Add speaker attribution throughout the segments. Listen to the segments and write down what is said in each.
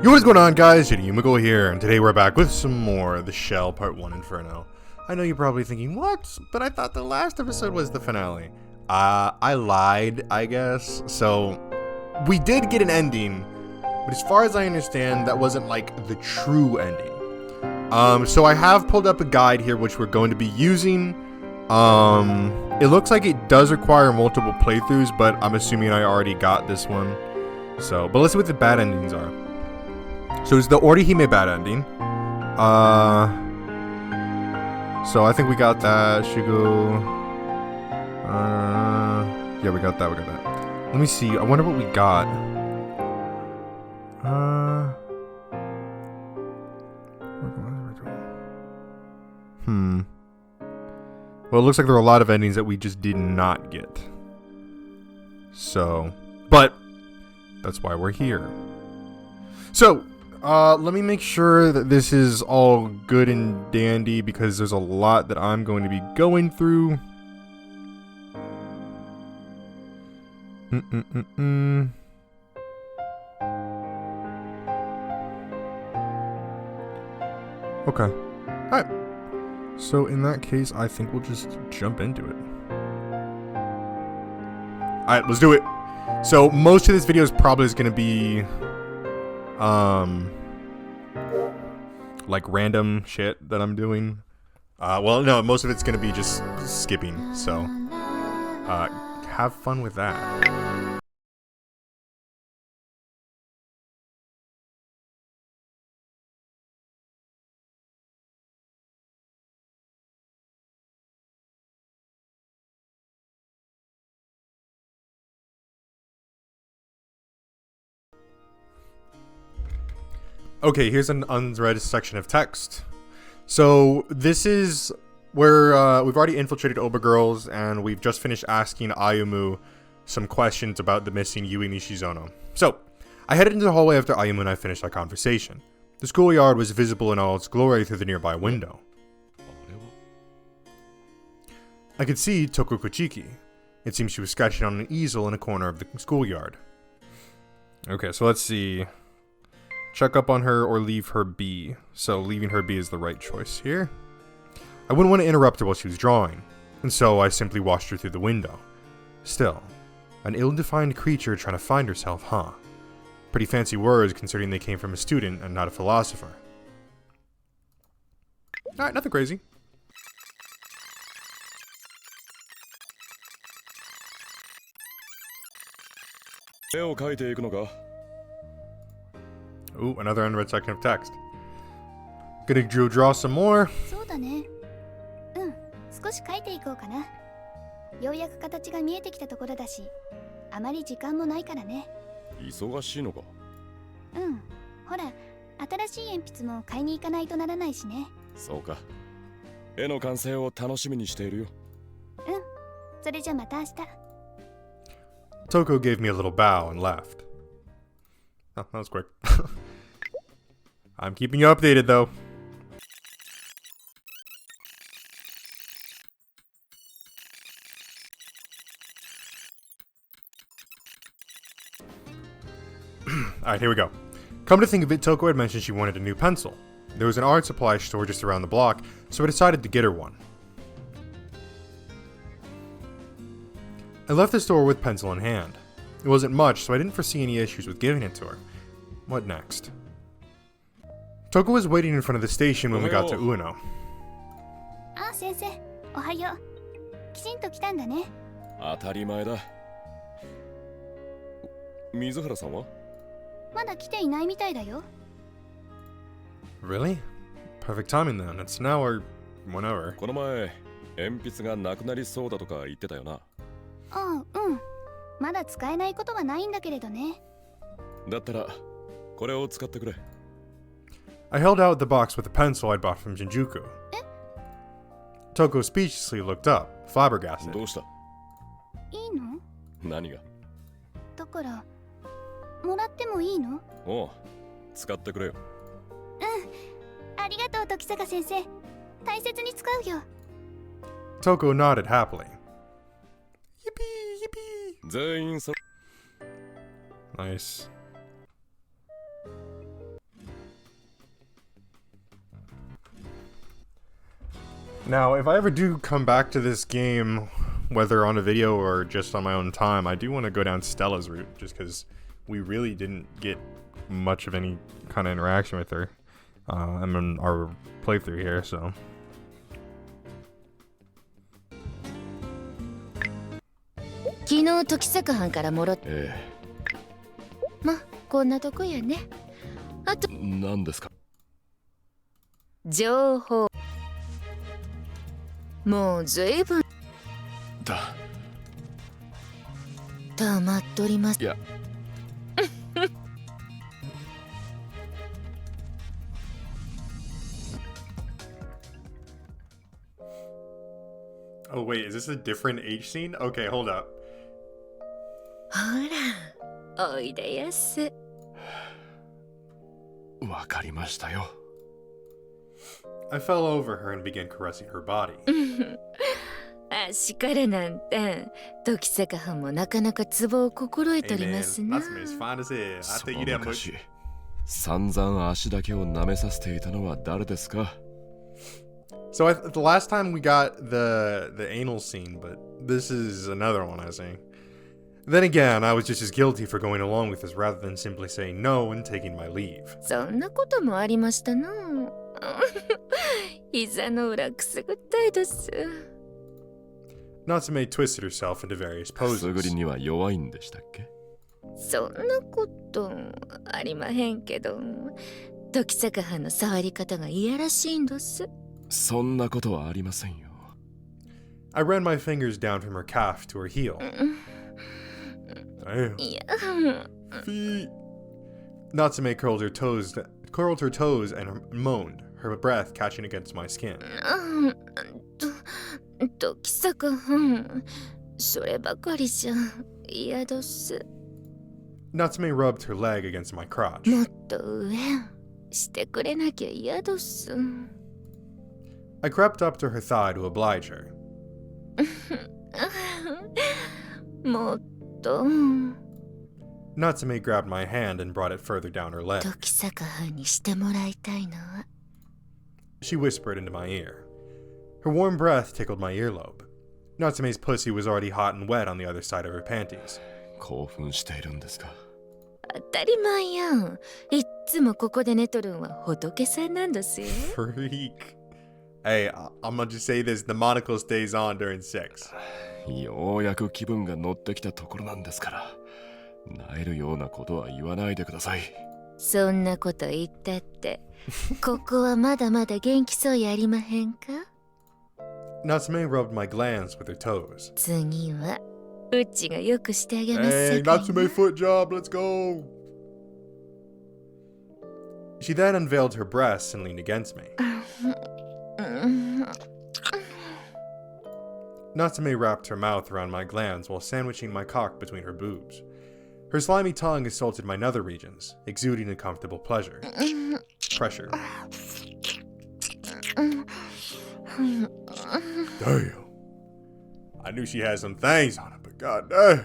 Speaker 1: Yo, what's going on, guys? J.Yumeko here, and today we're back with some more of the Shell Part 1 Inferno. I know you're probably thinking, what? But I thought the last episode was the finale. I lied, I guess. So, we did get an ending, but as far as I understand, that wasn't like the true ending. So I have pulled up a guide here, which we're going to be using. It looks like it does require multiple playthroughs, but I'm assuming I already got this one. So, but let's see what the bad endings are. So it's the Orihime bad ending. So I think we got that. Shugo. Yeah, we got that. Let me see. I wonder what we got. Well, it looks like there are a lot of endings that we just did not get. So, but that's why we're here. So, let me make sure that this is all good and dandy because there's a lot that I'm going to be going through. Okay. Alright. So in that case, I think we'll just jump into it. Alright, let's do it. So most of this video is probably going to be like random shit that I'm doing. Well, no, most of it's gonna be just skipping, so have fun with that. Okay, here's an unread section of text. So this is where we've already infiltrated Obergirls, and we've just finished asking Ayumu some questions about the missing Yui Nishizono. So, I headed into the hallway after Ayumu and I finished our conversation. The schoolyard was visible in all its glory through the nearby window. I could see Toko Kuchiki. It seemed she was sketching on an easel in a corner of the schoolyard. Okay, so let's see. Check up on her or leave her be. So leaving her be is the right choice here. I wouldn't want to interrupt her while she was drawing, and so I simply watched her through the window. Still, an ill-defined creature trying to find herself, huh? Pretty fancy words considering they came from a student and not a philosopher. Alright, nothing crazy. Ooh, another unread section of text. Gonna draw some more.
Speaker 2: そうだね。少し書いていこうかな。ようやく形が見えてきたところだし、あまり時間もないからね。
Speaker 3: 忙しいのか。
Speaker 2: ほら、新しい鉛筆も買いに行かないとならないしね。
Speaker 3: そうか。絵の完成を楽しみにしているよ。
Speaker 2: それじゃまた明日。
Speaker 1: Toko gave me a little bow and left. Oh, that was quick. I'm keeping you updated, though. Alright, here we go. Come to think of it, Toko had mentioned she wanted a new pencil. There was an art supply store just around the block, so I decided to get her one. I left the store with pencil in hand. It wasn't much, so I didn't foresee any issues with giving it to her. What next? Toko was waiting in front of the station when we got to Ueno.
Speaker 2: あ、先生、おはよう。きちんと来たんだね。
Speaker 3: 当たり前だ。水原さんは？
Speaker 2: まだ来ていないみたいだよ。
Speaker 1: Really? Perfect timing then. It's now or whenever.
Speaker 3: この前、鉛筆がなくなりそうだとか言ってたよな。
Speaker 2: まだ使えないことはないんだけれどね。
Speaker 3: だったら、これを使ってくれ。
Speaker 1: I held out the box with the pencil I'd bought from Shinjuku. Toko speechlessly looked up, flabbergasted.
Speaker 3: どうした？
Speaker 2: いいの？
Speaker 3: 何が？
Speaker 2: だから、もらってもいいの？
Speaker 3: おう、使ってくれよ。
Speaker 2: ありがとう、時坂先生。大切に使うよ。
Speaker 1: Toko nodded happily. Yippee!
Speaker 3: 全員そ
Speaker 1: Nice. Now, if I ever do come back to this game, whether on a video or just on my own time, I do want to go down Stella's route, just because we really didn't get much of any kind of interaction with her in our playthrough here, so.
Speaker 4: 昨日時坂藩からもろって、ま、こんなとこやね。あと
Speaker 3: 何ですか？
Speaker 4: 情報もうずいぶんたまっとります。
Speaker 3: いや
Speaker 1: Oh wait, is this a different H scene? Okay, hold up.
Speaker 4: ほら、おいでやす。
Speaker 3: わかりましたよ。
Speaker 1: I fell over her and began caressing her body.
Speaker 4: 足からなんて、時坂藩もなかなかツボを心得とりますな。
Speaker 1: That's as fine as it. I
Speaker 3: そ
Speaker 1: think
Speaker 3: の
Speaker 1: you that much.
Speaker 3: 昔、散々足だけを舐めさせていたのは誰ですか？
Speaker 1: So the last time we got the anal scene, but this is another one, I think. Then again, I was just as guilty for going along with this rather than simply saying no and taking my leave.
Speaker 4: そんなこともありましたな。膝の裏くすぐったいです。
Speaker 1: Natsume twisted herself into various
Speaker 3: くすぐ
Speaker 1: poses.
Speaker 3: りには弱いんでしたっけ？
Speaker 4: そんなことありまへんけど、時坂藩の触り方がいやらしいんです。
Speaker 3: そんなことはありませんよ。
Speaker 1: I ran my fingers down from her calf to her heel. Damn.
Speaker 4: いや、
Speaker 1: Feet. Natsume curled her toes and moaned, her breath catching against my skin.
Speaker 4: 時坂藩、そればかりじゃ嫌どす。
Speaker 1: Natsume rubbed her leg against my crotch.
Speaker 4: もっと上してくれなきゃ嫌どす。
Speaker 1: I crept up to her thigh to oblige her.
Speaker 4: もっと
Speaker 1: Natsume grabbed my hand and brought it further down her leg.
Speaker 4: 時坂藩にしてもらいたいのは。
Speaker 1: She whispered into my ear. Her warm breath tickled my earlobe. Natsume's pussy was already hot and wet on the other side of her panties.
Speaker 3: 興奮しているんですか？
Speaker 4: 当たり前やん。いっつもここで寝とるんは仏さんなんですよ。
Speaker 1: Freak. Hey, I'm gonna just say this. The monocle stays on during sex.
Speaker 3: ようやく気分が乗ってきたところなんですから、萎えるようなことは言わないでください。
Speaker 4: そんなこと言ったって、ここはまだまだ元気そうやありまへんか？
Speaker 1: Natsume rubbed my glands with her toes.
Speaker 4: 次はうちがよくしてあげますさ
Speaker 1: Hey,
Speaker 4: かい
Speaker 1: Natsume foot job, let's go. She then unveiled her breasts and leaned against me. Natsume wrapped her mouth around my glands while sandwiching my cock between her boobs. Her slimy tongue assaulted my nether regions, exuding a comfortable pressure. Damn. I knew she had some things on her, but goddamn.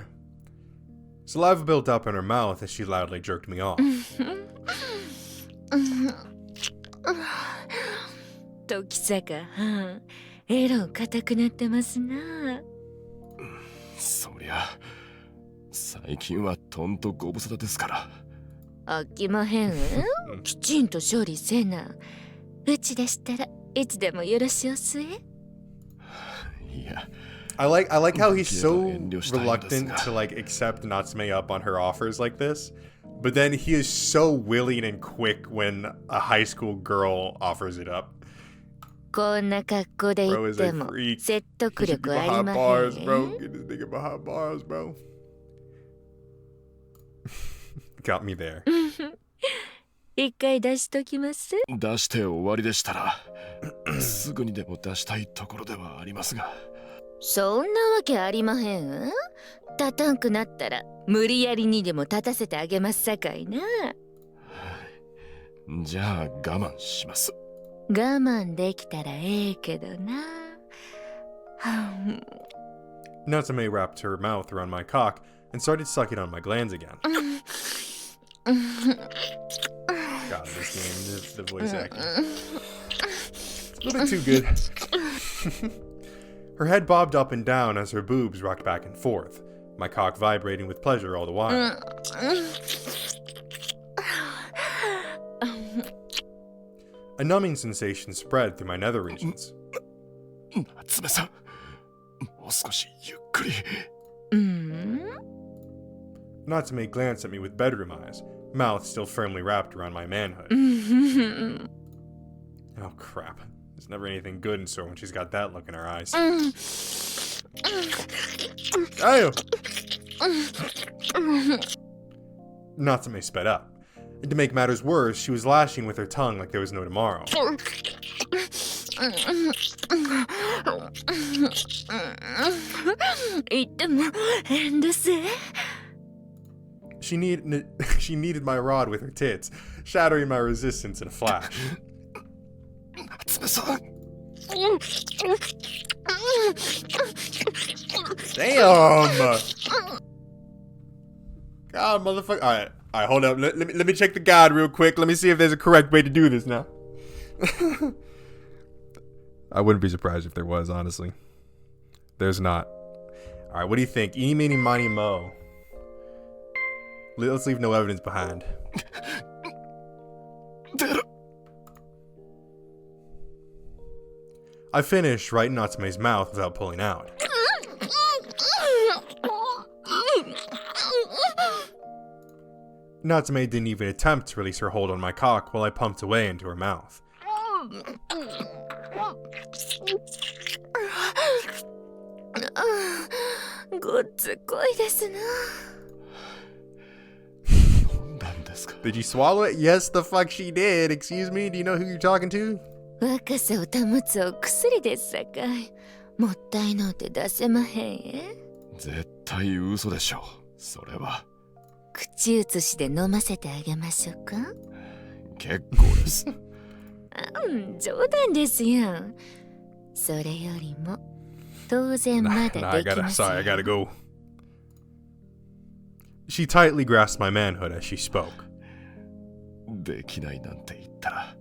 Speaker 1: Saliva built up in her mouth as she loudly jerked me off.
Speaker 4: 時坂藩、エロ硬くなってますな。
Speaker 3: そりゃ最近はとんとご無沙汰ですから。
Speaker 4: 飽きまへんきちんと処理せな。うちでしたらいつでもよろしおすえ。
Speaker 3: いや、
Speaker 1: I like how he's so reluctant to like accept Natsume up on her offers like this, but then he is so willing and quick when a high school girl offers it up.
Speaker 4: こんな格好で言っても説得
Speaker 1: Get
Speaker 4: 力あり
Speaker 1: behind
Speaker 4: ま
Speaker 1: bars,
Speaker 4: へ
Speaker 1: bro.
Speaker 4: ん。
Speaker 1: Get this nigga behind bars, bro. Got me there.
Speaker 4: 一回出しときます。
Speaker 3: 出して終わりでしたらすぐにでも出したいところではありますが。
Speaker 4: そんなわけありまへん。立たんくなったら無理やりにでも立たせてあげますさかいな。
Speaker 3: じゃあ我慢します。
Speaker 4: 我慢できたらええけどな。
Speaker 1: Natsume wrapped her mouth around my cock and started sucking on my glands again. God, this game, the voice acting. It's a little bit too good. Her head bobbed up and down as her boobs rocked back and forth, my cock vibrating with pleasure all the while. A numbing sensation spread through my nether regions.
Speaker 3: 夏目さん、もう少しゆっくり。
Speaker 1: Natsume glanced at me with bedroom eyes, mouth still firmly wrapped around my manhood. Oh crap. There's never anything good in store when she's got that look in her eyes. Ayo! Natsume sped up. And to make matters worse, she was lashing with her tongue like there was no tomorrow. She kneaded my rod with her tits, shattering my resistance in a flash.
Speaker 3: 夏目さん。
Speaker 1: Damn! God, motherfucker. Alright, hold up. Let me check the guide real quick. Let me see if there's a correct way to do this now. I wouldn't be surprised if there was, honestly. There's not. Alright, what do you think? Eeny, meeny, miny, mo. Let's leave no evidence behind. I finished right in Natsume's mouth without pulling out. Natsume didn't even attempt to release her hold on my cock while I pumped away into her mouth. Did you swallow it? Yes, the fuck she did. Excuse me, do you know who you're talking to?
Speaker 4: 若さを保つお薬ですさかい。もったいのうて出せまへんえ。
Speaker 3: 絶対嘘でしょ。それは。
Speaker 4: 口移しで飲ませてあげましょうか。
Speaker 3: 結構です。
Speaker 4: 冗談ですよ。それよりも当然まだできますよ。
Speaker 1: Sorry, I gotta go. She tightly grasped my manhood as she spoke.
Speaker 3: できないなんて言ったら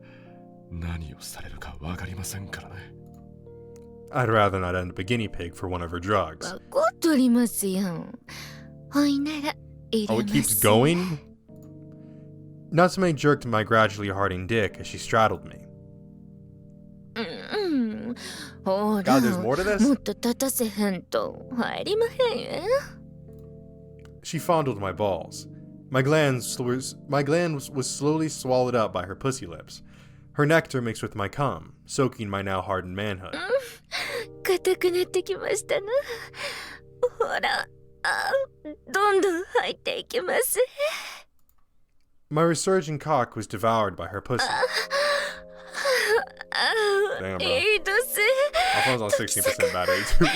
Speaker 3: 何をされるかわかりませんからね。
Speaker 1: I'd rather not end up a guinea pig for one of her drugs.
Speaker 4: わかっておりますよ。ほいなら入れます。
Speaker 1: Oh, it keeps going? Natsume jerked my gradually hardening dick as she straddled me.
Speaker 4: ほら、
Speaker 1: God, there's more to this?
Speaker 4: もっと立たせへんと入りまへんえ。
Speaker 1: She fondled my balls. My gland was slowly swallowed up by her pussy lips. Her nectar mixed with my cum, soaking my now hardened manhood.
Speaker 4: 硬くなってきましたな。ほら、どんどん入っていきます。
Speaker 1: My resurging cock was devoured by her pussy. Damn, bro.
Speaker 4: いいです。
Speaker 1: My phone's on 16% battery, too.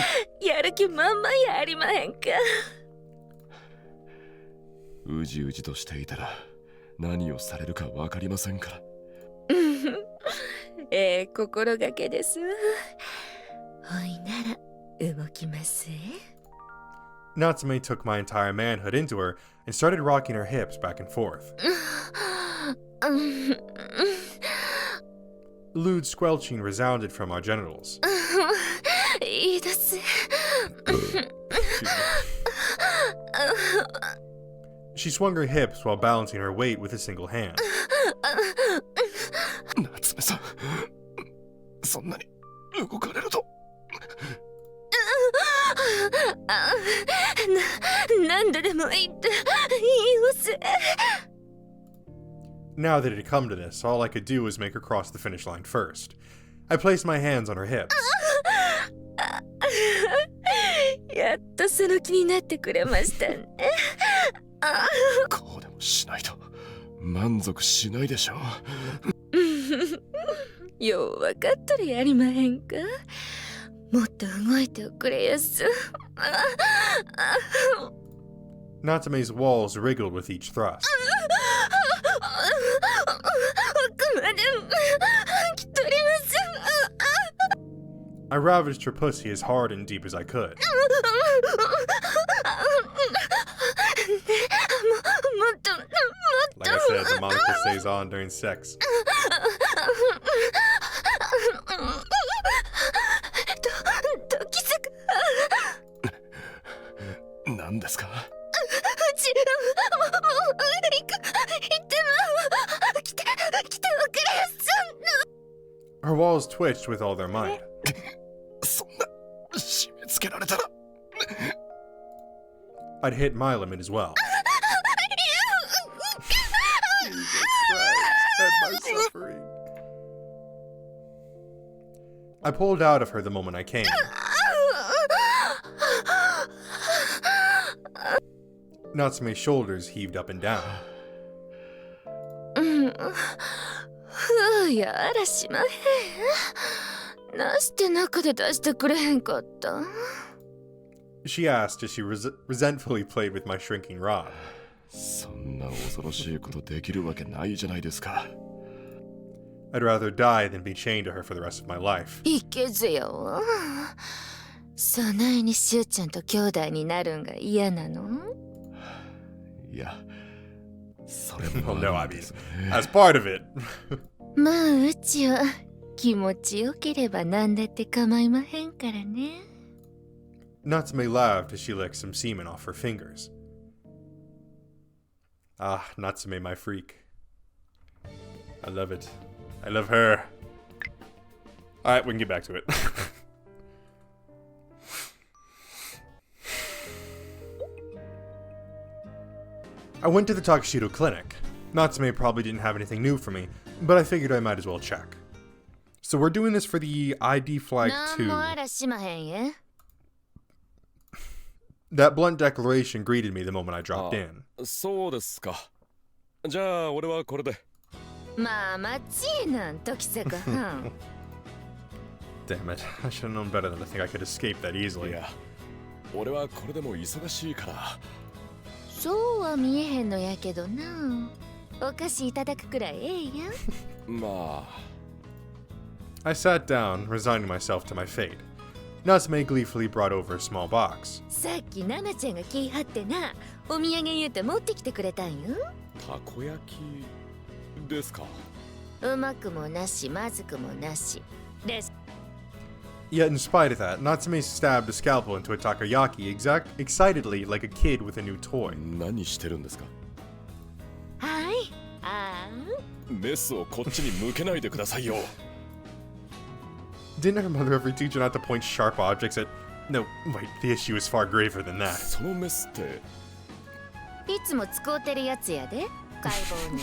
Speaker 4: やる気まんまやりまへんか。
Speaker 3: うじうじとしていたら何をされるかわかりませんから。
Speaker 4: 心がけです。ほいなら動きますえ。
Speaker 1: Natsume took my entire manhood into her and started rocking her hips back and forth. Lewd squelching resounded from our genitals.
Speaker 4: いいです。
Speaker 1: She swung her hips while balancing her weight with a single hand.
Speaker 3: 夏目さん、そんなに動かれると。
Speaker 4: 何度でもいいって言います。
Speaker 1: Now that it had come to this, all I could do was make her cross the finish line first. I placed my hands on her hips.
Speaker 4: やっとその気になってくれましたね。
Speaker 3: こうでもしないと満足しないでしょ。
Speaker 4: よう分かっとるやりまへんか。もっと動いておくれやす。
Speaker 1: Natsume's walls wriggled with each thrust.
Speaker 4: 奥まで来とります。
Speaker 1: I ravaged her pussy as hard and deep as I could.
Speaker 4: もっと
Speaker 1: Like I said, the moniker stays on during sex. walls twitched with all their might.
Speaker 3: そんな締め付けられたら
Speaker 1: I'd hit my limit as well. Jesus Christ, at my suffering. I pulled out of her the moment I came. Natsume's shoulders heaved up and down.
Speaker 4: やらしまへん。なして中で出してくれへんかった？
Speaker 1: She asked as she resentfully played with my shrinking rod.
Speaker 3: そんな恐ろしいことできるわけないじゃないですか。
Speaker 1: I'd rather die than be chained to her for the rest of my life.
Speaker 4: いけずやわ。そないにしゅうちゃんと兄弟になるんが嫌なの？
Speaker 3: いや、それも
Speaker 1: Well, no,
Speaker 3: あ
Speaker 1: I
Speaker 3: るん
Speaker 1: mean,
Speaker 3: ですね。
Speaker 1: as part of it.
Speaker 4: まあうちは気持ちよければ何だって構いまへんからね。
Speaker 1: Natsume laughed as she licked some semen off her fingers. Ah, Natsume, my freak. I love it. I love her. Alright, we can get back to it. I went to the Takashido clinic. Natsume probably didn't have anything new for me, but I figured I might as well check. So we're doing this for the ID flag
Speaker 4: なんもあらしまへんえ。
Speaker 1: That blunt declaration greeted me the moment I dropped in.
Speaker 3: そうですか。じゃあ俺はこれで。
Speaker 4: まあ待ちなん時坂藩。
Speaker 1: Damn it. I should have known better than to think I could escape that
Speaker 3: い
Speaker 1: easily.
Speaker 3: や、俺はこれでも忙しいから。
Speaker 4: そうは見えへんのやけどな。お菓子いただくくらいええやん。
Speaker 3: まあ。
Speaker 1: I sat down, resigning myself to my fate. Natsume gleefully brought over a small box.
Speaker 4: さっきナナちゃんが気張ってな、お土産言うて持ってきてくれたんよ。
Speaker 3: たこ焼きですか。
Speaker 4: うまくもなし、まずくもなし。です。
Speaker 1: Yet, in spite of that, Natsume stabbed a scalpel into a takoyaki excitedly like a kid with a new toy.
Speaker 3: 何してるんですか。
Speaker 4: はい。あ
Speaker 3: メスをこっちに向けないでくださいよ。
Speaker 1: Didn't her mother ever teach her not to point sharp objects at... No, wait, the issue is far graver than that.
Speaker 3: そのメスって
Speaker 4: あ。いつも使うてるやつやで。解剖に。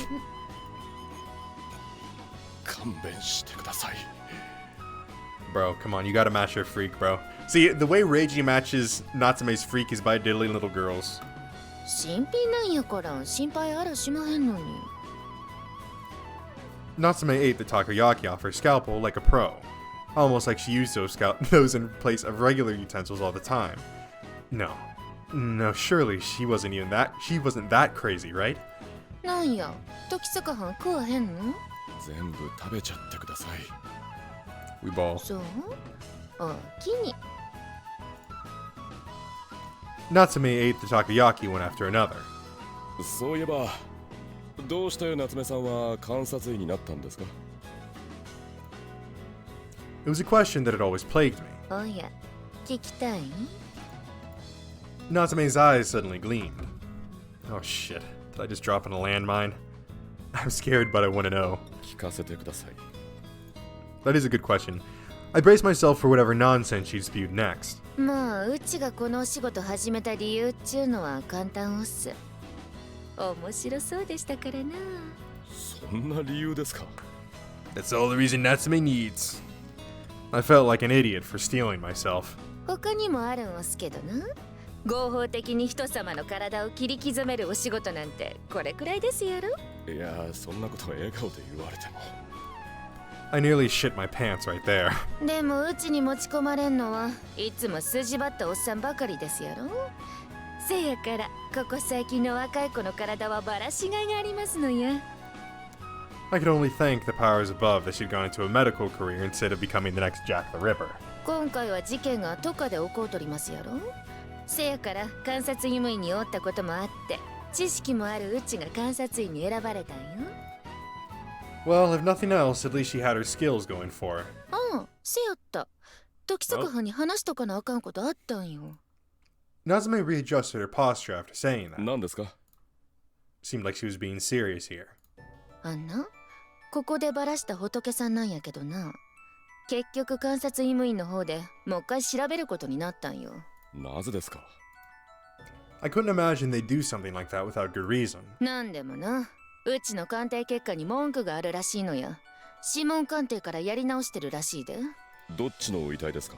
Speaker 3: 勘弁してください。
Speaker 1: Bro, come on, you gotta match her freak, bro. See, the way Reiji matches Natsume's freak is by diddling little girls.
Speaker 4: 新品なんやから心配あらしまへんのに。
Speaker 1: Natsume ate the takoyaki off her scalpel like a pro. Almost like she used those in place of regular utensils all the time. No, surely she wasn't that crazy, right?
Speaker 4: なんや、時坂藩食わへんの？
Speaker 3: 全部食べちゃってください。
Speaker 1: We ball.
Speaker 4: そう？おおきに。
Speaker 1: Natsume ate the takoyaki one after another.
Speaker 3: そういえば、どうして夏目さんは監察医になったんですか。
Speaker 1: It was a question that had always plagued me.
Speaker 4: おや、聞きたい？
Speaker 1: Natsume's eyes suddenly gleamed. Oh shit, did I just drop in a landmine? I'm scared, but I want to know.
Speaker 3: 聞かせてください。
Speaker 1: That is a good question. I braced myself for whatever nonsense she'd spewed next.
Speaker 4: まあ、うちがこのお仕事始めた理由っちゅうのは簡単おっす。面白そうでしたからな。
Speaker 3: そんな理由ですか。
Speaker 1: That's all the reason Natsume needs. I felt like an idiot for stealing myself.
Speaker 4: 他にもあるんおすけどな。合法的に人様の体を切り刻めるお仕事なんてこれくらいですやろ。
Speaker 3: いや、そんなこと笑顔で言われても。
Speaker 1: I nearly shit my pants right there.
Speaker 4: でもうちに持ち込まれんのはいつも筋張ったおっさんばかりですやろ。せやからここ最近の若い子の体はバラしがいがありますのや。
Speaker 1: I could only thank the powers above that she'd gone into a medical career instead of becoming the next Jack the Ripper.
Speaker 4: 今回は事件が都下で起こうとりますやろ。せやから監察医務員におったこともあって知識もあるうちが監察医に選ばれたんよ。
Speaker 1: Well, if nothing else, at least she had her skills going for her.
Speaker 4: ああ、せやった。時坂藩に話しとかなあかんことあったんよ。
Speaker 1: Natsume readjusted her posture after saying that.
Speaker 3: 何ですか。
Speaker 1: Seemed like she was being serious here.
Speaker 4: あんな、ここでバラした仏さんなんやけどな。結局監察医務員の方でもう一回調べることになったんよ。
Speaker 3: なぜですか？
Speaker 1: I couldn't imagine they'd do something like that without good reason.
Speaker 4: なんでもな、うちの鑑定結果に文句があるらしいのや。指紋鑑定からやり直してるらしいで。
Speaker 3: どっちの遺体ですか？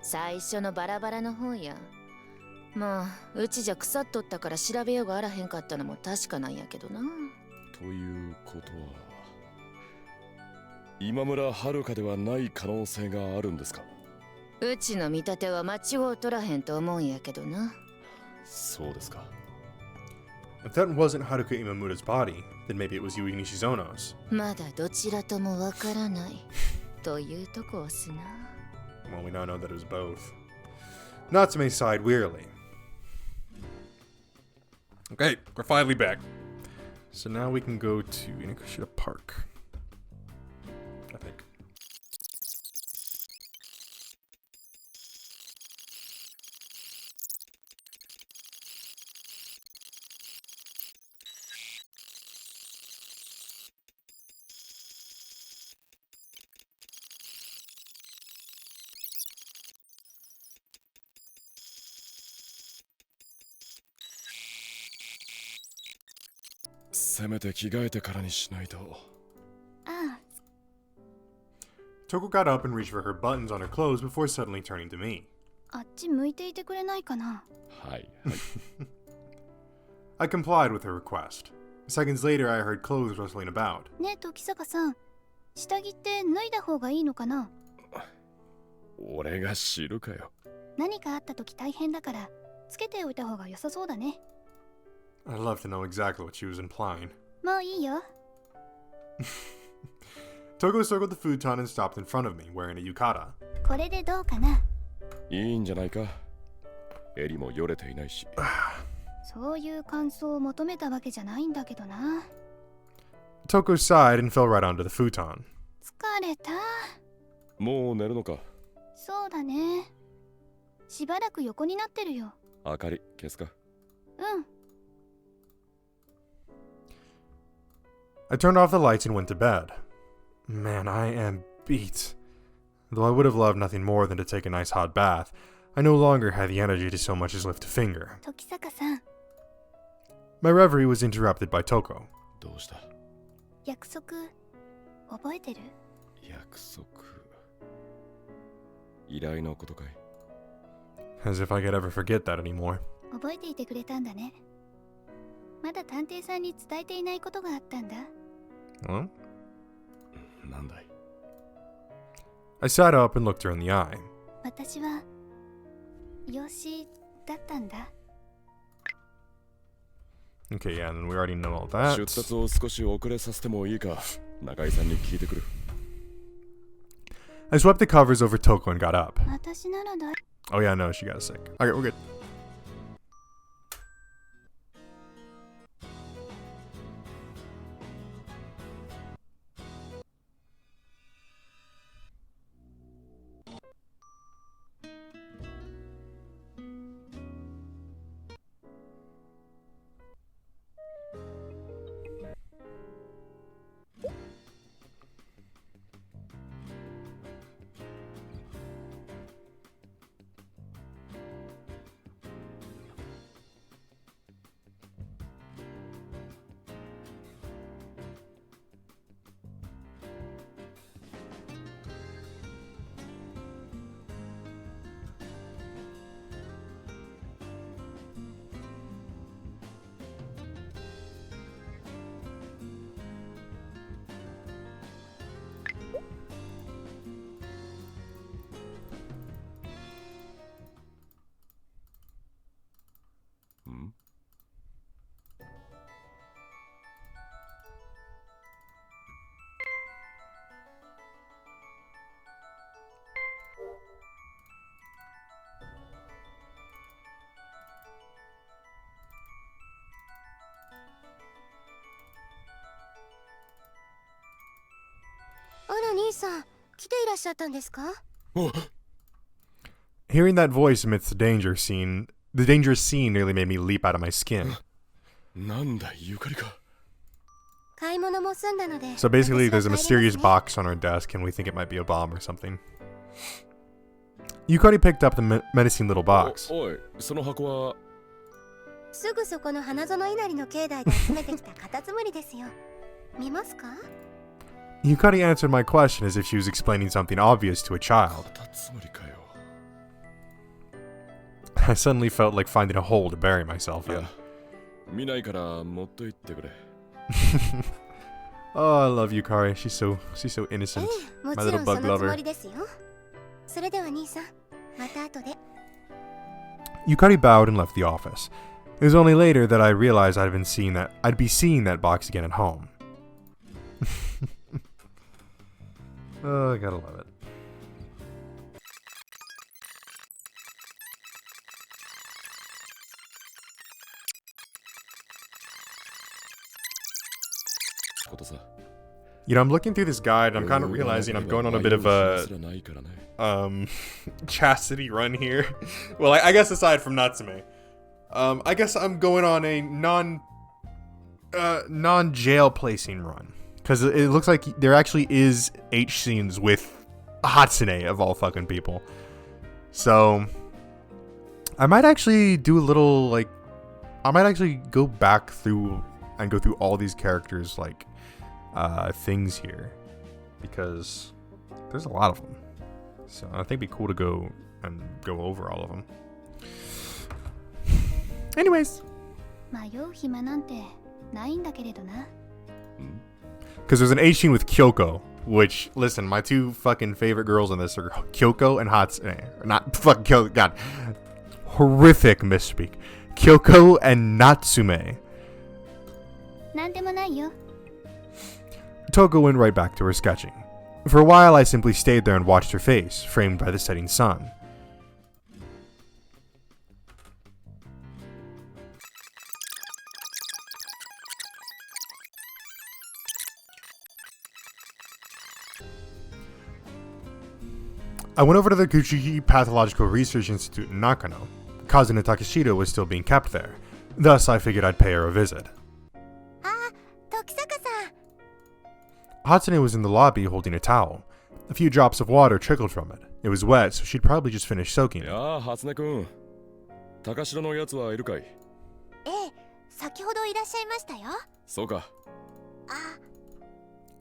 Speaker 4: 最初のバラバラの方や。まあうちじゃ腐っとったから調べようがあらへんかったのも確かなんやけどな。
Speaker 3: ということは今村遥ではない可能性があるんですか？
Speaker 4: うちの見立ては間違うとらへんと思うんやけどな。
Speaker 3: そうですか。
Speaker 1: If that wasn't Haruka Imamura's body, then maybe it was Yui Nishizono's.
Speaker 4: まだどちらともわからないというとこをすな。
Speaker 1: Well, we now know that it was both. Natsume sighed wearily. Okay, we're finally back. So now we can go to Inakushita Park. I think.
Speaker 3: Seme せめて着替えてからにしないと。
Speaker 2: あ
Speaker 1: Toko got up and reached for her buttons on her clothes before suddenly turning to me.
Speaker 2: あ、あっち向いていてくれないかな。
Speaker 3: はいはい。
Speaker 1: I complied with her request. Seconds later, I heard clothes rustling about.
Speaker 2: ねえ時坂さん、下着って脱いだ方がいいのかな。
Speaker 3: 俺が知るかよ。
Speaker 2: 何かあった時大変だからつけておいた方が良さそうだね。
Speaker 1: I'd love to know exactly what she was implying.
Speaker 2: もういいよ。
Speaker 1: Toko circled the futon and stopped in front of me, wearing a yukata.
Speaker 2: これでどうかな。
Speaker 3: いいんじゃないか。襟もよれていないし。
Speaker 2: そういう感想を求めたわけじゃないんだけどな。
Speaker 1: Toko sighed and fell right onto the futon.
Speaker 2: 疲れた。
Speaker 3: もう寝るのか。
Speaker 2: そうだね。しばらく横になってるよ。
Speaker 3: 明かり消すか。
Speaker 2: うん。
Speaker 1: I turned off the lights and went to bed. Man, I am beat. Though I would have loved nothing more than to take a nice hot bath, I no longer had the energy to so much as lift a finger.
Speaker 2: 時坂さん、
Speaker 1: My reverie was interrupted by Toko.
Speaker 3: どうした？
Speaker 2: 約束覚えてる？
Speaker 3: 約束。依頼のことかい？
Speaker 1: As if I could ever forget that anymore.
Speaker 2: 覚えていてくれたんだね。まだ探偵さんに伝えていないことがあったんだ。
Speaker 1: Well,
Speaker 3: なんだい？
Speaker 1: I sat up and looked her in the eye.
Speaker 2: 私は養子だったんだ。
Speaker 1: Okay, yeah, and we already know all that.
Speaker 3: 出立を少し遅れさせてもいいか。中井さんに聞いてくる。
Speaker 1: I swept the covers over Toko and got up.
Speaker 2: 私ならだ。
Speaker 1: Oh yeah, no, she got sick. Okay, we're good. Hearing that voice amidst the dangerous scene nearly made me leap out of my skin.
Speaker 3: なんだゆかりか。
Speaker 1: So basically, there's a mysterious box on her desk, and we think it might be a bomb or something. Yukari picked up the menacing little box.
Speaker 3: おい、その箱は。
Speaker 5: すぐそこの花園稲荷の境内で集めてきたカタツムリですよ。見ますか?
Speaker 1: Yukari answered my question as if she was explaining something obvious to a child.
Speaker 3: カタツムリかよ。
Speaker 1: I suddenly felt like finding a hole to bury myself
Speaker 3: い
Speaker 1: in.
Speaker 3: や、見ないから持って行ってくれ。
Speaker 1: Oh, I love Yukari. She's so innocent.
Speaker 5: も
Speaker 1: My
Speaker 5: ち
Speaker 1: little
Speaker 5: ろんそ
Speaker 1: bug
Speaker 5: のつも
Speaker 1: lover.
Speaker 5: りですよ。それでは兄さん、また後で。
Speaker 1: Yukari bowed and left the office. It was only later that I realized I'd be seeing that box again at home. Oh, I gotta love it. You know, I'm looking through this guide and I'm kind of realizing I'm going on a bit of a chastity run here. Well, I guess aside from Natsume. I guess I'm going on a non-jail placing run. Because it looks like there actually is H scenes with Hatsune of all fucking people. So I might actually do a little I might actually go back through and go through all these characters things here, because there's a lot of them. So I think it'd be cool to go over all of them. Anyways,
Speaker 2: 迷う暇なんてないんだけれどな。
Speaker 1: because there's an H scene with Kyoko, which, listen, my two fucking favorite girls in this are Kyoko and Hatsune. Not fucking Kyoko, god. Horrific misspeak. Kyoko and Natsume.
Speaker 2: なんでもないよ。
Speaker 1: Toko went right back to her sketching. For a while, I simply stayed there and watched her face, framed by the setting sun. I went over to the Kuchiki Pathological Research Institute in Nakano. Kazuna Takeshita was still being kept there. Thus, I figured I'd pay her a visit. Hatsune was in the lobby holding a towel. A few drops of water trickled from it. It was wet, so she'd probably just finished soaking it.
Speaker 3: やあ、初音くん。高城のやつはいるかい？
Speaker 5: ええ、先ほどいらっしゃいましたよ。
Speaker 3: そうか。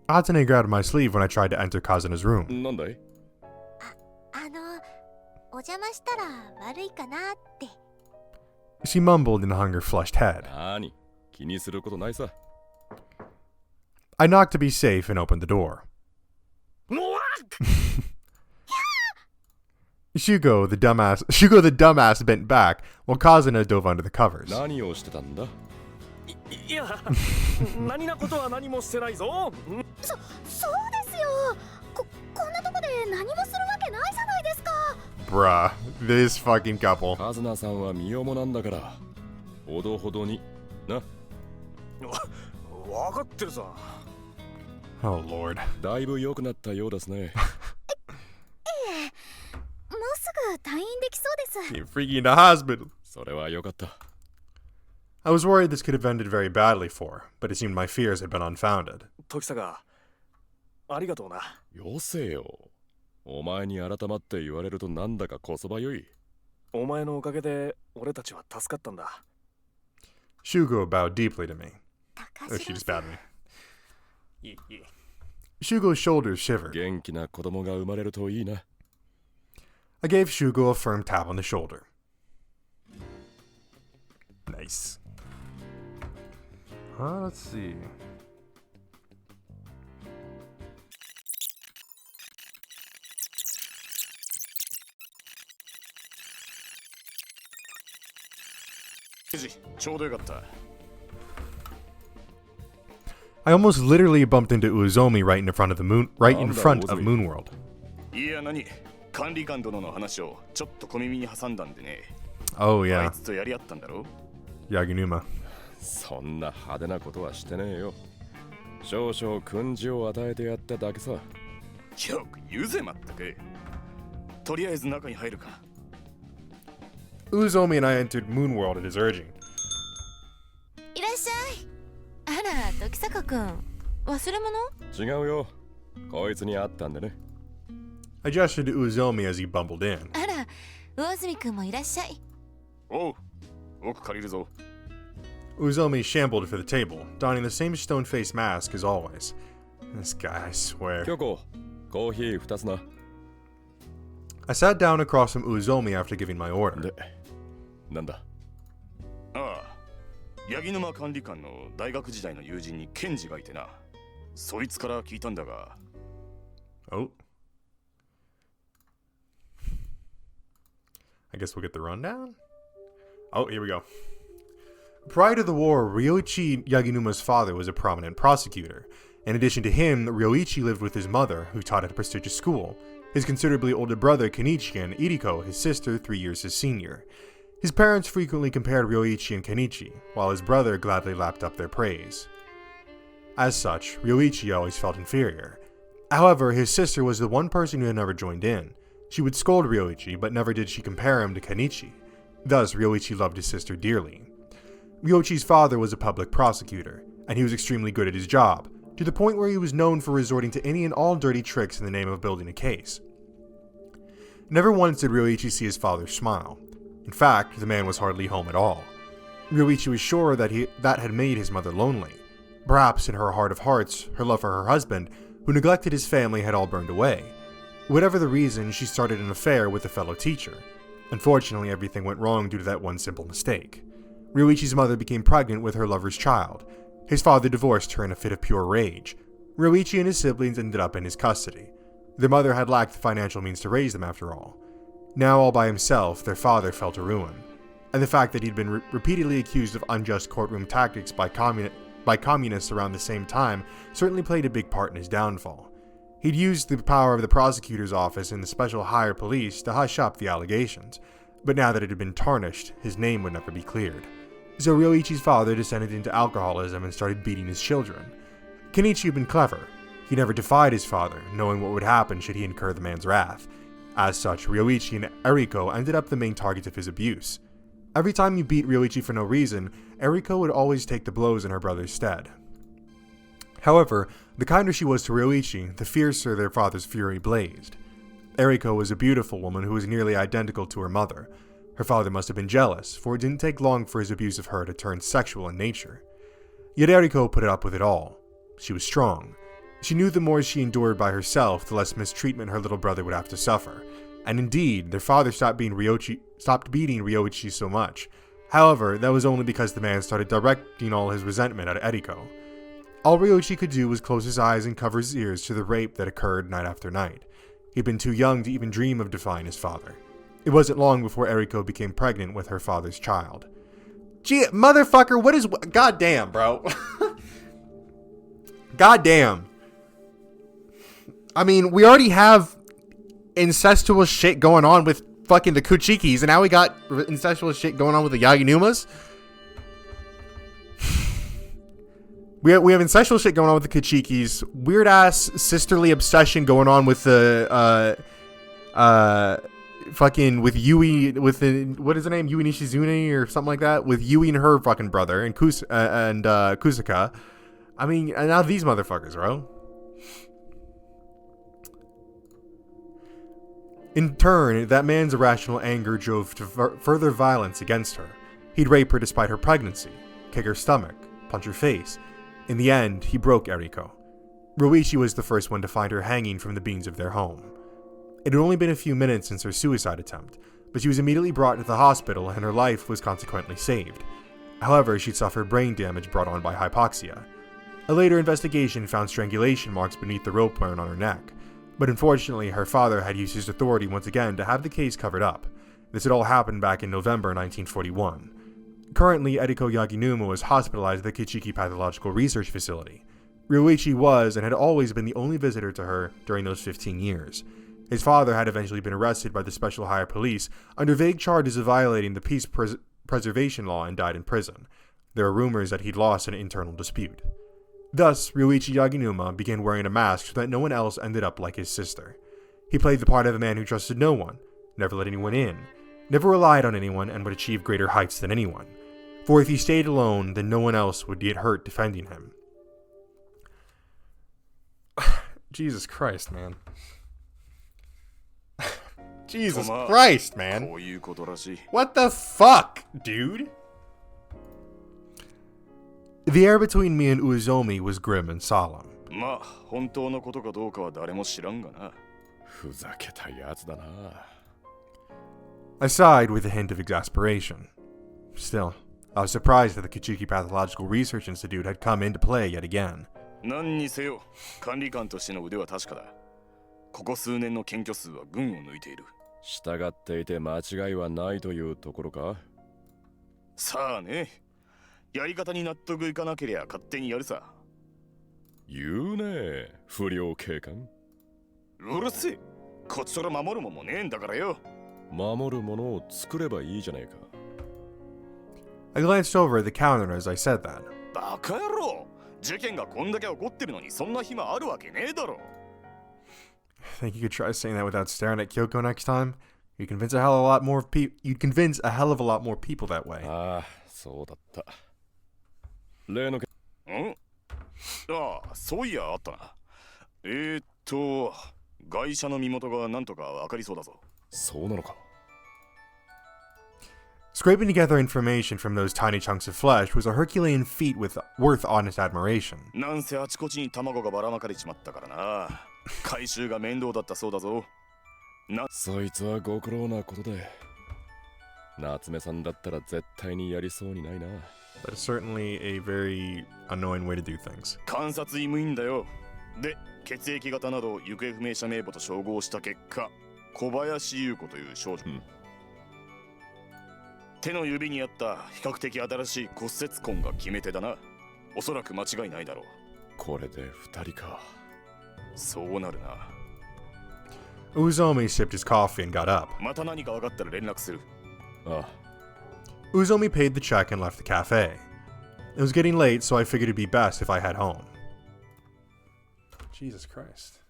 Speaker 1: Hatsune grabbed my sleeve when I tried to enter Kazuna's room.
Speaker 3: なんだい？
Speaker 5: お邪魔したら悪いかなって。
Speaker 1: She mumbled and hung her flushed head.
Speaker 3: なに、気にすることないさ。
Speaker 1: I knocked to be safe and opened the door. Shugo the dumbass bent back while Kazuna dove under the covers.
Speaker 3: 何をしてたんだ？
Speaker 6: いや、何なことは何もしてないぞ。
Speaker 2: そうですよ。こんなとこで何もするわけないじゃないですか。
Speaker 1: Bruh, this fucking couple.
Speaker 3: カズナさんは身重なんだから、ほどほどにな。
Speaker 6: わかってるさ。
Speaker 1: Oh lord.
Speaker 3: だいぶ良くなったようですね。
Speaker 2: もうすぐ退院できそうです。
Speaker 1: You're freaking in the hospital.
Speaker 3: それは良かった。
Speaker 1: I was worried this could have ended very badly for her, but it seemed my fears had been unfounded.
Speaker 6: 時坂、ありがとうな。
Speaker 3: よせよ。お前に改まって言われるとなんだかこそばよい。
Speaker 6: お前のおかげで俺たちは助かったんだ。
Speaker 1: Shugo bowed deeply to me. Or she just bowed me. Shugo's shoulders shivered.
Speaker 3: 元気な子供が生まれるといいな。
Speaker 1: I gave Shugo a firm tap on the shoulder. Nice. Let's see. I almost literally bumped into Uzomi right in front of Moonworld.
Speaker 7: いや何管理官殿の話をちょっと小耳に挟んだんでね。
Speaker 1: Oh
Speaker 7: あ
Speaker 1: yeah,
Speaker 7: いつとやり合ったんだろ
Speaker 1: Yaginuma.
Speaker 3: そんな派手なことはしてねえよ。少々訓示を与えてやっただけさ。
Speaker 7: よく言うぜまったく。とりあえず中に入るか。
Speaker 1: Uzomi and I entered Moonworld at his urging.
Speaker 4: いらっしゃい。あら、時坂タカ君、忘れ物？
Speaker 3: 違うよ。こいつに会ったんでね。
Speaker 1: I gestured to Uzomi as he bumbled in.
Speaker 4: あら、魚住君もいらっしゃい。
Speaker 7: おう、奥借りるぞ。
Speaker 1: Uzomi shambled for the table, donning the same stone-faced mask as always. This guy, I swear.
Speaker 3: 京子、コーヒー2つな。
Speaker 1: I sat down across from Uzomi after giving my order.
Speaker 3: で、なんだ？
Speaker 7: ああ、八木沼管理官の大学時代の友人にケンジがいてな。そいつから聞いたんだが。
Speaker 1: Oh. I guess we'll get the rundown? Oh, here we go. Prior to the war, Ryoichi Yaginuma's father was a prominent prosecutor. In addition to him, Ryoichi lived with his mother, who taught at a prestigious school, his considerably older brother Kenichi, and Iriko, his sister, 3 years his senior. His parents frequently compared Ryoichi and Kenichi, while his brother gladly lapped up their praise. As such, Ryoichi always felt inferior. However, his sister was the one person who had never joined in. She would scold Ryoichi, but never did she compare him to Kenichi. Thus, Ryoichi loved his sister dearly. Ryoichi's father was a public prosecutor, and he was extremely good at his job, to the point where he was known for resorting to any and all dirty tricks in the name of building a case. Never once did Ryoichi see his father smile. In fact, the man was hardly home at all. Ryoichi was sure that that had made his mother lonely. Perhaps in her heart of hearts, her love for her husband, who neglected his family, had all burned away. Whatever the reason, she started an affair with a fellow teacher. Unfortunately, everything went wrong due to that one simple mistake. Ryoichi's mother became pregnant with her lover's child. His father divorced her in a fit of pure rage. Ryoichi and his siblings ended up in his custody. Their mother had lacked the financial means to raise them after all. Now all by himself, their father fell to ruin. And the fact that he'd been repeatedly accused of unjust courtroom tactics by communists around the same time certainly played a big part in his downfall. He'd used the power of the prosecutor's office and the special hire police to hush up the allegations, but now that it had been tarnished, his name would never be cleared. So Ryoichi's father descended into alcoholism and started beating his children. Kenichi had been clever. He never defied his father, knowing what would happen should he incur the man's wrath. As such, Ryoichi and Eriko ended up the main targets of his abuse. Every time he beat Ryoichi for no reason, Eriko would always take the blows in her brother's stead. However, the kinder she was to Ryoichi, the fiercer their father's fury blazed. Eriko was a beautiful woman who was nearly identical to her mother. Her father must have been jealous, for it didn't take long for his abuse of her to turn sexual in nature. Yet Eriko put up with it all. She was strong. She knew the more she endured by herself, the less mistreatment her little brother would have to suffer. And indeed, their father stopped beating Ryoichi so much. However, that was only because the man started directing all his resentment at Eriko. All Ryoichi could do was close his eyes and cover his ears to the rape that occurred night after night. He'd been too young to even dream of defying his father. It wasn't long before Eriko became pregnant with her father's child. Gee, motherfucker, what is... Goddamn, bro. Goddamn. I mean, we already have incestuous shit going on with fucking the Kuchikis, and now we got incestuous shit going on with the Yaginumas? We have incestual shit going on with the Kuchikis. Weird ass sisterly obsession going on with the fucking with Yui, with the, what is the name, Yui Nishizune or something like that, with Yui and her fucking brother and Kusaka. I mean, and now these motherfuckers, bro. In turn, that man's irrational anger drove to further violence against her. He'd rape her despite her pregnancy, kick her stomach, punch her face. In the end, he broke Eriko. Ryoichi was the first one to find her hanging from the beams of their home. It had only been a few minutes since her suicide attempt, but she was immediately brought to the hospital and her life was consequently saved. However, she'd suffered brain damage brought on by hypoxia. A later investigation found strangulation marks beneath the rope burn on her neck, but unfortunately her father had used his authority once again to have the case covered up. This had all happened back in November 1941. Currently, Eriko Yaginuma was hospitalized at the Kichiki Pathological Research Facility. Ryoichi was and had always been the only visitor to her during those 15 years. His father had eventually been arrested by the Special Hire Police under vague charges of violating the Peace Preservation Law and died in prison. There were rumors that he'd lost an internal dispute. Thus, Ryoichi Yaginuma began wearing a mask so that no one else ended up like his sister. He played the part of a man who trusted no one, never let anyone in, never relied on anyone, and would achieve greater heights than anyone. For if he stayed alone, then no one else would get hurt defending him. Jesus Christ, man. Jesus Christ, man.
Speaker 7: こういうことらしい。
Speaker 1: What the fuck, dude? The air between me and Uezomi was grim and solemn.
Speaker 7: まあ、本当のことかどうかは誰も知らんがな。
Speaker 3: ふざけたやつだな。
Speaker 1: I sighed with a hint of exasperation. Still, I was surprised that the Kichiki Pathological Research Institute had come into play yet again.
Speaker 7: 何にせよ、管理官としての腕は確かだ。ここ数年の検挙数は群を抜いている。
Speaker 3: 従っていて間違いはないというところか。
Speaker 7: さあね、やり方に納得いかなけりゃ勝手にやるさ。
Speaker 3: 言うね、不良警官。
Speaker 7: うるせえ、こっちから守るもんもねえんだからよ。
Speaker 3: 守るものを作ればいいじゃないか。
Speaker 1: I glanced over at the counter as I said that.
Speaker 7: バカ野郎、事件がこんだけ起こってるのにそんな暇あるわけねえだろ。
Speaker 1: Think you could try saying that without staring at Kyoko next time? You'd convince a hell of a lot more You'd convince a hell of a lot more people that way.
Speaker 3: ああ、そうだった。例の
Speaker 7: ん？ああ、そういやあったな。外車の身元がなんとかわかりそうだぞ。
Speaker 3: そうなのか。
Speaker 1: Scraping together information from those tiny chunks of flesh was a Herculean feat worth honest admiration.
Speaker 7: なんせあちこちに卵がばらまかれちまったからな。回収が面倒だったそうだぞ。
Speaker 3: そいつはご苦労なことで。夏目さんだったら絶対にやりそうにないな。
Speaker 1: That is certainly a very annoying way to do things.
Speaker 7: 監察医務員だよ。で、血液型など行方不明者名簿と照合した結果、小林優子という少女。手の指にあった比較的新しい骨折痕が決め手だな。おそらく間違いないだろう。
Speaker 3: これで2人か。
Speaker 7: そうなるな。
Speaker 1: Uzomi sipped his coffee and got up.
Speaker 7: また何か分かったら連絡する。
Speaker 3: ああ。
Speaker 1: Uzomi paid the check and left the cafe. It was getting late, so I figured it'd be best if I head home. Jesus Christ.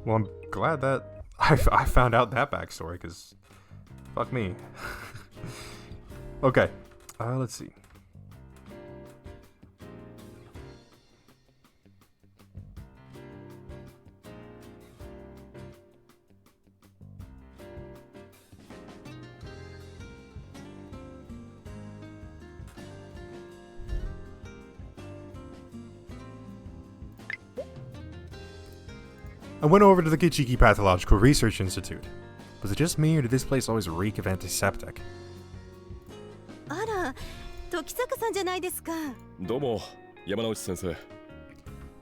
Speaker 1: Well, I'm glad that I found out that backstory, because fuck me. Okay, let's see. I went over to the Kichiki Pathological Research Institute. Was it just me, or did this place always reek of antiseptic?
Speaker 5: あら、時坂さんじゃないですか。
Speaker 3: どうも、山内先生。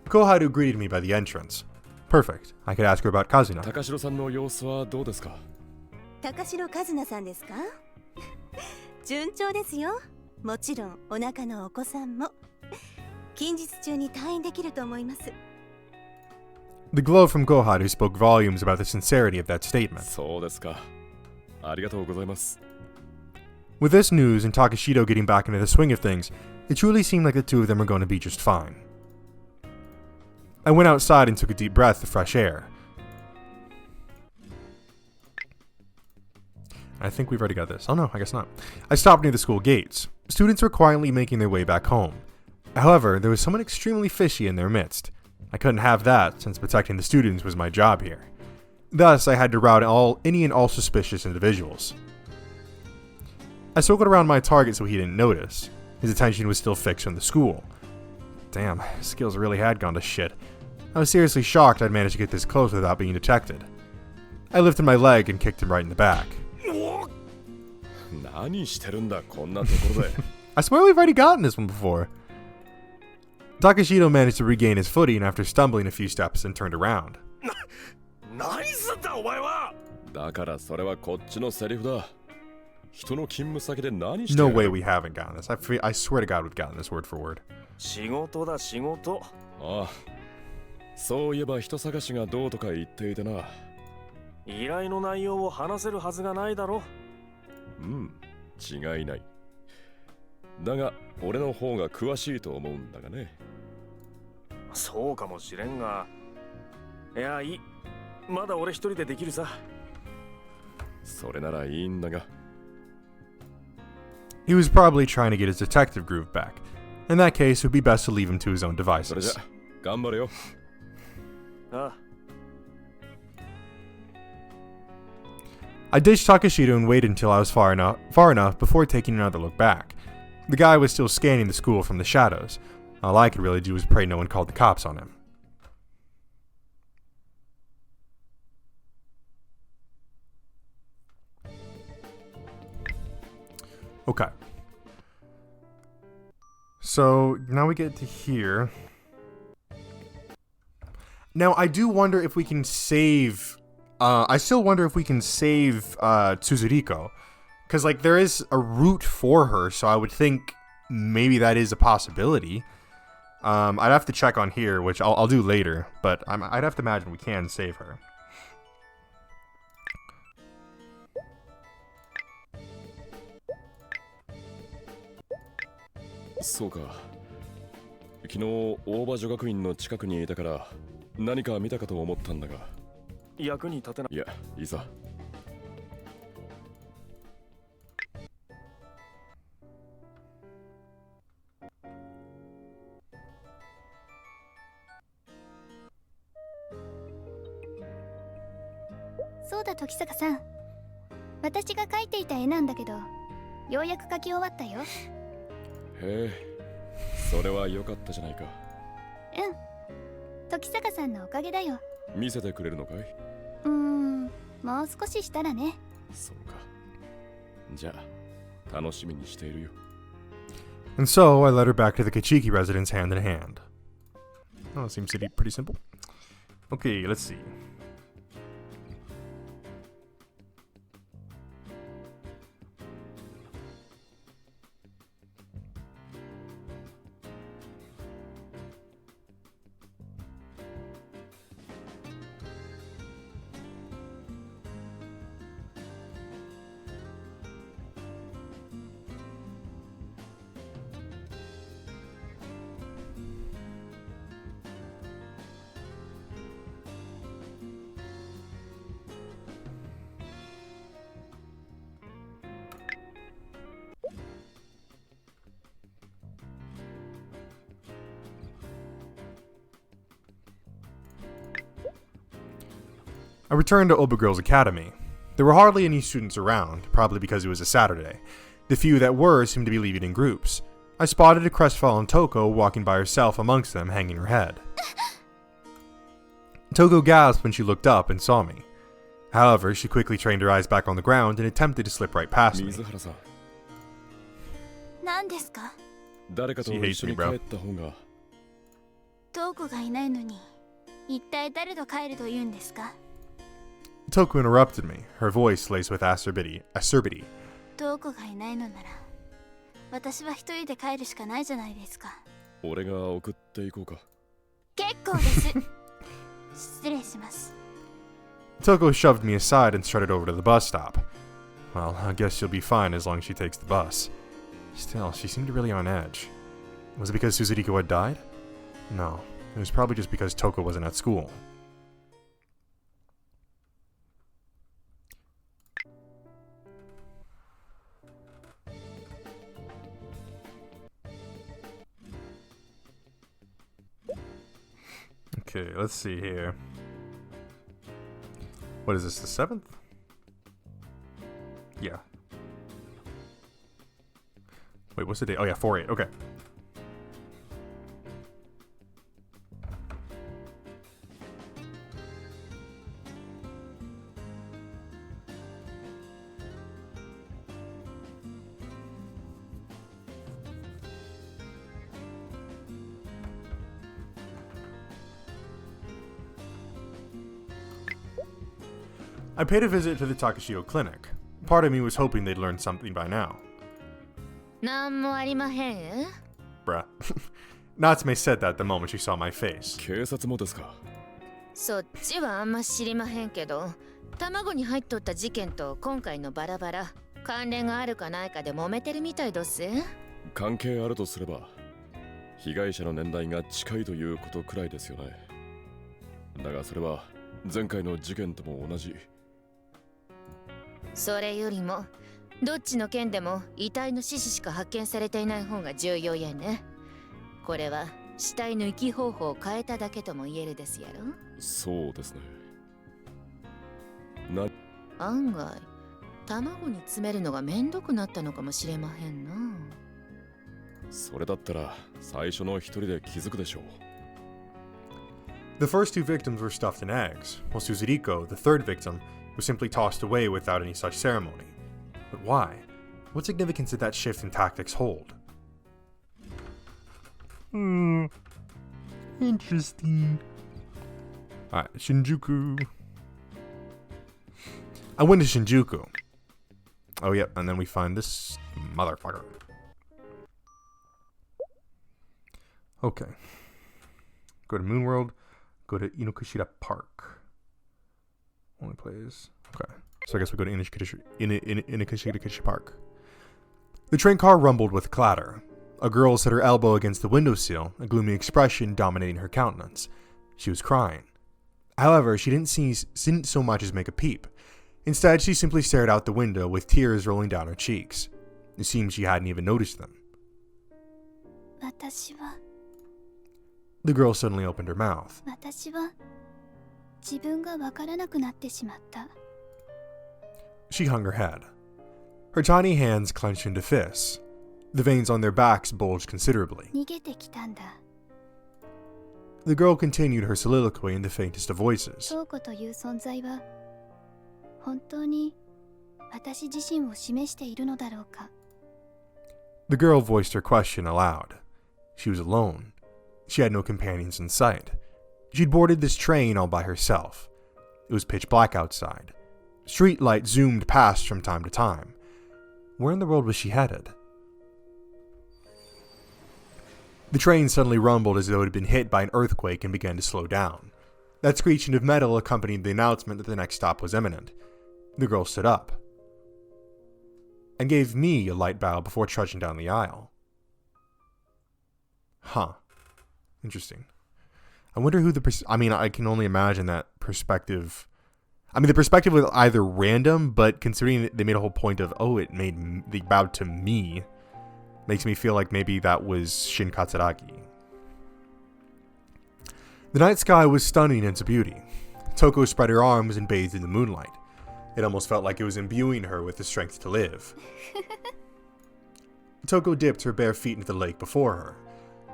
Speaker 1: Koharu greeted me by the entrance. Perfect. I could ask her about Kazuna.
Speaker 3: 高城さんの様子はどうですか？
Speaker 5: 高城和奈さんですか？順調ですよ。もちろんお腹のお子さんも。近日中に退院できると思います。
Speaker 1: The glow from Koharu spoke volumes about the sincerity of that statement.
Speaker 3: そうですか。ありがとうございます。
Speaker 1: With this news and Takashido getting back into the swing of things, it truly seemed like the two of them were going to be just fine. I went outside and took a deep breath of fresh air. I think we've already got this. Oh no, I guess not. I stopped near the school gates. Students were quietly making their way back home. However, there was someone extremely fishy in their midst. I couldn't have that, since protecting the students was my job here. Thus, I had to rout any and all suspicious individuals. I circled around my target so he didn't notice. His attention was still fixed on the school. Damn, his skills really had gone to shit. I was seriously shocked I'd managed to get this close without being detected. I lifted my leg and kicked him right in the back.
Speaker 3: 何してるんだ、こんなところで。
Speaker 1: I swear we've already gotten this one before. Takashido managed to regain his footing after stumbling a few steps and turned around.
Speaker 6: 何すんだお前は。
Speaker 3: だからそれはこっちのセリフだ。人の勤務先で何してる？
Speaker 1: No way we haven't gotten this. I swear to God we've gotten this word for word.
Speaker 6: 仕事だ仕事。
Speaker 3: ああ。そういえば人探しがどうとか言っていたな。
Speaker 6: 依頼の内容を話せるはずがないだろ。
Speaker 3: うん、違いない。だが、俺の方が詳しいと思うんだがね。
Speaker 6: そうかもしれんが。いや、いい。まだ俺一人でできるさ。
Speaker 3: それならいいんだが。
Speaker 1: He was probably trying to get his detective groove back. In that case, it would be best to leave him to his own
Speaker 3: それじ
Speaker 1: devices.
Speaker 3: ゃ頑張れよ。
Speaker 6: あ
Speaker 1: I ditched Takashita and waited until I was far enough before taking another look back. The guy was still scanning the school from the shadows. All I could really do was pray no one called the cops on him. Okay. So now we get to here. Now I do wonder if we can save. I still wonder if we can save Tsuzuriko, because like there is a route for her, so I would think maybe that is a possibility. I'd have to check on here, which I'll do later, but I'd have to imagine we can save her.
Speaker 3: そうか。昨日大場女学院の近くにいたから何か見たかと思ったんだが。
Speaker 6: 役に立てない。
Speaker 3: いや、いざ。
Speaker 2: そうだ時坂さん、私が描いていた絵なんだけど、ようやく描き終わったよ。
Speaker 3: へえ、それは良かったじゃないか。
Speaker 2: うん、時坂さんのおかげだよ。
Speaker 3: 見せてくれるのかい？
Speaker 2: もう少ししたらね。
Speaker 3: そうか。じゃあ、楽しみにしているよ。
Speaker 1: And so I led her back to the Kachiki residence hand in hand. Oh, it seems to be pretty simple. Okay, let's see. I returned to Obagirl's Academy. There were hardly any students around, probably because it was a Saturday. The few that were seemed to be leaving in groups. I spotted a crestfallen Toko walking by herself amongst them, hanging her head. Toko gasped when she looked up and saw me. However, she quickly trained her eyes back on the ground and attempted to slip right past me.
Speaker 3: 水原さん、
Speaker 5: 何ですか？
Speaker 3: 誰かと
Speaker 1: She hates
Speaker 3: 一緒に
Speaker 1: me, bro.
Speaker 3: 帰った方が。
Speaker 5: トーコがいないのに、一体誰と帰ると言うんですか？
Speaker 1: Toko interrupted me, her voice laced with acerbity.
Speaker 5: トーコがいないのなら、私は一人で帰るしかないじゃないですか。
Speaker 3: 俺が送っていこうか。
Speaker 5: 結構です。失礼します。
Speaker 1: Toko shoved me aside and strutted over to the bus stop. Well, I guess she'll be fine as long as she takes the bus. Still, she seemed really on edge. Was it because Suzuriko had died? No, it was probably just because Toko wasn't at school. Okay, let's see here. What is this, the 7th? Yeah. Wait, what's the date? Oh yeah, 4/8, okay. I paid a visit to the Takashio clinic. Part of me was hoping they'd learned something by now.
Speaker 4: なんもありまへん。
Speaker 1: Bruh. Natsume said that the moment she saw my face.
Speaker 3: 警察もですか。
Speaker 4: そっちはあんま知りまへんけど、卵に入っとった事件と今回のバラバラ、関連があるかないかで揉めてるみたいどす。
Speaker 3: 関係あるとすれば、被害者の年代が近いということくらいですよね。だがそれは前回の事件とも同じ。
Speaker 4: それよりもどっちの件でも遺体の死死しか発見されていない方が重要やね。これは死体の生き方法を変えただけとも言えるですやろ。
Speaker 3: そうですね。
Speaker 4: 案外卵に詰めるのがめんどくなったのかもしれまへんな。
Speaker 3: それだったら最初の一人で気づくでしょう。
Speaker 1: The first two victims were stuffed in eggs, while Suzuriko, the third victim, was simply tossed away without any such ceremony. But why? What significance did that shift in tactics hold? Interesting. Alright, Shinjuku. I went to Shinjuku. Oh, yep, and then we find this motherfucker. Okay. Go to Moonworld. Go to Inokashira Park. Only plays. Okay. So I guess we go to Inokashira Park. The train car rumbled with clatter. A girl set her elbow against the windowsill, a gloomy expression dominating her countenance. She was crying. However, she didn't so much as make a peep. Instead, she simply stared out the window with tears rolling down her cheeks. It seemed she hadn't even noticed them.
Speaker 2: 私は
Speaker 1: The girl suddenly opened her mouth.
Speaker 2: 私は自分がわからなくなってしまった。
Speaker 1: She hung her head. Her tiny hands clenched into fists. The veins on their backs bulged considerably.
Speaker 2: 逃げてきたんだ。
Speaker 1: The girl continued her soliloquy in the faintest of voices.
Speaker 2: 瞳子という存在は本当に私自身を示しているのだろうか。
Speaker 1: The girl voiced her question aloud. She was alone. She had no companions in sight. She'd boarded this train all by herself. It was pitch black outside. Street lights zoomed past from time to time. Where in the world was she headed? The train suddenly rumbled as though it had been hit by an earthquake and began to slow down. That screeching of metal accompanied the announcement that the next stop was imminent. The girl stood up and gave me a light bow before trudging down the aisle. Huh. Interesting. I wonder who I can only imagine that perspective. I mean, the perspective was either random, but considering they made a whole point of, they bowed to me, makes me feel like maybe that was Shin Katsuragi. The night sky was stunning in its beauty. Toko spread her arms and bathed in the moonlight. It almost felt like it was imbuing her with the strength to live. Toko dipped her bare feet into the lake before her.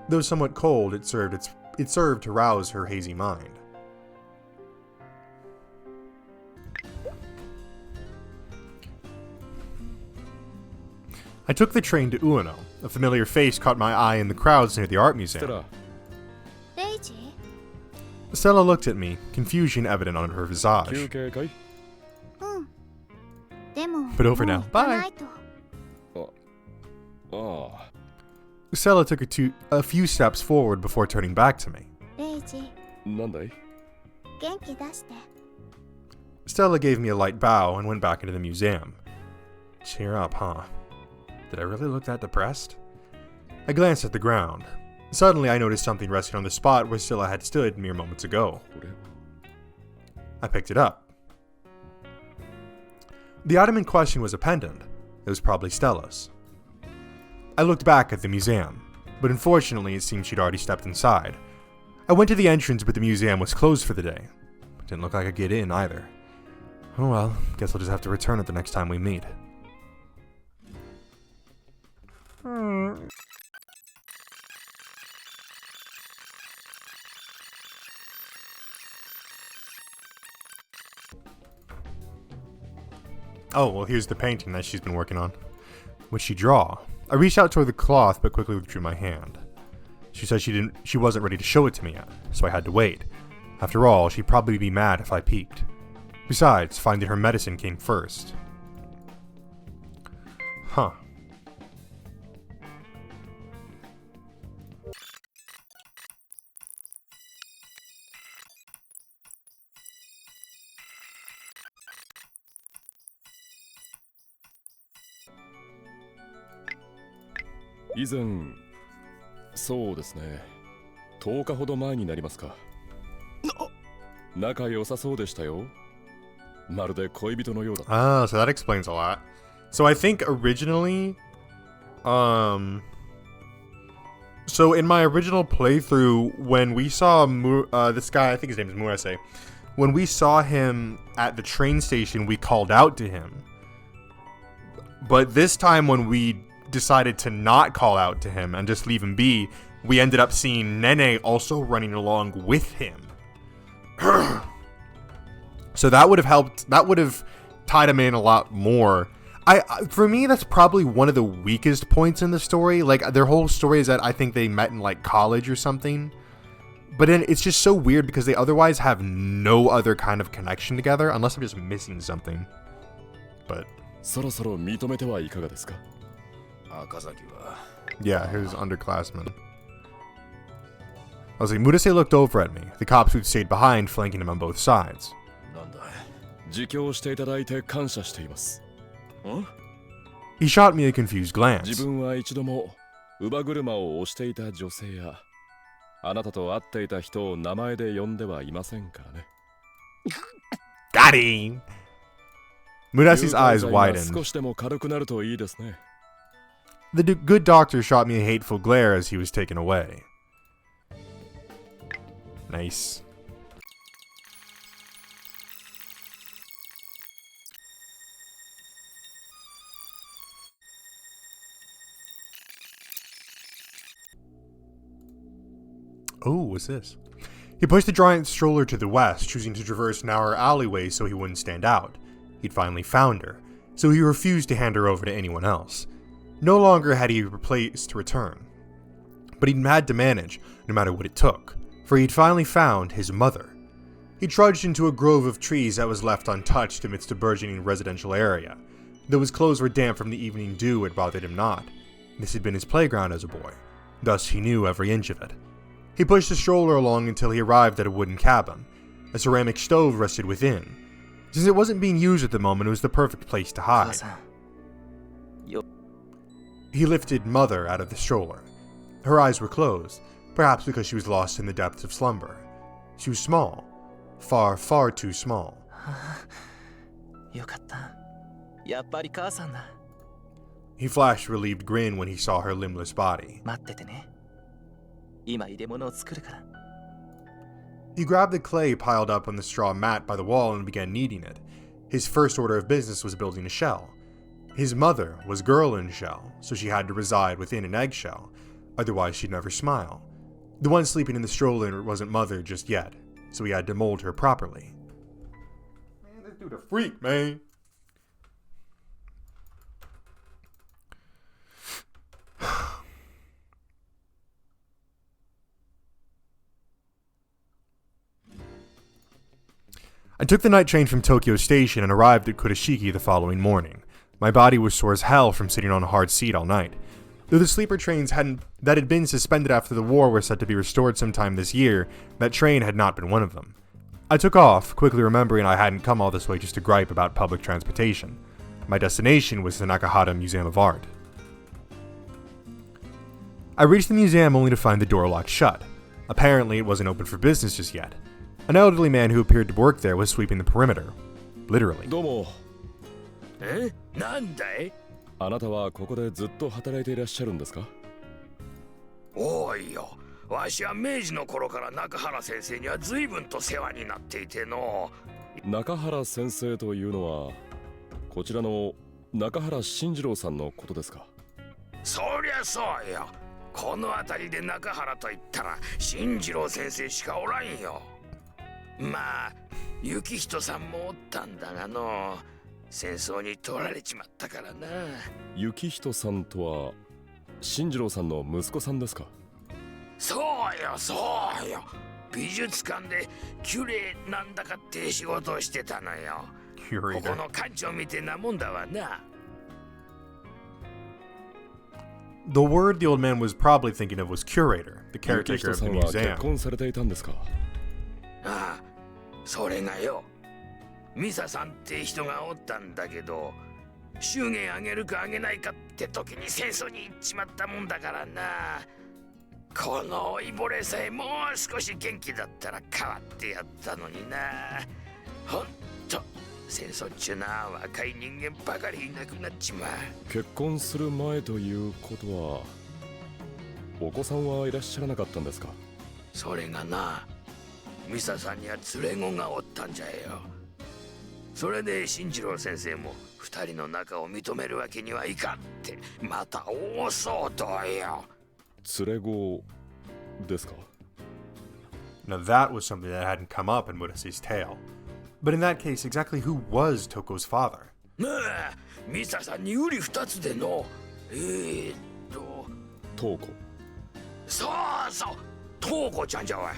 Speaker 1: Though somewhat cold, it served to rouse her hazy mind. I took the train to Ueno. A familiar face caught my eye in the crowds near the art museum.
Speaker 2: レイジ
Speaker 1: Stella looked at me, confusion evident on her visage.
Speaker 3: 休憩かい？
Speaker 2: でも
Speaker 1: But over
Speaker 2: もう
Speaker 1: now.
Speaker 2: 行かないと
Speaker 3: ああ。
Speaker 1: Stella took a few steps forward before turning back to me.
Speaker 2: レイジ
Speaker 3: なんだい？
Speaker 2: 元気出して
Speaker 1: Stella gave me a light bow and went back into the museum. Cheer up, huh? Did I really look that depressed? I glanced at the ground. Suddenly, I noticed something resting on the spot where Stella had stood mere moments ago.
Speaker 3: これ。
Speaker 1: I picked it up. The item in question was a pendant. It was probably Stella's. I looked back at the museum, but unfortunately it seemed she'd already stepped inside. I went to the entrance, but the museum was closed for the day. It didn't look like I could get in either. Oh well, guess I'll just have to return it the next time we meet. Oh, well, here's the painting that she's been working on. What'd she draw? I reached out toward the cloth, but quickly withdrew my hand. She said she wasn't ready to show it to me yet, so I had to wait. After all, she'd probably be mad if I peeked. Besides, finding her medicine came first. Huh.
Speaker 3: 「以前そうですね10日ほど前になりますか仲良さそうでしたよまるで恋人のようだ
Speaker 1: Oh, so that explains a lot. So I think originally, so in my original playthrough, when we saw this guy, I think his name is Murase, when we saw him at the train station, we called out to him. But this time when we decided to not call out to him and just leave him be, we ended up seeing Nene also running along with him. So that would have helped, that would have tied him in a lot more. For me, that's probably one of the weakest points in the story. Like, their whole story is that I think they met in, like, college or something. But then it's just so weird because they otherwise have no other kind of connection together, unless I'm just missing something. But...
Speaker 3: そろそろ認めてはいかがですか?
Speaker 1: Yeah, his underclassman. I was like, Murase looked over at me. The cops who'd stayed behind, flanking him on both sides.
Speaker 3: 自供していただいて感謝しています。
Speaker 1: He shot me a confused glance.
Speaker 3: 自分は一度も乳母車を押していた女性やあなたと会っていた人を名前で呼んではいませんからね。
Speaker 1: Got him! Murase's eyes widened.
Speaker 3: 少しでも軽くなるといいですね。
Speaker 1: The good doctor shot me a hateful glare as he was taken away. Nice. Oh, what's this? He pushed the giant stroller to the west, choosing to traverse narrower alleyways so he wouldn't stand out. He'd finally found her, so he refused to hand her over to anyone else. No longer had he a place to return. But he'd had to manage, no matter what it took, for he'd finally found his mother. He trudged into a grove of trees that was left untouched amidst a burgeoning residential area. Though his clothes were damp from the evening dew, it bothered him not. This had been his playground as a boy, thus he knew every inch of it. He pushed the stroller along until he arrived at a wooden cabin. A ceramic stove rested within. Since it wasn't being used at the moment, it was the perfect place to hide. He lifted Mother out of the stroller. Her eyes were closed, perhaps because she was lost in the depths of slumber. She was small. Far, far too small. He flashed a relieved grin when he saw her limbless body. He grabbed the clay piled up on the straw mat by the wall and began kneading it. His first order of business was building a shell. His mother was girl in shell, so she had to reside within an eggshell, otherwise she'd never smile. The one sleeping in the stroller wasn't Mother just yet, so he had to mold her properly. Man, this dude a freak, man. I took the night train from Tokyo Station and arrived at Kurashiki the following morning. My body was sore as hell from sitting on a hard seat all night. Though the sleeper trains that had been suspended after the war were set to be restored sometime this year, that train had not been one of them. I took off, quickly remembering I hadn't come all this way just to gripe about public transportation. My destination was the Nakahara Museum of Art. I reached the museum only to find the door locked shut. Apparently it wasn't open for business just yet. An elderly man who appeared to work there was sweeping the perimeter. Literally.
Speaker 3: どうも。
Speaker 6: なんだい?
Speaker 3: あなたはここでずっと働いていらっしゃるんですか?
Speaker 6: おいよ。わしは明治の頃から中原先生には随分と世話になっていての。
Speaker 3: 中原先生というのはこちらの中原慎次郎さんのことですか?
Speaker 6: そりゃそうよ。この辺りで中原と言ったら慎次郎先生しかおらんよ。まあ幸人さんもおったんだがの、戦争に取られちまったからな。
Speaker 3: 幸人さんとは慎次郎さんの息子さんですか?
Speaker 6: そうよそうよ。美術館でキュレーなんだかって仕事をしてたのよ。ここの館長みてえなもんだわな。
Speaker 1: The word the old man was probably thinking of was curator, the caretaker of the museum.
Speaker 3: 結婚されていたんですか?
Speaker 6: ああ、それがよ。ミサさんって人がおったんだけど、祝言あげるかあげないかって時に戦争に行っちまったもんだからな。この老いぼれさえもう少し元気だったら変わってやったのにな。ほんと戦争っちゅうな若い人間ばかりいなくなっちまう。
Speaker 3: 結婚する前ということはお子さんはいらっしゃらなかったんですか？
Speaker 6: それがな、ミサさんには連れ子がおったんじゃよ。それで進次郎先生も二人の仲を認めるわけにはいかんってまた大騒動よ。
Speaker 3: 連れ子ですか？
Speaker 1: Now that was something that hadn't come up in Murase's tale. But in that case, exactly who was Toko's father?
Speaker 6: なあ、ミサさんに売り二つでの
Speaker 3: トウコ。
Speaker 6: そうそう、トウコちゃんじゃわい。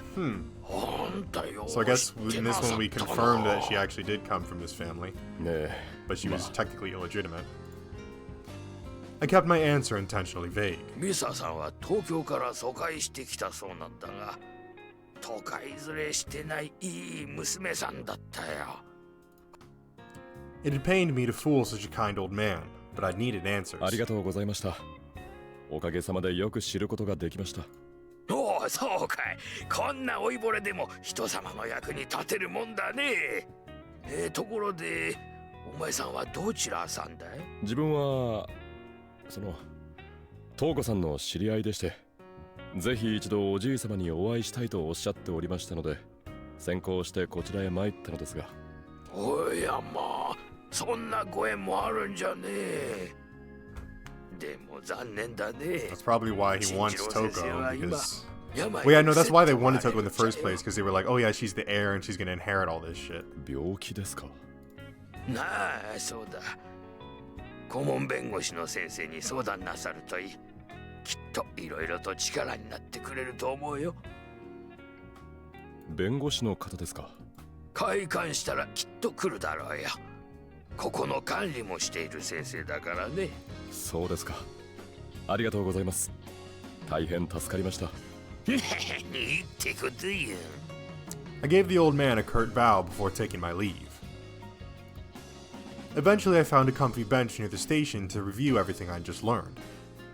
Speaker 6: あんたよ。
Speaker 1: So I guess in this one we confirmed that she actually did come from this family,
Speaker 3: ねえ、
Speaker 1: but she was technically illegitimate. I kept my answer intentionally vague.
Speaker 6: ミサさんは東京から疎開してきたそうなんだが、都会連れしてないいい娘さんだったよ。
Speaker 1: It had pained me to fool such a kind old man, but I needed answers.
Speaker 3: ありがとうございました。おかげさまでよく知ることができました。
Speaker 6: おお、そうかい。こんな老いぼれでも人様の役に立てるもんだね。ところで、お前さんはどちらさんだい？
Speaker 3: 自分はトウコさんの知り合いでして、ぜひ一度おじい様にお会いしたいとおっしゃっておりましたので、先行してこちらへ参ったのですが。
Speaker 6: おやまあ、そんなご縁もあるんじゃねえ。でも残念だね。
Speaker 1: That's probably why he wants
Speaker 6: 進次郎先生
Speaker 1: Toko,
Speaker 6: は今
Speaker 1: because...
Speaker 6: 病
Speaker 1: Well, yeah, no, that's why they
Speaker 6: に
Speaker 1: wanted
Speaker 6: 伏せ
Speaker 1: Toko in the
Speaker 6: ておられ
Speaker 1: first
Speaker 6: るん
Speaker 1: place,
Speaker 6: じゃよ。
Speaker 1: because they were like, oh yeah, she's the heir and she's gonna inherit all this shit.
Speaker 3: 病気ですか？
Speaker 6: なあ、そうだ。顧問弁護士の先生に相談なさるといい。きっといろいろと力になってくれると思うよ。
Speaker 3: 弁護士の方ですか？
Speaker 6: 開館したらきっと来るだろうよ。ここの管理もしている先生だからね。
Speaker 3: そうですか。ありがとうございます。大変助かりました。
Speaker 6: いいってことよ。
Speaker 1: I gave the old man a curt bow before taking my leave. Eventually, I found a comfy bench near the station to review everything I'd just learned.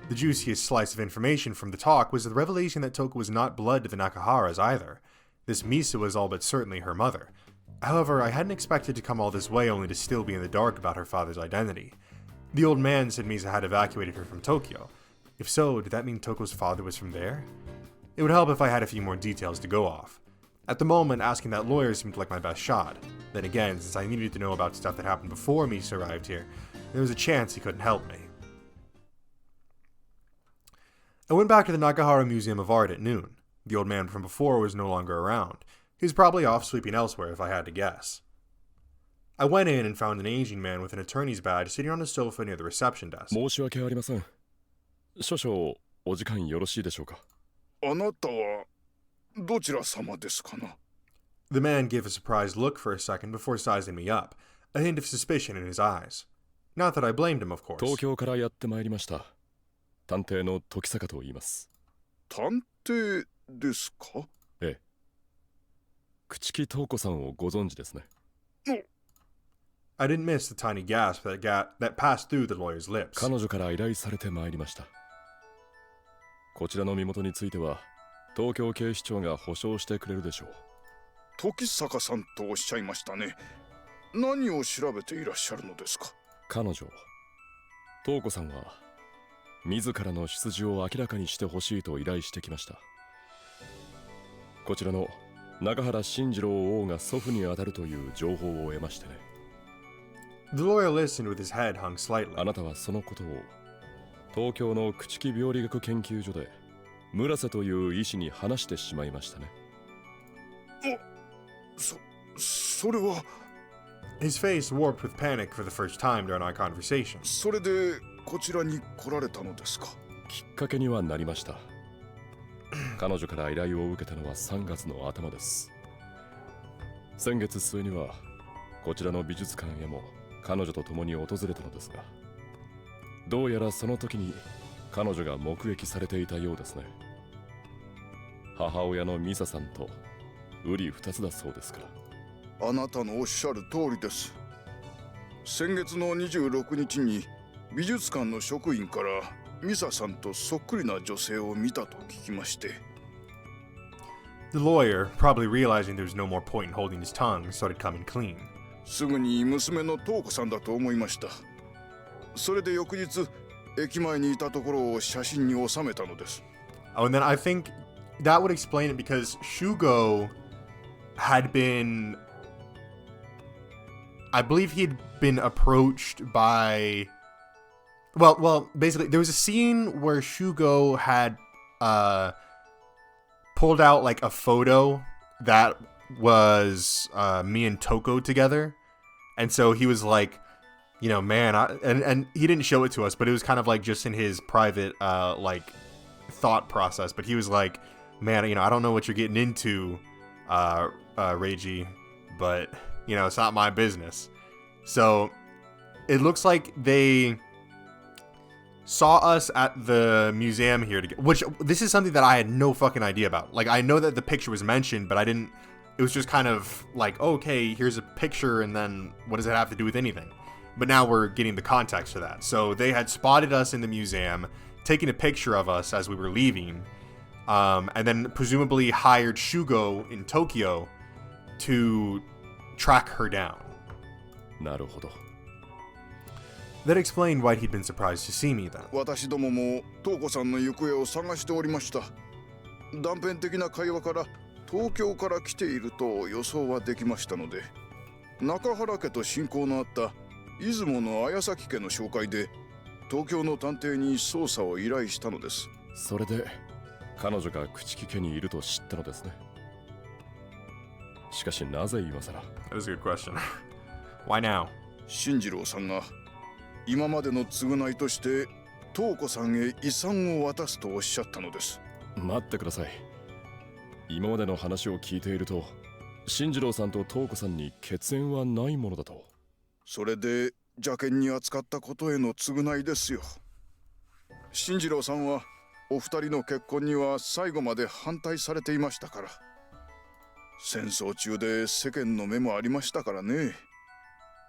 Speaker 1: The juiciest slice of information from the talk was the revelation that Toko was not blood to the Nakaharas either. This Misa was all but certainly her mother. However, I hadn't expected to come all this way only to still be in the dark about her father's identity. The old man said Misa had evacuated her from Tokyo. If so, did that mean Toko's father was from there? It would help if I had a few more details to go off. At the moment, asking that lawyer seemed like my best shot. Then again, since I needed to know about stuff that happened before Misa arrived here, there was a chance he couldn't help me. I went back to the Nakahara Museum of Art at noon. The old man from before was no longer around. He was probably off sweeping elsewhere if I had to guess. I went in and found an Asian man with an attorney's badge sitting on a sofa near the reception desk.
Speaker 3: 申し訳ありません。少々お時間よろしいでしょうか？
Speaker 7: あなたはどちら様ですかな？
Speaker 1: The man gave a surprised look for a second before sizing me up, a hint of suspicion in his eyes. Not that I blamed him, of course.
Speaker 3: 東京からやってまいりました。探偵の時坂と言います。
Speaker 7: 探偵ですか？
Speaker 3: ええ。朽木東子さんをご存知ですね。
Speaker 1: I didn't miss the tiny gasp that passed through the lawyer's lips.
Speaker 3: 彼女から依頼されてまいりました。こちらの身元については東京警視庁が保証してくれるでしょう。
Speaker 7: 時坂さんとおっしゃいましたね。何を調べていらっしゃるのですか？
Speaker 3: 彼女、東子さんは自らの出自を明らかにしてほしいと依頼してきました。こちらの中原進次郎王が祖父にあたるという情報を得ましてね。
Speaker 1: The lawyer listened with his head hung slightly.
Speaker 3: あなたはそのことを東京の朽木病理学研究所で村瀬という医師に話してしまいましたね。
Speaker 7: それは。
Speaker 1: His face warped with panic for the first time during our conversation.
Speaker 7: それでこちらに来られたのですか？
Speaker 3: きっかけにはなりました。彼女から依頼を受けたのは3月の頭です。先月末にはこちらの美術館へも彼女と共に訪れたのですが、どうやらその時に彼女が目撃されていたようですね。母親のミサさんと瓜二つだそうですから。
Speaker 7: あなたのおっしゃる通りです。先月の26日に美術館の職員からミサさんとそっくりな女性を見たと聞きまして。
Speaker 1: The lawyer, probably realizing there was no more point in holding his tongue, started coming clean.
Speaker 7: すぐに娘の瞳子さんだと思いました。それで翌日駅前にいたところを写真に収めたのです。
Speaker 1: Oh, and then I think that would explain it because Shugo had been, I believe he'd been approached by, well, basically there was a scene where Shugo had pulled out like a photo that was me and Toko together, and so he was like, you know, man, and he didn't show it to us, but it was kind of like just in his private like thought process, but he was like, man, you know, I don't know what you're getting into, Reiji, but you know, it's not my business. So it looks like they saw us at the museum here together, which this is something that I had no fucking idea about. Like, I know that the picture was mentioned, but I didn't, it was just kind of like, okay, here's a picture, and then what does it have to do with anything? But now we're getting the context for that. So they had spotted us in the museum, taken a picture of us as we were leaving, and then presumably hired Shugo in Tokyo to track her down.
Speaker 3: なるほど。
Speaker 1: That explained why he'd been surprised to see me then.
Speaker 7: 私どもも瞳子さんの行方を探しておりました。断片的な会話から東京から来ていると予想はできましたので、中原家と親交のあった出雲の綾崎家の紹介で東京の探偵に捜査を依頼したのです。
Speaker 3: それで彼女が朽木家にいると知ったのですね。しかしなぜ今さら。
Speaker 1: That was a good question. Why now?
Speaker 7: 進次郎さんが今までの償いとして瞳子さんへ遺産を渡すとおっしゃったのです。
Speaker 3: 待ってください。今までの話を聞いていると、進次郎さんと瞳子さんに血縁はないものだと。
Speaker 7: それで邪険に扱ったことへの償いですよ。進次郎さんはお二人の結婚には最後まで反対されていましたから。戦争中で世間の目もありましたからね。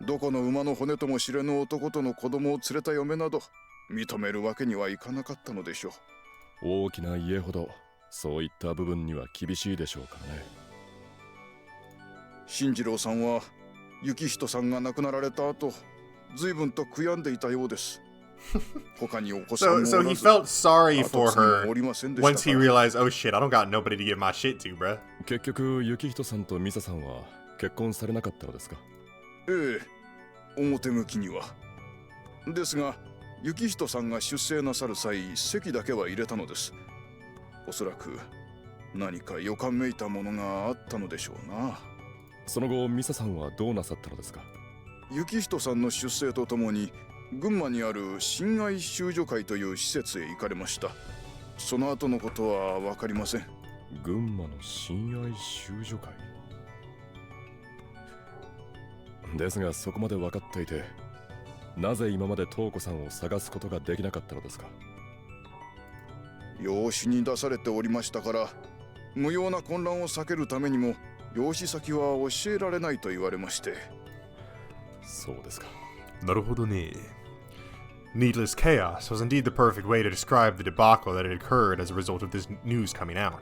Speaker 7: どこの馬の骨とも知れぬ男との子供を連れた嫁など認めるわけにはいかなかったのでしょう。
Speaker 3: 大きな家ほどそういった部分には厳しいでしょうからね。
Speaker 7: 進次郎さんは幸人さんが亡くなられた後、随分と悔やんでいたようです。他にお子さんもおらず、
Speaker 1: So he felt sorry for
Speaker 7: 後継ぎ
Speaker 1: her
Speaker 7: もおりませんでした
Speaker 1: once he
Speaker 7: から。
Speaker 1: realized, oh shit, I don't got nobody to give my shit to, bruh.
Speaker 3: 結局幸人さんと美沙さんは結婚されなかったのですか。
Speaker 7: ええ、表向きには。ですが、幸人さんが出征なさる際、籍だけは入れたのです。おそらく何か予感めいたものがあったのでしょうな。
Speaker 3: その後美沙さんはどうなさったのですか。
Speaker 7: 幸人さんの出征とともに群馬にある親愛修女会という施設へ行かれました。その後のことは分かりません。
Speaker 3: 群馬の親愛修女会ですが、そこまで分かっていて、なぜ今まで瞳子さんを探すことができなかったのですか。
Speaker 7: 養子に出されておりましたから、無用な混乱を避けるためにも養子先は教えられないと言われまして。
Speaker 3: そうですか。
Speaker 1: なるほどね. Needless chaos was indeed the perfect way to describe the debacle that had occurred as a result of this news coming out.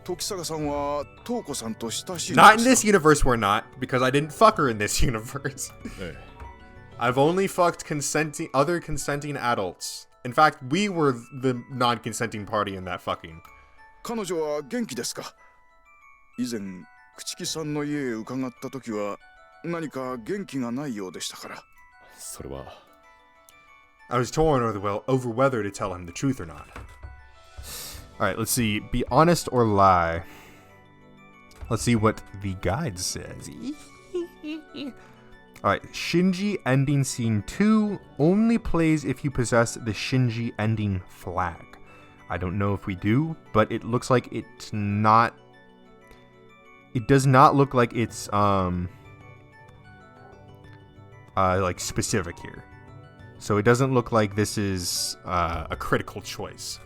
Speaker 7: 時坂さんは瞳子さんと親しい。
Speaker 1: Not in this universe, we're not, because I didn't fuck her in this universe.
Speaker 3: ええ、
Speaker 1: I've only fucked other consenting adults. In fact, we were the non-consenting party in that fucking.
Speaker 7: 彼女は元気ですか。以前朽木さんの家へ伺った時は何か元気がないようでしたから。
Speaker 3: それは。
Speaker 1: I was torn over whether to tell him the truth or not. Alright, let's see. Be honest or lie. Let's see what the guide says. Alright, Shinji ending scene 2 only plays if you possess the Shinji ending flag. I don't know if we do, but it looks like it's not. It does not look like it's like specific here. So it doesn't look like this is a critical choice.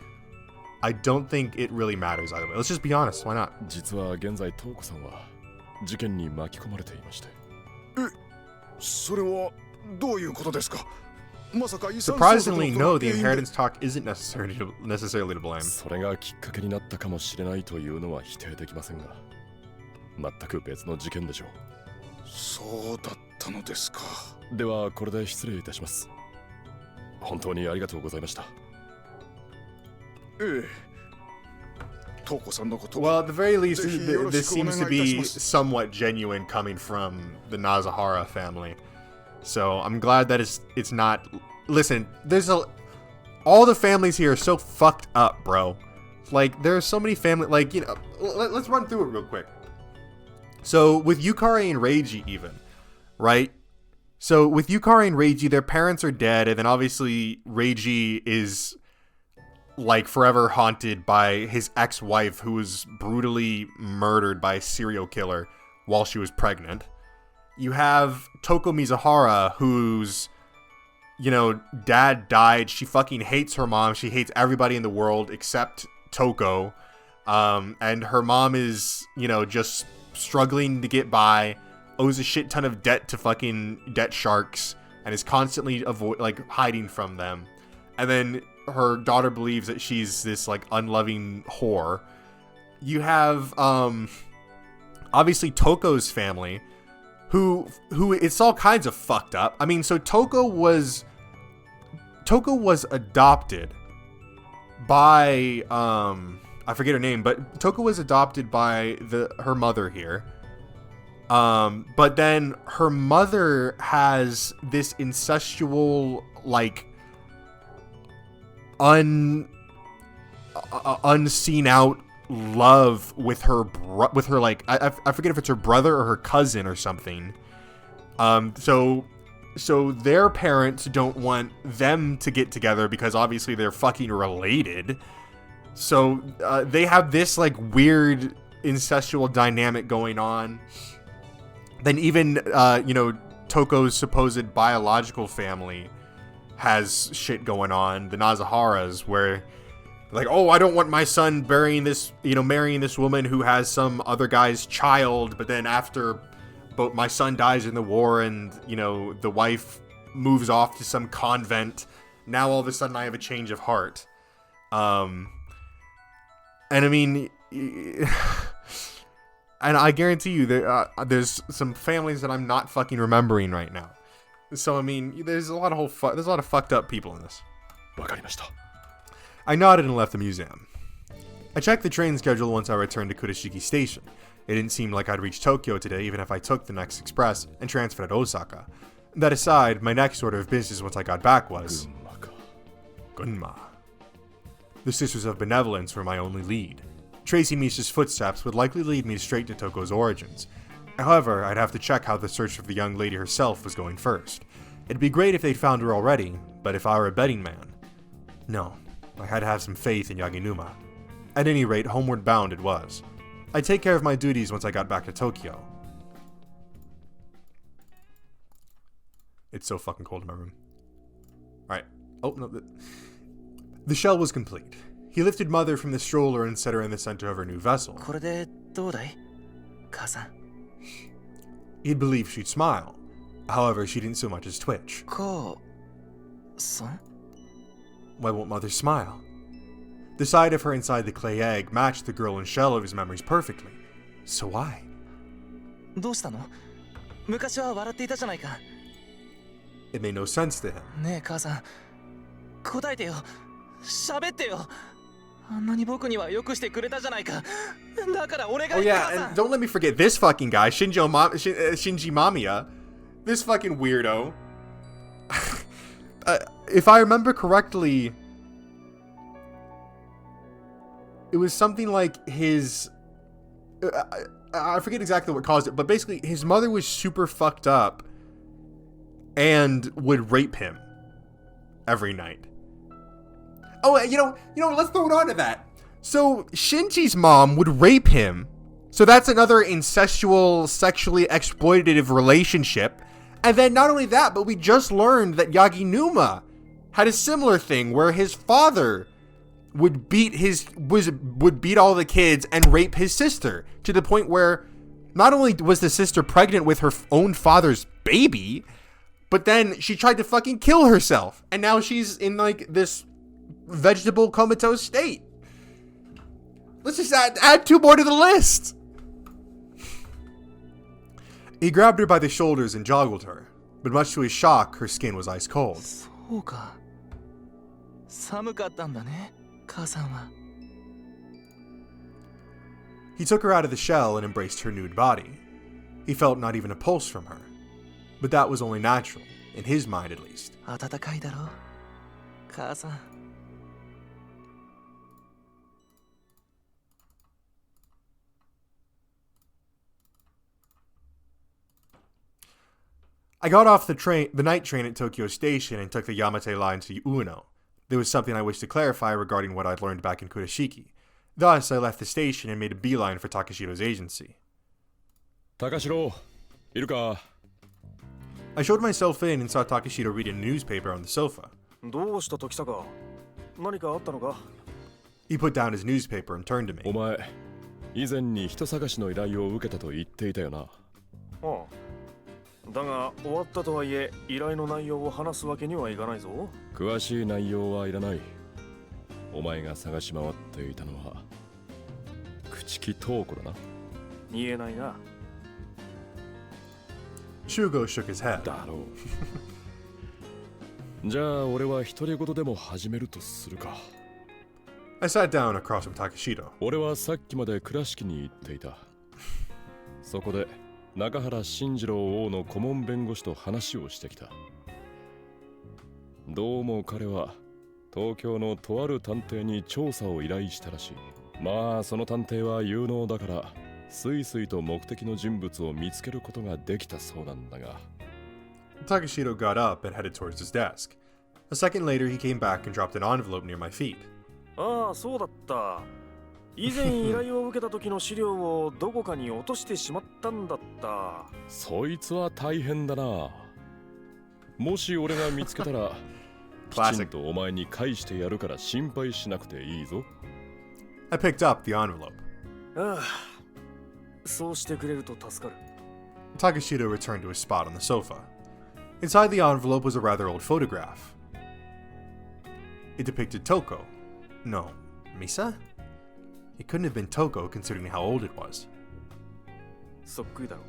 Speaker 1: I don't think it really matters either way. Let's just be honest. Why not?
Speaker 3: 実は現在瞳子さんは事件に巻き込まれていまして。
Speaker 7: それはどういうことですか。まさか遺産
Speaker 1: Surprisingly, no, the inheritance talk isn't necessarily to blame.
Speaker 3: それがきっかけになったかもしれないというのは否定できませんが、全く別の事件でしょう。
Speaker 7: そうだったのですか。
Speaker 3: ではこれで失礼いたします。本当にありがとうございました。
Speaker 7: ええ。トコさんのこと
Speaker 1: Well,
Speaker 7: は
Speaker 1: at the very least,
Speaker 7: ぜひよろし
Speaker 1: this
Speaker 7: くお願
Speaker 1: seems
Speaker 7: い
Speaker 1: to
Speaker 7: いたし
Speaker 1: be
Speaker 7: ます。
Speaker 1: somewhat genuine coming from the Nazahara family. So I'm glad that it's not. Listen, all the families here are so fucked up, bro. Like, there are so many family, like, you know, let's run through it real quick. So with Yukari and Reiji even, right? So with Yukari and Reiji, their parents are dead, and then obviously Reiji is like forever haunted by his ex-wife who was brutally murdered by a serial killer while she was pregnant. You have Toko Mizuhara, whose, you know, dad died. She fucking hates her mom. She hates everybody in the world except Toko. And her mom is, you know, just struggling to get by, owes a shit ton of debt to fucking debt sharks, and is constantly hiding from them. And then her daughter believes that she's this like unloving whore. You have obviously Toko's family, who it's all kinds of fucked up. I mean, so Toko was adopted by I forget her name, but Toko was adopted by her mother here. But then her mother has this incestual, like, unseen out love with her like, I forget if it's her brother or her cousin or something. So their parents don't want them to get together because obviously they're fucking related. So they have this like weird incestual dynamic going on. Then even you know, Toko's supposed biological family has shit going on, the Nazaharas, where like, oh, I don't want my son marrying this woman who has some other guy's child, but then after my son dies in the war and, you know, the wife moves off to some convent, now all of a sudden I have a change of heart. And I mean, and I guarantee you there's some families that I'm not fucking remembering right now. So I mean, there's a lot of fucked up people in this.
Speaker 3: わかりました。
Speaker 1: I nodded and left the museum. I checked the train schedule once I returned to Kurashiki Station. It didn't seem like I'd reach Tokyo today even if I took the next express and transferred to Osaka. That aside, my next order of business once I got back was Gunma. The Sisters of Benevolence were my only lead. Tracing Misha's footsteps would likely lead me straight to Toko's origins. However, I'd have to check how the search for the young lady herself was going first. It'd be great if they'd found her already, but if I were a betting man... No, I had to have some faith in Yaginuma. At any rate, homeward bound it was. I'd take care of my duties once I got back to Tokyo. It's so fucking cold in my room. Alright. Oh, no. The shell was complete. He lifted Mother from the stroller and set her in the center of her new vessel.
Speaker 8: これでどうだい母さん
Speaker 1: He'd believe she'd smile. However, she didn't so much as twitch.
Speaker 8: 母さん
Speaker 1: Why won't Mother smile? The side of her inside the clay egg matched the girl and shell of his memories perfectly. So why?
Speaker 8: どうしたの昔は笑っていたじゃないか
Speaker 1: It made no sense to him.
Speaker 8: ねえ母さん答えてよ喋ってよあんなに僕にはよくしてくれたじゃないかだからお願い
Speaker 1: Oh
Speaker 8: 母
Speaker 1: yeah,
Speaker 8: さん
Speaker 1: and don't let me forget this fucking guy, Shinji Mamiya. This fucking weirdo. If I remember correctly, it was something like his... I forget exactly what caused it, but basically his mother was super fucked up and would rape him every night. Oh, you know, let's throw it on to that. So Shinji's mom would rape him. So that's another incestual, sexually exploitative relationship. And then not only that, but we just learned that Yaginuma had a similar thing where his father would beat all the kids and rape his sister to the point where not only was the sister pregnant with her own father's baby, but then she tried to fucking kill herself. And now she's in like this vegetable comatose state. Let's just add 2 more to the list. He grabbed her by the shoulders and joggled her, but much to his shock, her skin was ice cold.
Speaker 8: そうか。寒かったんだね、母さんは。
Speaker 1: He took her out of the shell and embraced her nude body. He felt not even a pulse from her. But that was only natural, in his mind at least.
Speaker 8: 暖かいだろ、母さん。
Speaker 1: I got off the night train at Tokyo Station and took the Yamate line to Ueno. There was something I wished to clarify regarding what I'd learned back in Kurashiki. Thus, I left the station and made a beeline for Takashiro's agency.
Speaker 3: Takashiro, いるか?
Speaker 1: I showed myself in and saw Takashiro reading a newspaper on the sofa.
Speaker 9: どうした時坂？何かあったのか？
Speaker 1: He put down his newspaper and turned to me.
Speaker 3: お前、以前に人探しの依頼を受けたと言っていたよな。
Speaker 9: ああ。だが終わったとはいえ依頼の内容を話すわけにはいかないぞ。
Speaker 3: 詳しい内容はいらない。お前が探し回っていたのは朽木塔子だな。
Speaker 9: 言えないな。
Speaker 1: Shugo shook his head.
Speaker 3: だろう。じゃあ俺は独り言でも始めるとするか。
Speaker 1: I sat down across from Takashiro.
Speaker 3: 俺はさっきまで倉敷に行っていた。そこで中原慎次郎王の顧問弁護士と話をしてきた。どうも彼は東京のとある探偵に調査を依頼したらしい。まあその探偵は有能だからスイスイと目的の人物を見つけることができたそうなんだが。
Speaker 1: Takashiro got up and headed towards his desk. A second later, he came back and dropped an envelope near my feet.
Speaker 9: ああ、そうだった。以前依頼を受けた時の資料をどこかに落としてしまったんだった。
Speaker 3: そいつは大変だな。もし俺が見つけたらきちんとお前に返してやるから心配しなくていいぞ。
Speaker 1: I picked up the envelope.
Speaker 9: ああ、そうしてくれると助かる。
Speaker 1: Takashiro returned to his spot on the sofa. Inside the envelope was a rather old photograph. It depicted Toko. No, Misa? It couldn't have been Toko considering how old it was.
Speaker 9: そっくりだろ。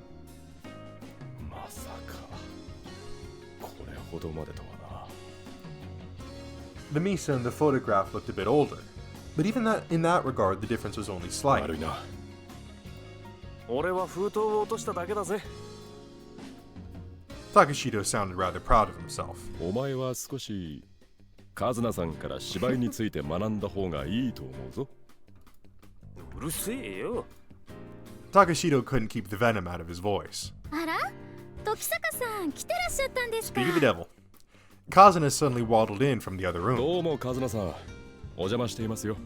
Speaker 3: まさかこれほどまでとはな。
Speaker 1: The Misa in the photograph looked a bit older, but even in that regard, the difference was only slight.
Speaker 3: 悪いな。
Speaker 9: 俺は封筒を落としただけだぜ。
Speaker 1: Takashiro sounded rather proud of himself.
Speaker 3: お前は少しカズナさんから芝居について学んだ方がいいと思うぞ。
Speaker 9: うるせえよ。
Speaker 1: Takashiro couldn't keep the venom out of his voice.
Speaker 2: あら、時坂さん来てらっしゃったんですか。
Speaker 1: Speak of the devil. Kazuna suddenly waddled in from the other room.
Speaker 3: どうもカズナさん、お邪魔していますよ。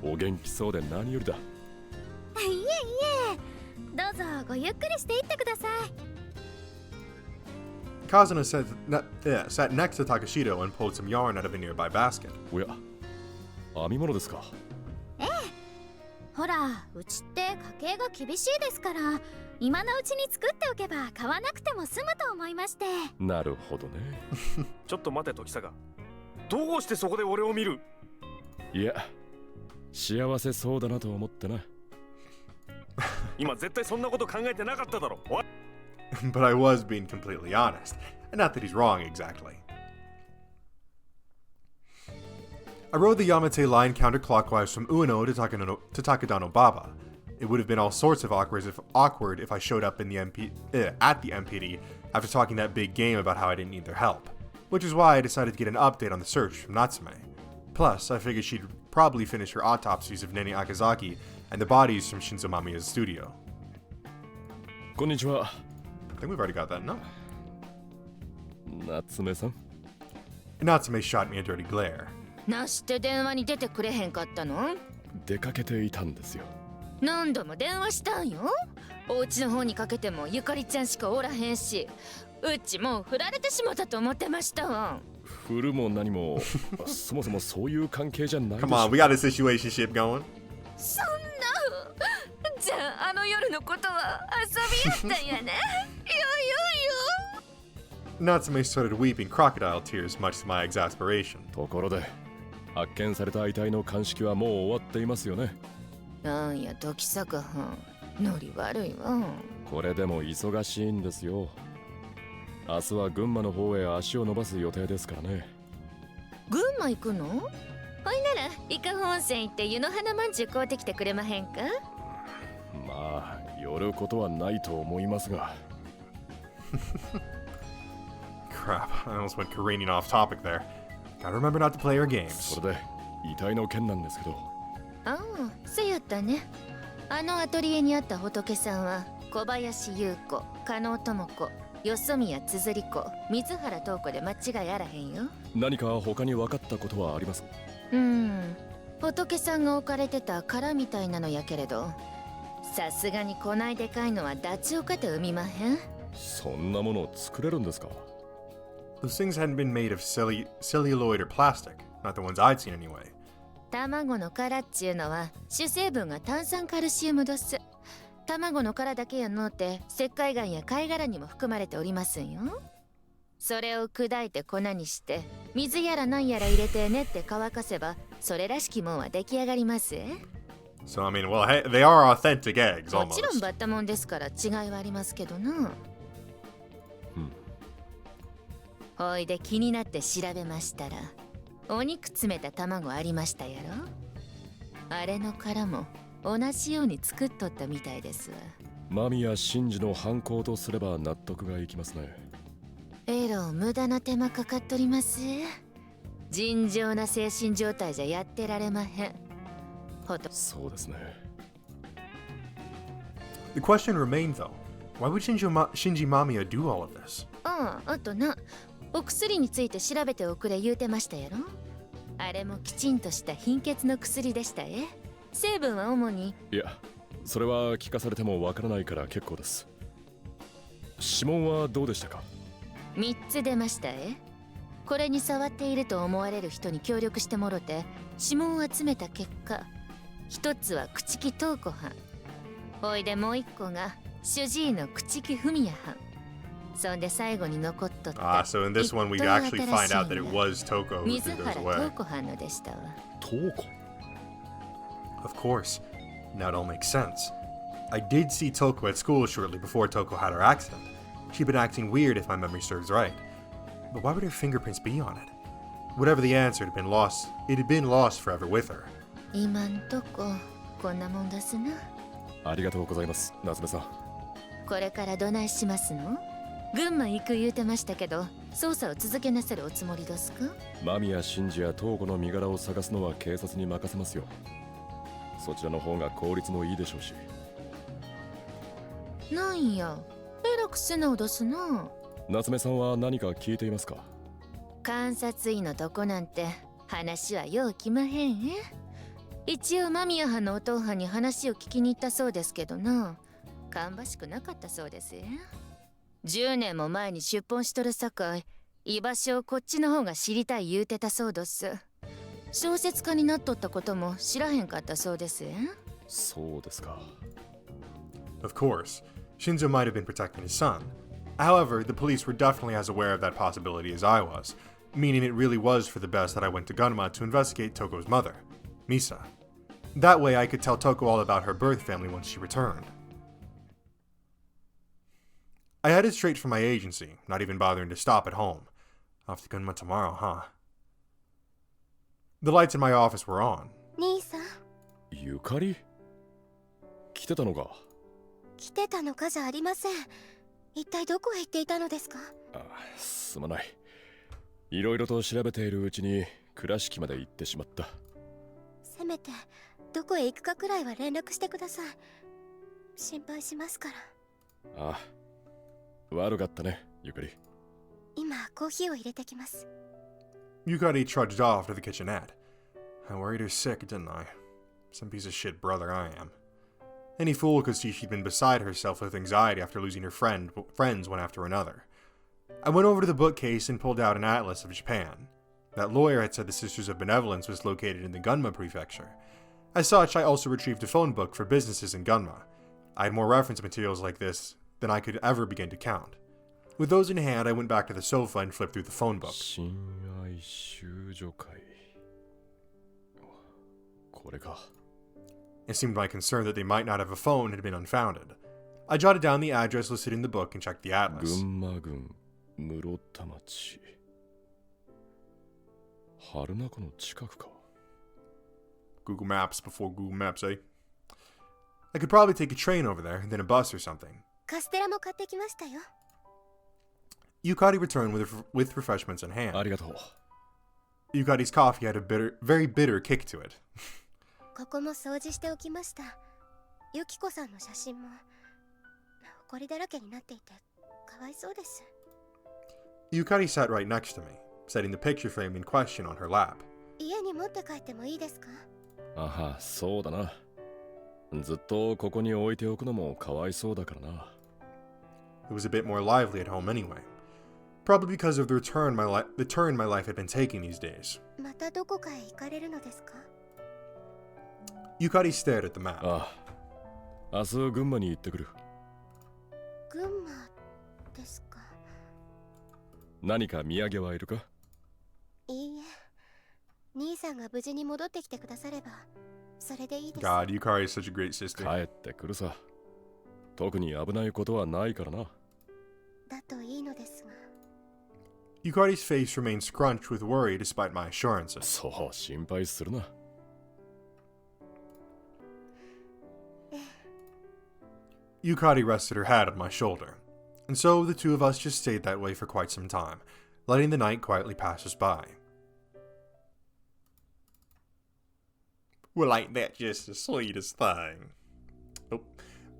Speaker 3: お元気そうで何よりだ。
Speaker 2: いえいえ、どうぞごゆっくりしていってください。
Speaker 1: Kazuna sat next to Takashiro and pulled some yarn out of a nearby basket.
Speaker 3: おや、編み物ですか。
Speaker 2: ほら、うちって家計が厳しいですから、今のうちに作っておけば買わなくても済むと思いまして。
Speaker 3: なるほどね。
Speaker 9: ちょっと待て時坂。どうしてそこで俺を見る？
Speaker 3: いや、幸せそうだなと思ってな。
Speaker 9: 今絶対そんなこと考えてなかっただろ。
Speaker 1: But I was being completely honest. And not that he's wrong exactly. I rode the Yamate line counterclockwise from Ueno to Takadano Baba. It would have been all sorts of awkward if I showed up in at the MPD after talking that big game about how I didn't need their help. Which is why I decided to get an update on the search from Natsume. Plus, I figured she'd probably finish her autopsies of Nene Akazaki and the bodies from Shinzo Mamiya's studio.
Speaker 3: こんにちは。
Speaker 1: I think we've already got that, no?
Speaker 3: 夏目さん。
Speaker 1: Natsume shot me a dirty glare.
Speaker 4: なして電話に出てくれへんかったの？
Speaker 3: 出かけていたんですよ。
Speaker 4: 何度も電話したんよ。お家の方にかけてもゆかりちゃんしかおらへんし、うちもう振られてしまったと思ってましたわ。
Speaker 3: 振るも何もそもそもそういう関係じゃないでしょ。
Speaker 1: Come on, we got a situationship going.
Speaker 4: そんな。じゃああの夜のことは遊びやったんやね。
Speaker 1: Natsume started weeping crocodile tears, much to my exasperation.
Speaker 3: ところで発見された遺体の鑑識はもう終わっていますよね。
Speaker 4: なんや時坂はん、ノリ悪いわ。
Speaker 3: これでも忙しいんですよ。明日は群馬の方へ足を伸ばす予定ですからね。
Speaker 4: 群馬行くの？ほいなら伊香保温泉行って湯の花まんじゅう買うてきてくれまへんか？
Speaker 3: まあ寄ることはないと思いますが。
Speaker 1: Crap, I almost went careening off topic there. Gotta remember not to play our games.
Speaker 3: それで遺体の件なんですけど。
Speaker 4: ああ、そうやったね。あのアトリエにあった仏さんは小林優子、加納智子、よそ宮つづり子、水原東子で間違いあらへんよ。
Speaker 3: 何か他に分かったことはありますか？
Speaker 4: 仏さんが置かれてた殻みたいなのやけれど、さすがにこないでかいのはダチョウかて産みまへん？
Speaker 3: そんなもの作れるんですか？
Speaker 1: Those things hadn't been made of celluloid or plastic, not the ones I'd seen anyway.
Speaker 4: 卵の殻っちゅうのは主成分が炭酸カルシウムどす。卵の殻だけやのうて石灰岩や貝殻にも含まれておりますんよ。それを砕いて粉にして水やらなんやら入れて練って乾かせばそれらしきもんは出来上がります。
Speaker 1: So, I mean, well, hey, they are authentic eggs,
Speaker 4: もちろん
Speaker 1: almost.
Speaker 4: バッタもんですから違いはありますけどな。ほいで気になって調べましたらお肉詰めた卵ありましたやろ。あれの殻も同じように作っとったみたいですわ。
Speaker 3: 間宮真司の犯行とすれば納得がいきますね。
Speaker 4: えろ無駄な手間かかっとります。尋常な精神状態じゃやってられまへん。
Speaker 3: そうですね。
Speaker 1: The question remained, though. Why would Shinji Mamiya do all of this?
Speaker 4: あとな、お薬について調べておくれ言うてましたやろ。あれもきちんとした貧血の薬でしたえ。成分は主に。
Speaker 3: いや、それは聞かされてもわからないから結構です。指紋はどうでしたか
Speaker 4: ？3つ出ましたえ。これに触っていると思われる人に協力してもろて指紋を集めた結果、1つは朽木東子藩、ほいでもう1個が主治医の朽木文也藩。そんで最後に残っとった。
Speaker 1: So in this one we actually find out that it was Toko who
Speaker 4: 水
Speaker 1: threw those
Speaker 4: 原
Speaker 1: away.
Speaker 4: 東子藩のでしたわ。
Speaker 3: 東子
Speaker 1: Of course. Now it all makes sense. I did see Toko at school shortly before Toko had her accident. She'd been acting weird if my memory serves right. But why would her fingerprints be on it? Whatever the answer, it had been lost forever with her.
Speaker 4: 今んとここんなもんですな。
Speaker 3: ありがとうございます、夏目さん。
Speaker 4: これからどないしますの？群馬行く言うてましたけど、捜査を続けなさるおつもりですか？
Speaker 3: 間宮真司や東子の身柄を探すのは警察に任せますよ。そちらの方が効率もいいでしょうし。
Speaker 4: なんや、えらく素直ですな。
Speaker 3: 夏目さんは何か聞いていますか？
Speaker 4: 監察医のとこなんて話はよう来まへんえ。一応間宮藩のお父藩に話を聞きに行ったそうですけどな、芳しくなかったそうですえ。10年も前に出本しとるさかい、居場所をこっちの方が知りたい言うてたそうどす。小説家になっとったことも知らへんかったそうですえ。
Speaker 3: そうですか。
Speaker 1: Of course, Shinzo might have been protecting his son. However, the police were definitely as aware of that possibility as I was, meaning it really was for the best that I went to Gunma to investigate Toko's mother, Misa. That way I could tell Toko all about her birth family once she returned. I headed straight for my agency, not even bothering to stop at home. Off to Gunma tomorrow, huh? The lights in my office were on.
Speaker 5: 兄さん、
Speaker 3: ゆかり来てたのか。
Speaker 5: 来てたのかじゃありません。一体どこへ行っていたのですか？
Speaker 3: すまない。いろいろと調べているうちに倉敷まで行ってしまった。
Speaker 5: せめてどこへ行くかくらいは連絡してください。心配しますから。
Speaker 3: ああ、悪かったね、ゆかり。
Speaker 5: 今コーヒーを入れてきます。
Speaker 1: Yukari trudged off to the kitchenette. I worried her sick, didn't I? Some piece of shit brother I am. Any fool could see she'd been beside herself with anxiety after losing her friends one after another. I went over to the bookcase and pulled out an atlas of Japan. That lawyer had said the Sisters of Benevolence was located in the Gunma prefecture. As such, I also retrieved a phone book for businesses in Gunma. I had more reference materials like this than I could ever begin to count. With those in hand, I went back to the sofa and flipped through the phone book.
Speaker 3: 親愛修女会。これか。
Speaker 1: It seemed my concern that they might not have a phone had been unfounded. I jotted down the address listed in the book and checked the
Speaker 3: 群
Speaker 1: atlas.
Speaker 3: 馬郡室田町。春名湖の近くか。
Speaker 1: Google Maps before Google Maps, eh? I could probably take a train over there, then a bus or something.
Speaker 5: カステラも買ってきましたよ。
Speaker 1: Yukari returned with refreshments in hand.
Speaker 3: ありがとう。
Speaker 1: Yukari's coffee had a very bitter kick to it.
Speaker 5: ここも掃除しておきました。ユキコさんの写真も埃だらけになっていてかわいそうです。
Speaker 1: Yukari sat right next to me, setting the picture frame in question on her lap.
Speaker 5: 家に持って帰ってもいいですか？
Speaker 3: あは、そうだな。ずっとここに置いておくのもかわいそうだからな。
Speaker 1: It was a bit more lively at home anyway. Probably because of the turn my life had been taking these days.
Speaker 5: またどこかへ行かれるのですか？
Speaker 1: Yukari stared at the map.
Speaker 3: ああ、明日群馬に行ってくる。
Speaker 5: 群馬ですか？
Speaker 3: 何か土産はいるか？
Speaker 5: いいえ、兄さんが無事に戻ってきてくださればそれでいいです。
Speaker 1: God, Yukari is such a great sister.
Speaker 3: 帰ってくるさ。特に危ないことはないからな。
Speaker 5: だといいのですが。
Speaker 1: Yukari's face remained scrunched with worry despite my assurances.
Speaker 3: そう、心配するな。
Speaker 1: Yukari rested her head on my shoulder, and so the two of us just stayed that way for quite some time, letting the night quietly pass us by. Well, ain't that just the sweetest thing? Oh,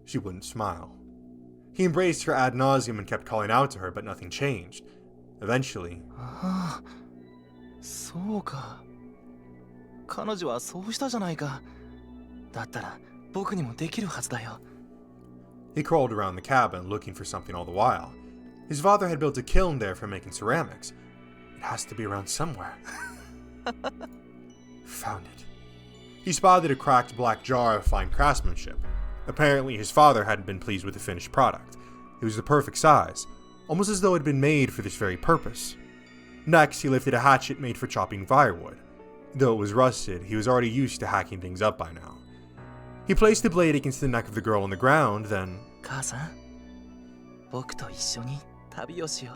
Speaker 1: she wouldn't smile. He embraced her ad nauseum and kept calling out to her, but nothing changed. Eventually,
Speaker 8: ああ、そうか。彼女はそうしたじゃないか。だったら僕にもできるはずだよ。
Speaker 1: he crawled around the cabin looking for something all the while. His father had built a kiln there for making ceramics. It has to be around somewhere. Found it. He spotted a cracked black jar of fine craftsmanship. Apparently, his father hadn't been pleased with the finished product. It was the perfect size, almost as though it had been made for this very purpose. Next, he lifted a hatchet made for chopping firewood. Though it was rusted, he was already used to hacking things up by now. He placed the blade against the neck of the girl on the ground, then...
Speaker 8: 母さん、僕と一緒に旅をしよ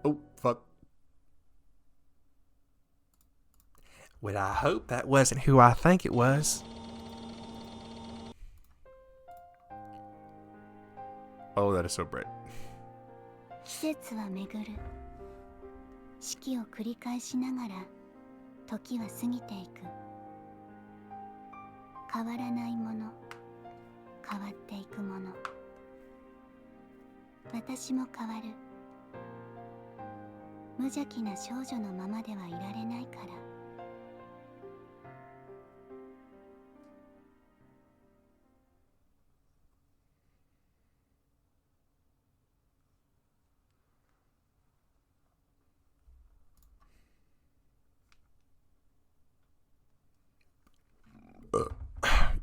Speaker 8: う。
Speaker 1: Oh, fuck. Well, I hope that wasn't who I think it was. Oh, that is so bright.
Speaker 2: 季節は巡る。四季を繰り返しながら時は過ぎていく。変わらないもの、変わっていくもの。私も変わる。無邪気な少女のままではいられないから。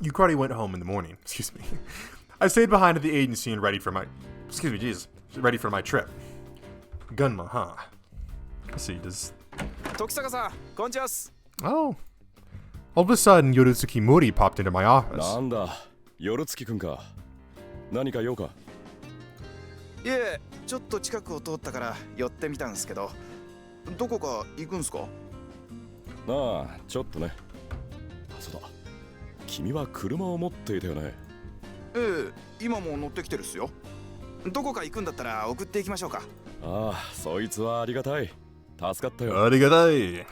Speaker 1: Yukari went home in the morning. Excuse me. I stayed behind at the agency and ready for my... Excuse me, Jesus. Ready for my trip. Gunma, huh? Let's see, does...
Speaker 8: 時坂さん、こんにちは。
Speaker 1: Oh. All of a sudden, Yorutsuki Mori popped into my office.
Speaker 3: なんだ、夜月くんか。何か用か。
Speaker 7: いえ、ちょっと近くを通ったから寄ってみたんですけど、どこか行くんすか？
Speaker 3: なあ、ちょっとね。あ、そうだ。君は車を持っていたよね。
Speaker 7: ええ、今も乗ってきてるっすよ。どこか行くんだったら送っていきましょうか。
Speaker 3: ああ、そいつはありがたい。助かったよ。
Speaker 1: Arigatai.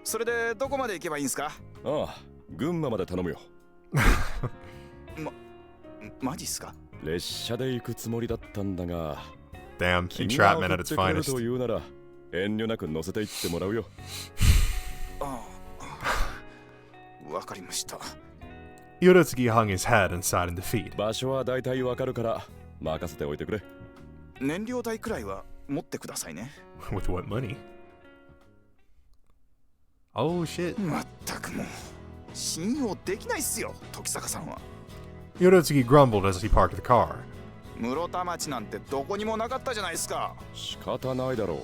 Speaker 7: それでどこまで行けばいいんすか？
Speaker 3: ああ、群馬まで頼むよ。
Speaker 7: マジっすか？
Speaker 3: 列車で行くつもりだったんだが。
Speaker 1: Damn,
Speaker 3: 君が
Speaker 1: entrapment
Speaker 3: 送
Speaker 1: at
Speaker 3: って
Speaker 1: its
Speaker 3: くれる
Speaker 1: finest.
Speaker 3: と言うなら、遠慮なく乗せて行ってもらうよ。
Speaker 7: ああ、わかりました。
Speaker 1: Yorutsuki hung his head and sighed in defeat.
Speaker 3: 場所は大体わかるから任せておいてくれ。
Speaker 7: 燃料代くらいは持ってくださいね。
Speaker 1: With what money? Oh shit.
Speaker 7: まったくもう信用できないっすよ、時坂さんは。
Speaker 1: Yorutsuki grumbled as he parked the car.
Speaker 7: 室田町なんてどこにもなかったじゃないですか。
Speaker 3: 仕方ないだろう。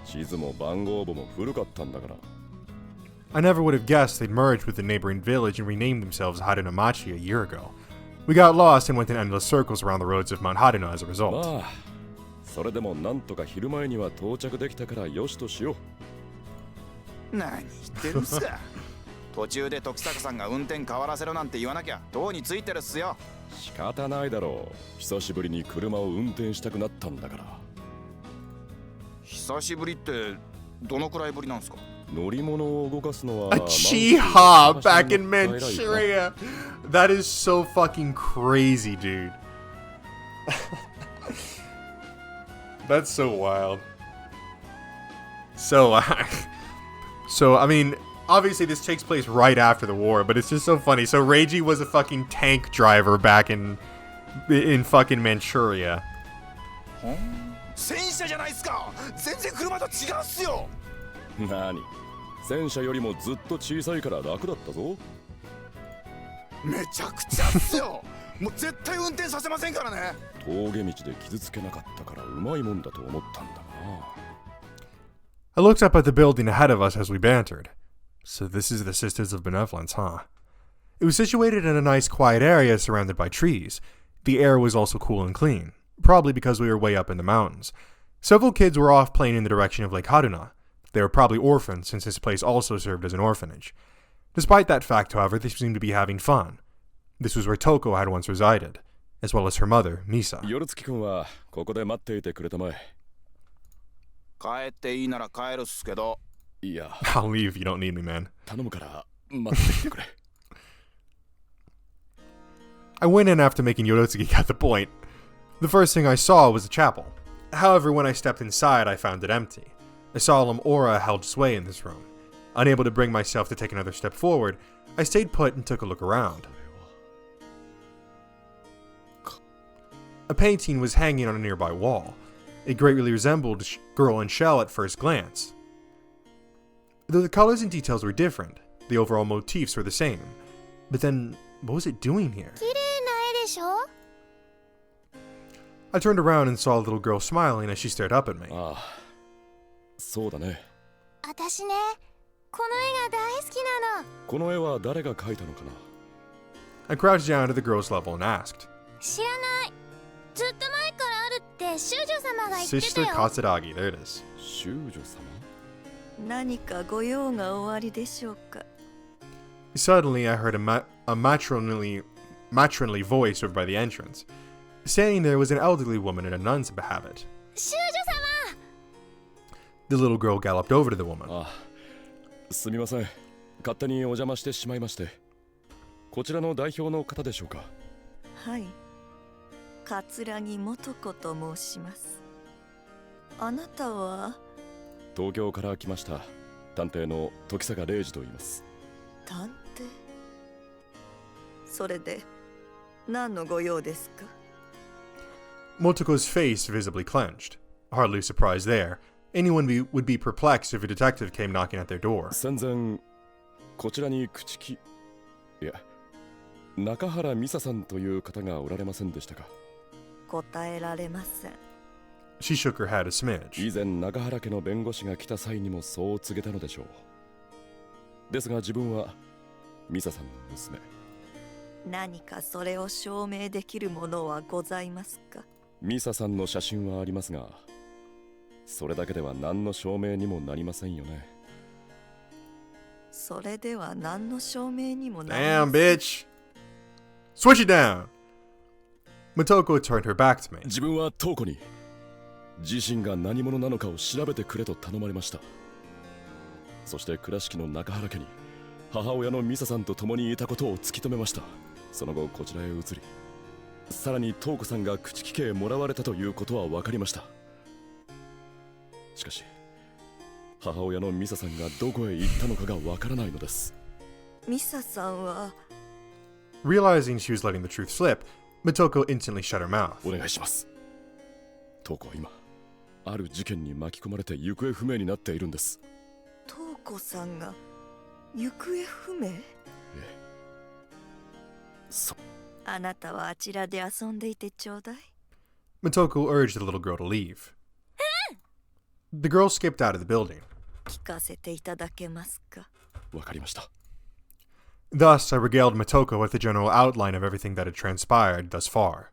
Speaker 3: 地図も番号簿も古かったんだから。
Speaker 1: I never would have guessed they'd merged with the neighboring village and renamed themselves Harunomachi a year ago. We got lost and went in endless circles around the roads of Mount Haruna as a result.
Speaker 3: まあそれでもなんとか昼前には到着できたからよしとしよう。
Speaker 10: 何言ってるんすか。途中で時坂さんが運転変わらせろなんて言わなきゃ塔についてるっすよ。
Speaker 3: 仕方ないだろう。久しぶりに車を運転したくなったんだから。
Speaker 10: 久しぶりってどのくらいぶりなんすか。
Speaker 3: 乗り物を動かすのは
Speaker 1: A Chiha back in Manchuria. That is so fucking crazy, dude. That's so wild. So, I mean, obviously this takes place right after the war, but it's just so funny. So Reiji was a fucking tank driver back in fucking Manchuria.
Speaker 10: 戦車じゃないっすか。全然車と違うっすよ。
Speaker 3: 何戦車よりもずっと小さいから楽だったぞ。
Speaker 10: めちゃくちゃっすよ。もう絶対運転させませんからね。
Speaker 3: 峠道で傷つけなかったからうまいもんだと思ったんだがな。
Speaker 1: I looked up at the building ahead of us as we bantered. So this is the Sisters of Benevolence, huh? It was situated in a nice quiet area surrounded by trees. The air was also cool and clean, probably because we were way up in the mountains. Several kids were off playing in the direction of Lake Haruna. They were probably orphans since this place also served as an orphanage. Despite that fact, however, they seemed to be having fun. This was where Toko had once resided, as well as her mother, Misa.
Speaker 3: 夜月くんはここで待っていてくれたまえ。
Speaker 10: 帰っていいなら帰るっすけど。
Speaker 3: いや、
Speaker 1: I'll leave if you don't need me, man.
Speaker 3: 頼むから待ってきてくれ。
Speaker 1: I went in after making Yorotsuki get the point. The first thing I saw was a chapel. However, when I stepped inside, I found it empty. A solemn aura held sway in this room. Unable to bring myself to take another step forward, I stayed put and took a look around. A painting was hanging on a nearby wall. It greatly resembled Girl in Shell at first glance. Though the colors and details were different, the overall motifs were the same. But then, what was it doing here?
Speaker 2: 綺麗な絵でしょ。
Speaker 1: I turned around and saw a little girl smiling as she stared up at me.
Speaker 3: ああ、そうだね。
Speaker 2: 私ね、この絵が大好きなの。
Speaker 3: この絵は誰が描いたのかな。
Speaker 1: I crouched down to the girl's level and asked.
Speaker 2: 知らない。ずっと前からあるって修女様が言ってた
Speaker 1: Sister
Speaker 2: よ。
Speaker 1: Katsuragi, there it is.
Speaker 3: 修女様。
Speaker 5: 何かご用がおありでしょうか。
Speaker 1: Suddenly, I heard a matronly voice over by the entrance. Standing there was an elderly woman in a nun's habit.
Speaker 2: 修女様。
Speaker 1: The little girl galloped over to the woman.
Speaker 3: あ、すみません。勝手にお邪魔してしまいまして。こちらの代表の方でしょうか。
Speaker 5: はい。桂木素子と申します。あなたは
Speaker 3: 東京から来ました探偵の時坂礼二と言います。
Speaker 5: 探偵。それで何のご用ですか。
Speaker 1: Motoko's face visibly clenched. Hardly surprised there. Anyone would be perplexed if a detective came knocking at their door.
Speaker 3: 戦前こちらに朽木、いや中原美沙さんという方がおられませんでしたか。
Speaker 5: 答えられません。
Speaker 1: She shook her head a
Speaker 3: 以
Speaker 1: smidge.
Speaker 3: 前中原家の弁護士が来た際にもそう告げたのでしょう。ですが自分は美沙さんの娘。
Speaker 5: 何かそれを証明できるものはございますか。
Speaker 3: 美沙さんの写真はありますが、それだけでは何の証明にもなりませんよね。
Speaker 5: それでは何の証明にもなり
Speaker 1: Damn,
Speaker 5: ません。
Speaker 1: bitch. Switch it down. Motoko turned her back to me.
Speaker 3: 自分は東子に自身が何者なのかを調べてくれと頼まれました。そして倉敷の中原家に母親の美沙さんと共にいたことを突き止めました。その後こちらへ移り、さらに東子さんが朽木家へもらわれたということは分かりました。しかし母親の美沙さんがどこへ行ったのかが分からないのです。
Speaker 5: ミサさんは
Speaker 1: Realizing she was letting the truth slip, Motoko instantly shut her mouth.
Speaker 3: お願いします。東子は今ある事件に巻き込まれて行方不明になっているんです。
Speaker 5: 東子さんが行方不明。あなたはあちらで遊んでいてちょうだい。
Speaker 1: Motoko urged the little girl to leave. The girl skipped out of the building.
Speaker 5: 聞かせていただけますか。
Speaker 3: わかりました。
Speaker 1: Thus, I regaled Motoko with the general outline of everything that had transpired thus far.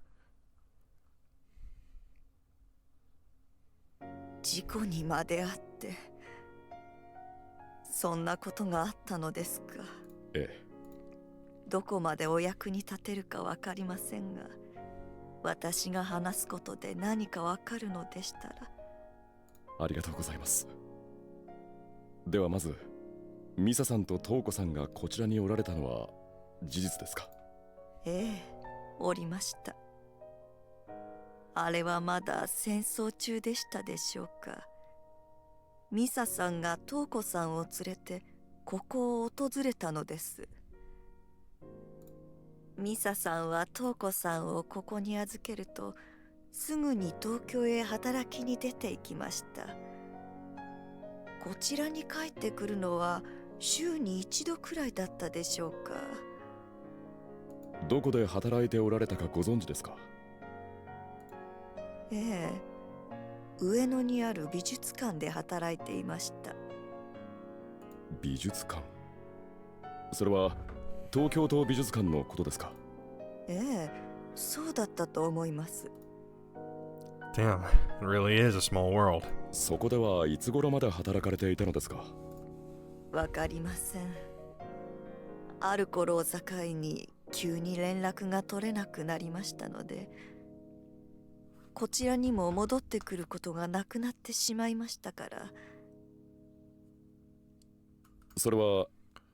Speaker 11: 事故にまであってそんなことがあったのですか。
Speaker 3: ええ。
Speaker 11: どこまでお役に立てるかわかりませんが、私が話すことで何かわかるのでしたら。
Speaker 3: ありがとうございます。ではまず、ミサさんとトウコさんがこちらにおられたのは事実ですか？
Speaker 11: ええ、おりました。あれはまだ戦争中でしたでしょうか。ミサさんがトウコさんを連れてここを訪れたのです。ミサさんはトウコさんをここに預けるとすぐに東京へ働きに出て行きました。こちらに帰ってくるのは週に一度くらいだったでしょうか。
Speaker 3: どこで働いておられたかご存知ですか？
Speaker 11: ええ、上野にある美術館で働いていました。
Speaker 3: 美術館？それは東京都美術館のことですか？
Speaker 11: ええ、そうだったと思います。
Speaker 1: Damn, it really is a small world.
Speaker 3: そこではいつ頃まで働かれていたのですか？
Speaker 11: わかりません。ある頃を境に急に連絡が取れなくなりましたので、こちらにも戻ってくることがなくなってしまいましたから。
Speaker 3: それは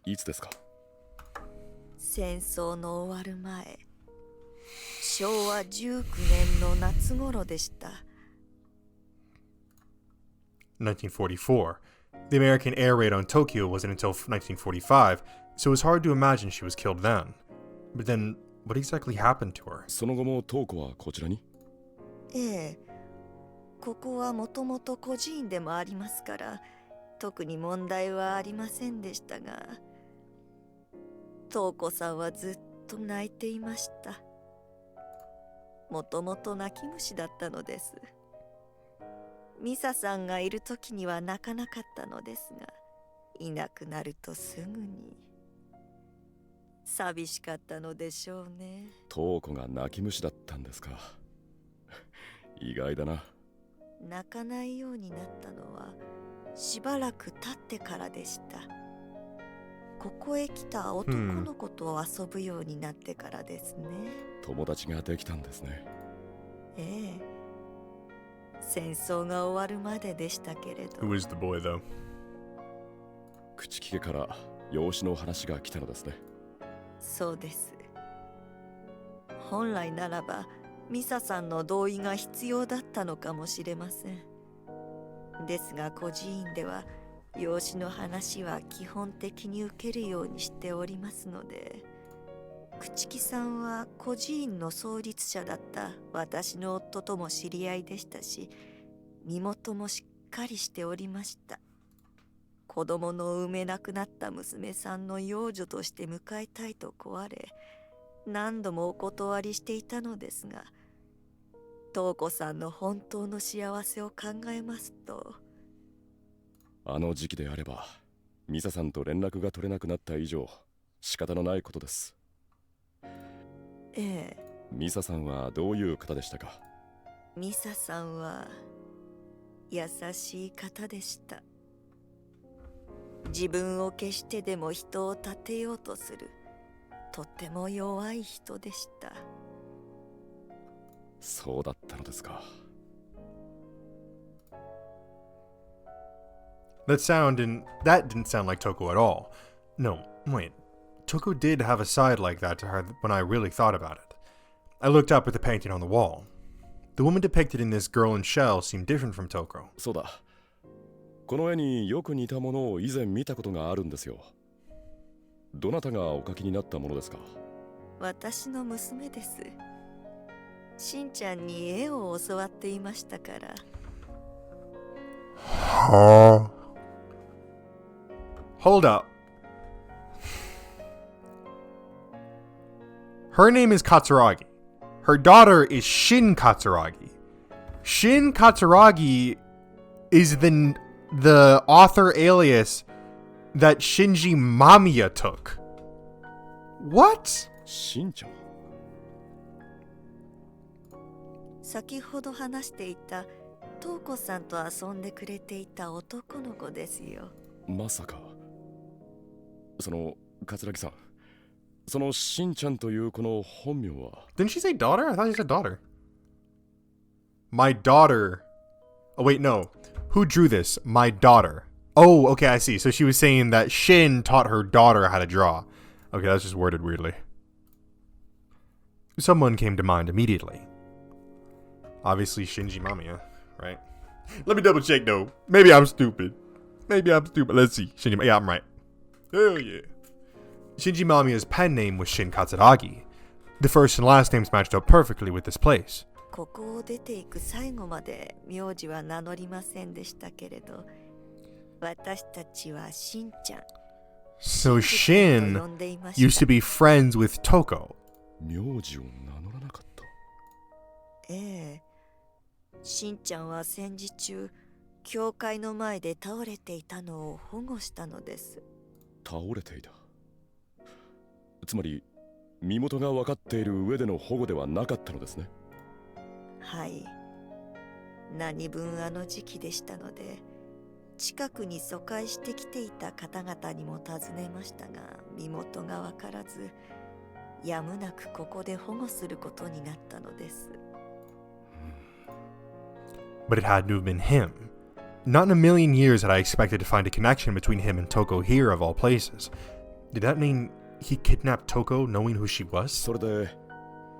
Speaker 3: いつですか？
Speaker 11: 戦争の終わる前、昭和19年の夏頃でした。
Speaker 1: 1944. The American air raid on Tokyo wasn't until 1945, so it's hard to imagine she was killed then. But then, what exactly happened to her?
Speaker 3: その後もトウコはこちらに？
Speaker 11: ええ、ここはもともと孤児院でもありますから、特に問題はありませんでしたが、トウコさんはずっと泣いていました。もともと泣き虫だったのです。ミサさんがいる時には泣かなかったのですが、いなくなるとすぐに。寂しかったのでしょうね。
Speaker 3: トウコが泣き虫だったんですか。意外だな。
Speaker 11: 泣かないようになったのはしばらく経ってからでした。ここへ来た男の子と遊ぶようになってからですね。
Speaker 3: 友達ができたんですね。
Speaker 11: ええ、戦争が終わるまででしたけれど。
Speaker 1: Who is the boy, though?
Speaker 3: 口利けから養子の話が来たのですね。
Speaker 11: そうです。本来ならばミサさんの同意が必要だったのかもしれません。ですが孤児院では養子の話は基本的に受けるようにしておりますので、朽木さんは孤児院の創立者だった私の夫とも知り合いでしたし、身元もしっかりしておりました。子供の産めなくなった娘さんの養女として迎えたいと請われ、何度もお断りしていたのですが、トウコさんの本当の幸せを考えますと。
Speaker 3: あの時期であれば、ミサさんと連絡が取れなくなった以上、仕方のないことです。
Speaker 11: ええ。
Speaker 3: ミサさんはどういう方でしたか？
Speaker 11: ミサさんは優しい方でした。自分を消してでも人を立てようとする、とても弱い人でした。
Speaker 3: そうだったのですか。
Speaker 1: That didn't sound like Toko at all. No, wait. Toko did have a side like that to her when I really thought about it. I looked up at the painting on the wall. The woman depicted in this girl in shell seemed different from Toko.
Speaker 3: そうだ。この絵によく似たものを以前見たことがあるんですよ。どなたがお描きになったものですか？
Speaker 11: 私の娘です。しんちゃんに絵を教わっていましたから。
Speaker 1: Hold up. Her name is Katsuragi. Her daughter is Shin Katsuragi. Shin Katsuragi is the author alias that Shinji Mamiya took. What?
Speaker 3: しんちゃん。
Speaker 11: 先ほど話していたトウコさんと遊んでくれていた男の子ですよ。
Speaker 3: まさか。桂木さん。そのしんちゃんというこの本名は。
Speaker 1: Didn't she say daughter? I thought she said daughter. My daughter. Oh, wait, no. Who drew this? My daughter. Oh, okay, I see. So she was saying that Shin taught her daughter how to draw. Okay, that's just worded weirdly. Someone came to mind immediately. Obviously, Shinji Mamiya, right? Let me double check, though. Maybe I'm stupid. Let's see. Shinji, yeah, I'm right. Hell yeah. Shinji Mamiya's pen name was Shin Katsuragi. The first and last names matched up perfectly with this place.
Speaker 11: ここを出ていく最後まで名字は名乗りませんでしたけれど、私たちはしんちゃん。
Speaker 1: So Shin used to be friends with Toko.
Speaker 3: 名字を名乗らなかった。
Speaker 11: ええ。しんちゃんは戦時中、教会の前で倒れていたのを保護したのです。
Speaker 3: 倒れていた。つまり、身元が分かっている上での保護ではなかったのですね。
Speaker 11: はい。何分あの時期でしたので、近くに疎開してきていた方々にも尋ねましたが、身元が分からず、やむなくここで保護することになったのです。
Speaker 1: But it had to have been him. Not in a million years had I expected to find a connection between him and Toko here of all places. Did that mean he kidnapped Toko knowing who she was?
Speaker 3: それで、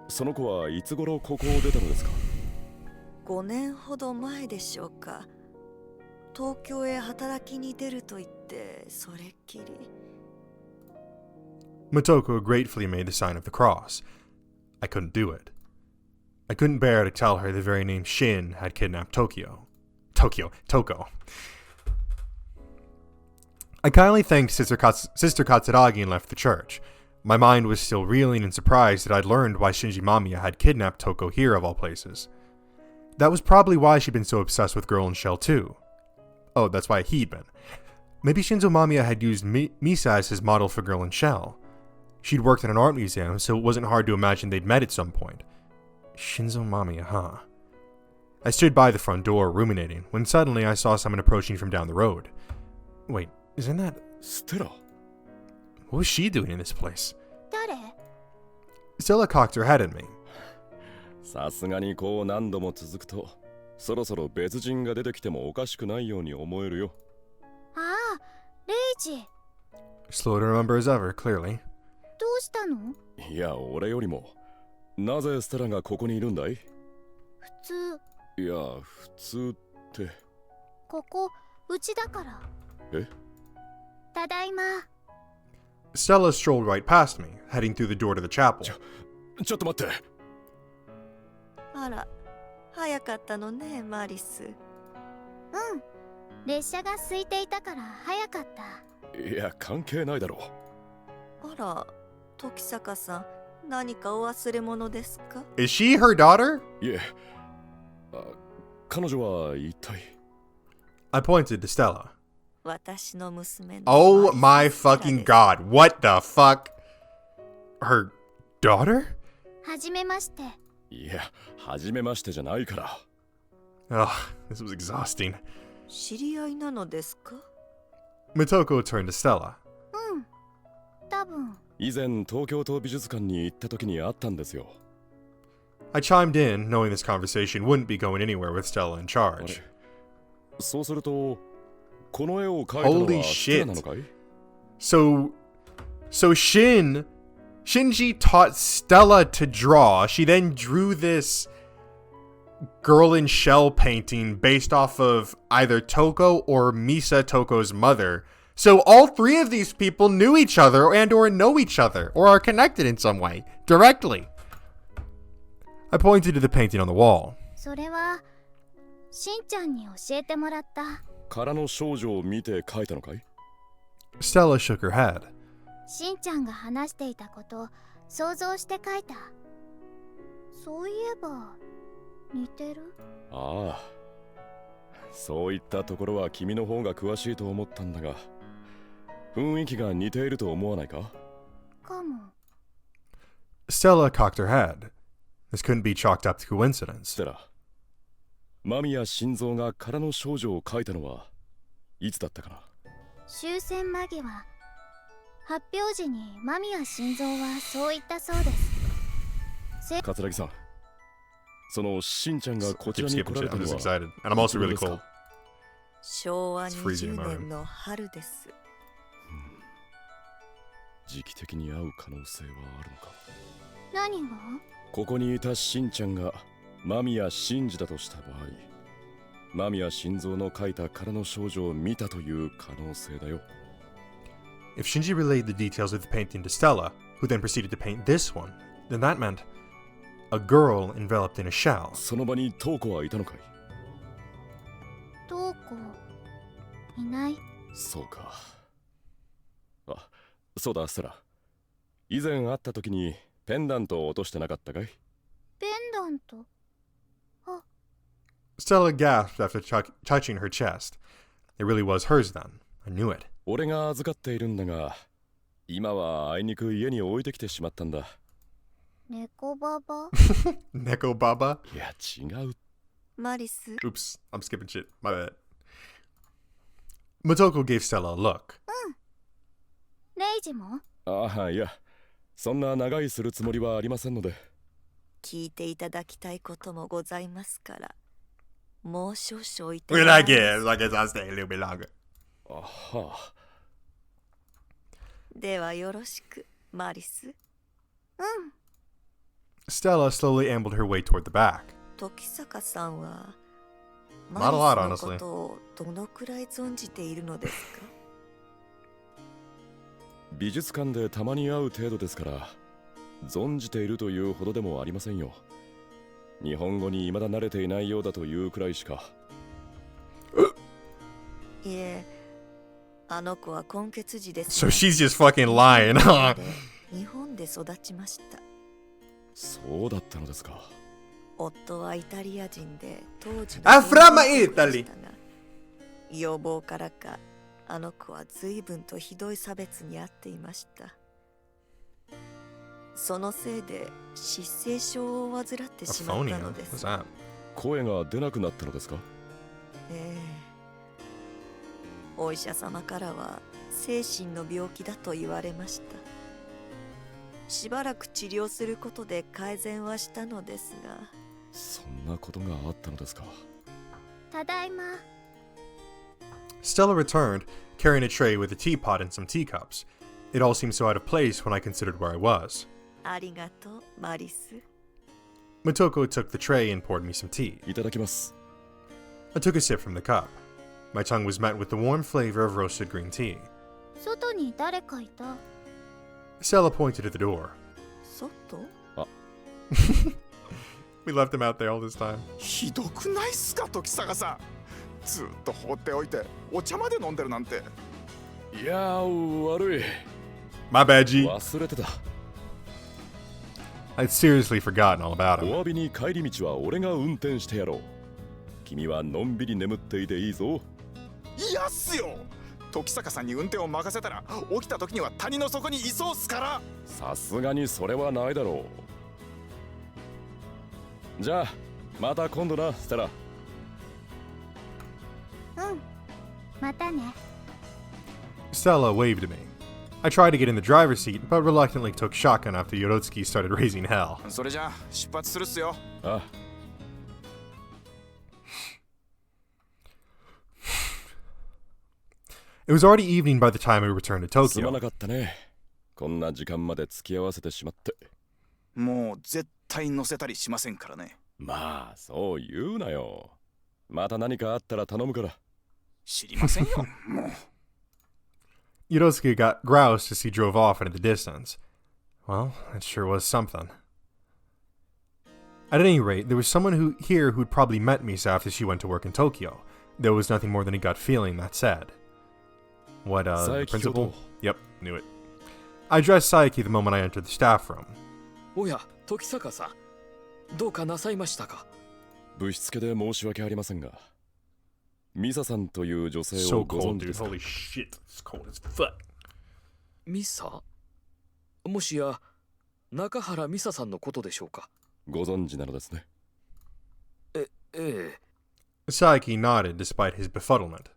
Speaker 3: その子はいつ頃ここを出たのですか
Speaker 11: ？5年ほど前でしょうか。東京へ働きに出ると言ってそれっきり。
Speaker 1: Motoko gratefully made the sign of the cross. I couldn't do it. I couldn't bear to tell her the very name Shin had kidnapped Toko. I kindly thanked Sister Katsuragi and left the church. My mind was still reeling in surprise that I'd learned why Shinji Mamiya had kidnapped Toko here of all places. That was probably why she'd been so obsessed with Girl in Shell too. Oh, that's why he'd been. Maybe Shinzo Mamiya had used Misa as his model for Girl in Shell. She'd worked in an art museum, so it wasn't hard to imagine they'd met at some point. Shinzo Mamiya, huh? I stood by the front door, ruminating, when suddenly I saw someone approaching from down the road. Wait, isn't that...
Speaker 3: Stella?
Speaker 1: What was she doing in this place?
Speaker 2: 誰？
Speaker 1: Stella cocked her head at me.
Speaker 3: さすがにこう何度も続くと、そろそろ別人が出てきてもおかしくないように思えるよ。
Speaker 2: ああ、レイジ。
Speaker 1: Slow to remember as ever, clearly.
Speaker 2: どうしたの？
Speaker 3: いや、俺よりも。なぜステラがここにいるんだい？
Speaker 2: 普通。
Speaker 3: いや、普通って。
Speaker 2: ここ、うちだから。
Speaker 3: え？
Speaker 2: ただいま。
Speaker 1: Stella strolled right past me, heading through the door to the chapel.
Speaker 3: ちょっと待って。
Speaker 11: あら、早かったのね、マリス。
Speaker 2: うん。列車が空いていたから早かった。
Speaker 3: いや、関係ないだろ
Speaker 11: う。あら、時坂さん、何かお忘れ物ですか？
Speaker 1: Is she her daughter?
Speaker 3: いえ。彼女は一体。
Speaker 1: I pointed to Stella.
Speaker 11: 私の娘の。
Speaker 1: Oh my fucking god. What the fuck? Her daughter?
Speaker 2: はじめまして。
Speaker 3: いや、はじめましてじゃないから。
Speaker 1: Ugh, this was exhausting.
Speaker 11: 知り合いなのですか？
Speaker 1: Motoko turned to Stella.
Speaker 2: うん。多分。
Speaker 3: 以前東京都美術館に行った時に会ったんですよ。
Speaker 1: I chimed in, knowing this conversation wouldn't be going anywhere with Stella in charge.
Speaker 3: そうすると、この絵を描いたのはステラなのかい？
Speaker 1: So Shinji taught Stella to draw. She then drew this Girl in Shell painting based off of either Toko or Misa Toko's mother. So all three of these people knew each other and or know each other or are connected in some way, directly. I pointed to the painting on the wall.
Speaker 2: それはしんちゃんに教えてもらった。
Speaker 3: 空の少女を見て描いたのかい？
Speaker 1: Stella shook her head.
Speaker 2: しんちゃんが話していたこと想像して書いた。そういえば似てる？
Speaker 3: ああ、そういったところは君の方が詳しいと思ったんだが、雰囲気が似ていると思わないか？
Speaker 2: かも。
Speaker 1: Stella cocked her head. This couldn't be chalked up to coincidence.
Speaker 3: ステラ、間宮心臓が空の少女を描いたのはいつだったかな。
Speaker 2: 終戦間際、発表時に間宮心臓はそう言ったそうです。
Speaker 3: 桂木さん、そのしんちゃんがこち
Speaker 1: Keep
Speaker 3: らに
Speaker 1: skipping
Speaker 3: 来られ
Speaker 1: shit.
Speaker 3: た
Speaker 1: I'm
Speaker 3: の
Speaker 1: just
Speaker 3: は
Speaker 1: excited. And I'm also really cold.
Speaker 11: 昭和
Speaker 1: It's freezing in
Speaker 11: 20
Speaker 1: my room.
Speaker 11: 年の春です。
Speaker 3: 時期的に合う可能性はあるのか。
Speaker 2: 何が？
Speaker 3: ここにいたしんちゃんが間宮真司だとした場合、間宮心臓の描いた空の少女を見たという可能性だよ。
Speaker 1: If Shinji relayed the details of the painting to Stella, who then proceeded to paint this one, then that meant a girl enveloped in a shell.
Speaker 3: その場に瞳子はいたのかい？
Speaker 2: 瞳子いない。
Speaker 3: そうか。あ、そうだ、ステラ。以前会った時にペンダントを落としてなかったかい？
Speaker 2: ペンダント。
Speaker 1: Stella gasped after touching her chest. It really was hers then. I knew it.
Speaker 3: 俺が預かっているんだが、今はあいにく家に置いてきてしまったんだ。
Speaker 2: 猫ババ。
Speaker 1: Neko Baba?
Speaker 3: いや、違う。
Speaker 11: マリス、
Speaker 1: Oops, I'm skipping shit. My bad. Motoko gave Stella a look.
Speaker 2: レイジも？
Speaker 3: ああ、いや、そんな長いするつもりはありませんので。
Speaker 11: 聞いていただきたいこともございますから、もう少々いて
Speaker 1: We're not kids. I guess I'll stay a little bit longer.
Speaker 3: あはあ。
Speaker 11: ではよろしく、マリス。
Speaker 1: Stella slowly ambled her way toward the back.
Speaker 11: 時坂さんは
Speaker 1: Not a lot,
Speaker 11: マリスのことをどのくらい存じているのですか？
Speaker 3: 美術館でたまに会う程度ですから、存じているというほどでもありませんよ。日本語に未だ慣れていないようだというくらいしか。
Speaker 11: いえ、あの子は今月時です
Speaker 1: So she's just fucking lying, huh?
Speaker 11: 日本で育ちました。
Speaker 3: そうだったのですか。
Speaker 11: 夫はイタリア人で当時の
Speaker 1: I'm from Italy.
Speaker 11: 要望からか、あの子は随分とひどい差別に遭っていました。そのせいで失声症を患ってしまった
Speaker 1: Aphonia?
Speaker 11: ので
Speaker 1: What's
Speaker 11: す。
Speaker 1: that?
Speaker 3: 声が出なくなったのですか？
Speaker 11: ええ、お医者様からは精神の病気だと言われました。しばらく治療することで改善はしたのですが。
Speaker 3: そんなことがあったのですか。
Speaker 2: ただいま。
Speaker 1: Stella returned, carrying a tray with a teapot and some teacups. It all seemed so out of place when I considered where I was.
Speaker 11: ありがとう、マリス。
Speaker 1: Motoko took the tray and poured me some tea.
Speaker 3: いただきます。
Speaker 1: I took a sip from the cup. My tongue was met with the warm flavor of roasted green tea.
Speaker 2: 外に誰かいた。
Speaker 1: Stella pointed at the door.
Speaker 11: 外？
Speaker 1: We left him out there all this time.
Speaker 10: ひどくないっすか、時坂さん。ずっと放っておいてお茶まで飲んでるなんて。
Speaker 3: いやー、悪い。
Speaker 1: My bad, G.
Speaker 3: 忘れてた。
Speaker 1: I'd seriously forgotten all about
Speaker 3: お
Speaker 1: him.
Speaker 3: 詫びに帰り道は俺が運転してやろう。君はのんびり眠っていていいぞ。
Speaker 10: いやっすよ。時坂さんに運転を任せたら起きた時には谷の底にいそうっすから。
Speaker 3: さすがにそれはないだろう。じゃあまた今度な、ステラ。
Speaker 2: またね。
Speaker 1: Stella waved at me. I tried to get in the driver's seat, but reluctantly took shotgun after Yorotsuki started raising hell.
Speaker 10: それじゃあ出発するっすよ。
Speaker 3: あ、
Speaker 1: It was already evening by the time we returned to
Speaker 3: すま
Speaker 1: Tokyo.
Speaker 3: なかったね。こんな時間まで付き合わせてしまって。
Speaker 10: もう絶対乗せたりしませんからね。
Speaker 3: まあそう言うなよ。また何かあったら頼むから。
Speaker 10: 知りませんよ。もう。
Speaker 1: Yorotsuki got groused as he drove off into the distance. Well, it sure was something. At any rate, there was someone here who'd probably met Misa after she went to work in Tokyo. There was nothing more than a gut feeling, that said. What, the
Speaker 3: Saeki
Speaker 1: principal?
Speaker 3: Kyoto.
Speaker 1: Yep, knew it. I addressed Saeki the moment I entered the staff room.
Speaker 12: おや、時坂さん、どうかなさいましたか？
Speaker 3: ぶしつけで申し訳ありませんが、ミサさんという女性
Speaker 1: So
Speaker 3: をご
Speaker 1: cold,
Speaker 3: 存知
Speaker 1: dude.
Speaker 3: ですか？
Speaker 1: Holy shit. It's cold as fuck.
Speaker 12: ミサ？もしや、中原美沙さんのことでしょうか。
Speaker 3: ご存知なのですね。
Speaker 12: ええ。
Speaker 1: Saiki nodded despite his befuddlement.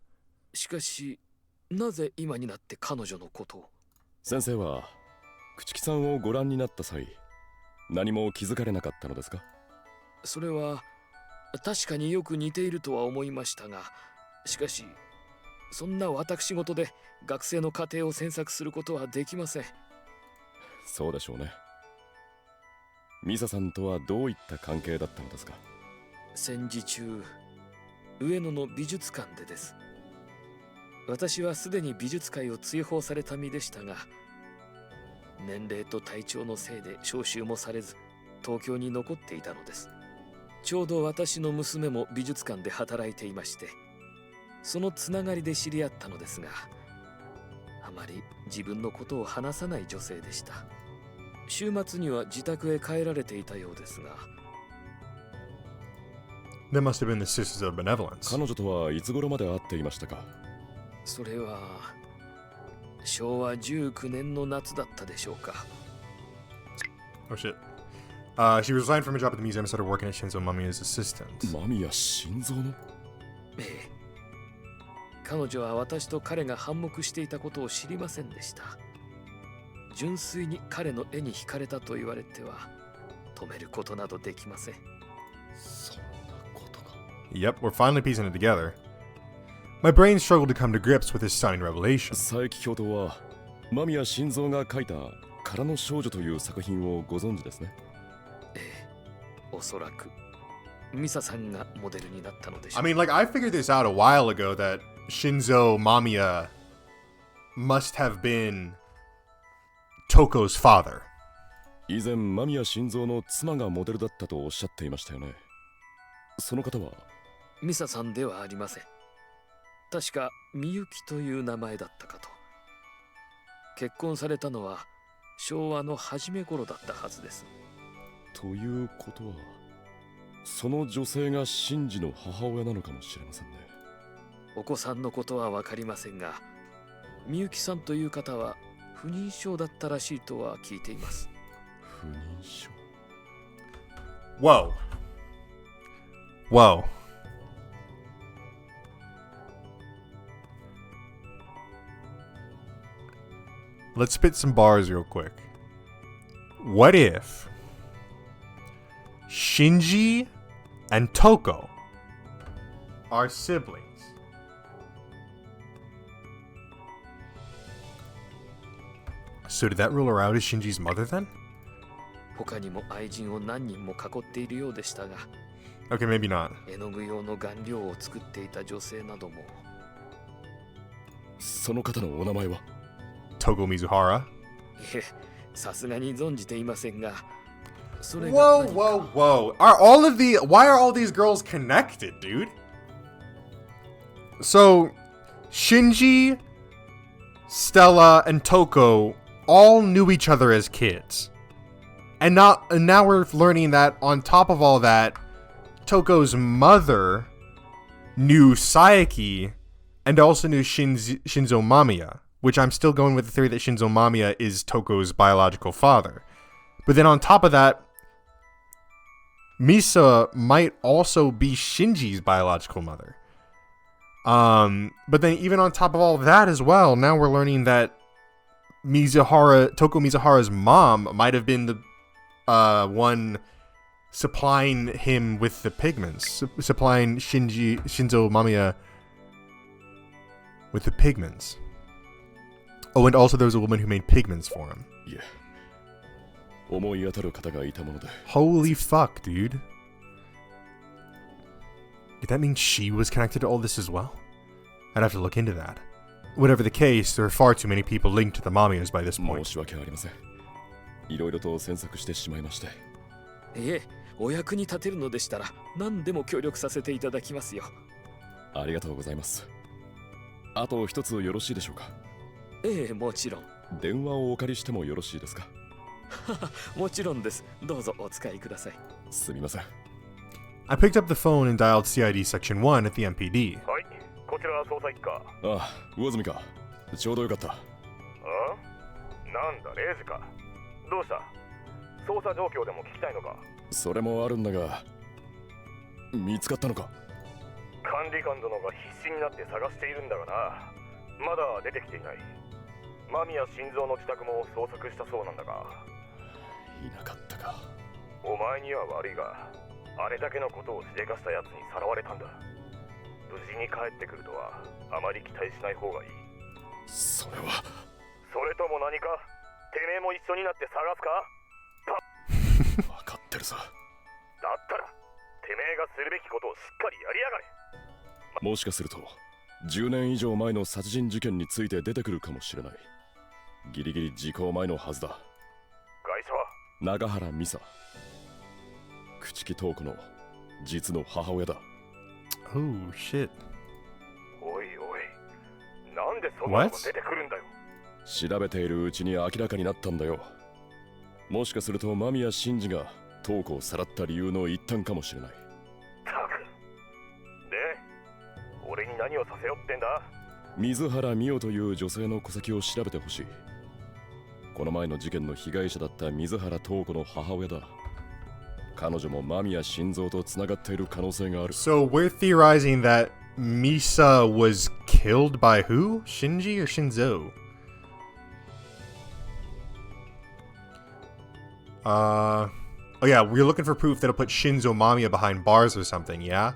Speaker 12: しかし、なぜ今になって彼女のことを。
Speaker 3: 先生は朽木さんをご覧になった際、何も気づかれなかったのですか？
Speaker 12: それは確かによく似ているとは思いましたが、しかしそんな私事で学生の家庭を詮索することはできません。
Speaker 3: そうでしょうね。ミサさんとはどういった関係だったのですか？
Speaker 12: 戦時中、上野の美術館でです。私はすでに美術界を追放された身でしたが、年齢と体調のせいで召集もされず東京に残っていたのです。ちょうど私の娘も美術館で働いていまして、そのつながりで知り合ったのですが、あまり自分のことを話さない女性でした。週末には自宅へ帰られていたようですが。
Speaker 1: That must have been the Sisters of Benevolence.
Speaker 3: 彼女とはいつ頃まで会っていましたか？
Speaker 12: それは昭和19年の夏だったでしょうか。
Speaker 1: Oh shit. She resigned from her job at the museum and started working at Shinzo Mamiya's assistant.
Speaker 3: 間宮心臓の？
Speaker 12: ええ。彼女は私と彼が反目していたことを知りませんでした。純粋に彼の絵に惹かれたと言われては止めることなどできません。
Speaker 3: そんなことが。
Speaker 1: Yep, we're finally piecing it together. My brain struggled to come to grips with this stunning revelation.
Speaker 3: 佐伯教頭は間宮心臓が描いた空の少女という作品をご存知ですね。
Speaker 12: ええ、おそらくミサさんがモデルになったのでしょう。
Speaker 1: I mean, like, I figured this out a while ago that Shinzo Mamiya must have been Toko's father.
Speaker 3: 以前間宮心臓の妻がモデルだったとおっしゃっていましたよね。その方は
Speaker 12: ミサさんではありません。確かみゆきという名前だったかと。結婚されたのは昭和の初め頃だったはずです。
Speaker 3: ということは、その女性が真治の母親なのかもしれませんね。
Speaker 12: お子さんのことは分かりませんが、みゆきさんという方は不妊症だったらしいとは聞いています。
Speaker 3: 不妊症。
Speaker 1: Whoa. Whoa. Let's spit some bars real quick. What if Shinji and Toko are siblings? So did that rule her out as Shinji's mother then?
Speaker 12: 他にも愛人を何人も囲っているようでしたが、
Speaker 1: Okay, maybe not.
Speaker 12: 絵の具用の顔料を作っていた女性なども。
Speaker 3: その方のお名前は？
Speaker 1: Togo Mizuhara?
Speaker 12: いえ、さすがに存じていませんが、それが
Speaker 1: Whoa, whoa, whoa. Why are all these girls connected, dude? So, Shinji, Stella, and Toko all knew each other as kids. And now we're learning that on top of all that, Toko's mother knew Saeki and also knew Shinzo Mamiya, which I'm still going with the theory that Shinzo Mamiya is Toko's biological father. But then on top of that, Misa might also be Shinji's biological mother. But then even on top of all of that as well, now we're learning that Toko Mizuhara's mom might have been the one supplying him with the pigments, supplying Shinzo Mamiya with the pigments. Oh, and also there was a woman who made pigments for him.
Speaker 3: Yeah. 思い当たる方がいたもので。
Speaker 1: Holy fuck, dude. Did that mean she was connected to all this as well? I'd have to look into that. Whatever the case, there are far too many people linked to the Mamiyas by this point.
Speaker 3: 申し訳ありません。いろいろと詮索してしまいまして。
Speaker 12: いえ、お役に立てるのでしたら何でも協力させていただきますよ。
Speaker 3: ありがとうございます。あと一つよろしいでしょうか？
Speaker 12: ええ、もちろん。
Speaker 3: 電話をお借りしてもよろしいですか？
Speaker 12: もちろんです。どうぞお使いください。
Speaker 3: すみません。
Speaker 1: I picked up the phone and dialed CID Section 1 at the MPD.
Speaker 9: はい、こちらは捜査一課。
Speaker 3: ああ、魚住か。ちょうどよかった。
Speaker 9: なんだ、レイジか。どうした？捜査状況でも聞きたいのか？
Speaker 3: それもあるんだが、見つかったのか？
Speaker 9: 管理官殿が必死になって探しているんだがな。まだ出てきていない。間宮心臓の自宅も捜索したそうなんだが。
Speaker 3: いなかったか。
Speaker 9: お前には悪いが、あれだけのことをしでかしたやつにさらわれたんだ。無事に帰ってくるとはあまり期待しない方がいい。
Speaker 3: それは。
Speaker 9: それとも何かてめえも一緒になって探すか？
Speaker 3: 分かってるさ。
Speaker 9: だったらてめえがするべきことをしっかりやりやがれ。
Speaker 3: もしかすると10年以上前の殺人事件について出てくるかもしれない。ギリギリ時効前のはずだ。
Speaker 9: 会社は
Speaker 3: 永原美沙、朽木塔子の実の母親だ。
Speaker 1: Oh shit.
Speaker 9: おいおい、なんでそんなのが出てくるんだよ。
Speaker 3: 調べているうちに明らかになったんだよ。もしかすると間宮真司が塔子をさらった理由の一端かもしれない。
Speaker 9: たく。で、俺に何をさせよってんだ？
Speaker 3: 水原美代という女性の戸籍を調べてほしい。この前の事件の被害者だった水原塔子の母親だ。彼女も間宮心臓とつながっている可能性がある。
Speaker 1: So we're theorizing that Misa was killed by who? Shinji or Shinzo? Oh yeah, we're looking for proof that'll put Shinzo Mamiya behind bars or something, yeah?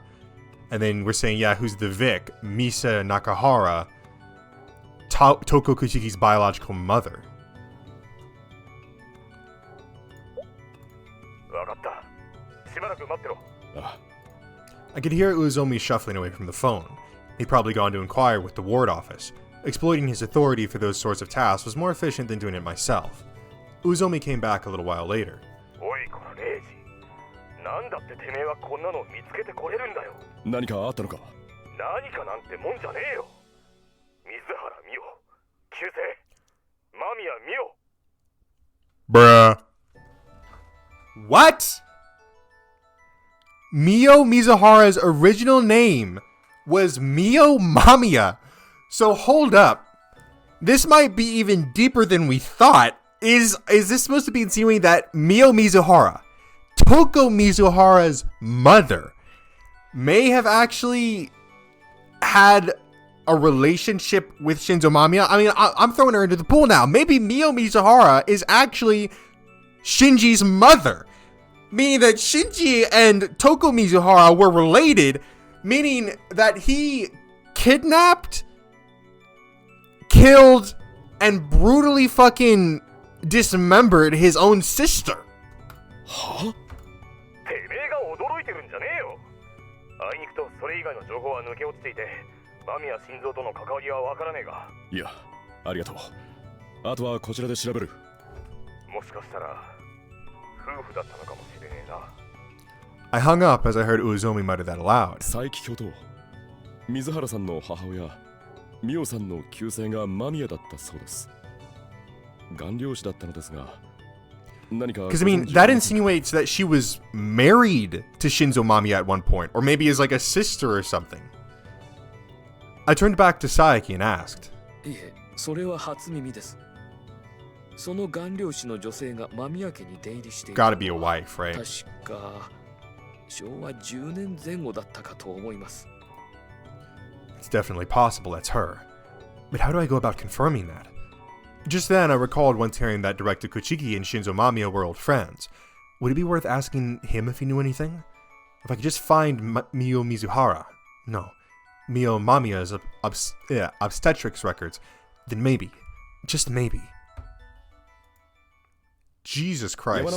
Speaker 1: And then we're saying, yeah, who's the Vic? Misa Nakahara, Toko Kushiki's biological mother. I could hear Uzomi shuffling away from the phone. He'd probably gone to inquire with the ward office. Exploiting his authority for those sorts of tasks was more efficient than doing it myself. Uzomi came back a little while later. Bruh. What? Mio Mizuhara's original name was Mio Mamiya. So hold up. This might be even deeper than we thought. Is this supposed to be insinuating that Mio Mizuhara, Toko Mizuhara's mother, may have actually had a relationship with Shinzo Mamiya? I mean, I'm throwing her into the pool now. Maybe Mio Mizuhara is actually Shinji's mother, meaning that Shinji and Toko Mizuhara were related, meaning that he kidnapped, killed, and brutally fucking dismembered his own sister.
Speaker 3: Huh? いや、ありがとう。あとはこちらで調べる。
Speaker 9: もしかしたら夫婦だったのかもしれねえな。
Speaker 1: I hung up as I heard Uzomi mutter that aloud.
Speaker 3: 佐伯教頭、水原さんの母親、美代さんの旧姓が間宮だったそうです。顔料師だったのですが、何か。
Speaker 1: Because I mean, that insinuates that she was married to Shinzo Mamiya at one point, or maybe as like a sister or something. I turned back to Saeki and asked.
Speaker 12: いえ、それは初耳です。その顔料師の女性が間宮家に出入りしている。
Speaker 1: Gotta be a wife, right?
Speaker 12: 確か昭和10年前後だったかと思います。
Speaker 1: It's definitely possible that's her. But how do I go about confirming that? Just then, I recalled once hearing that Director Kuchiki and Shinzo Mamiya were old friends. Would it be worth asking him if he knew anything? If I could just find Mio Mizuhara, no, Mio Mamiya's obstetrics records, then maybe, just maybe. Jesus Christ.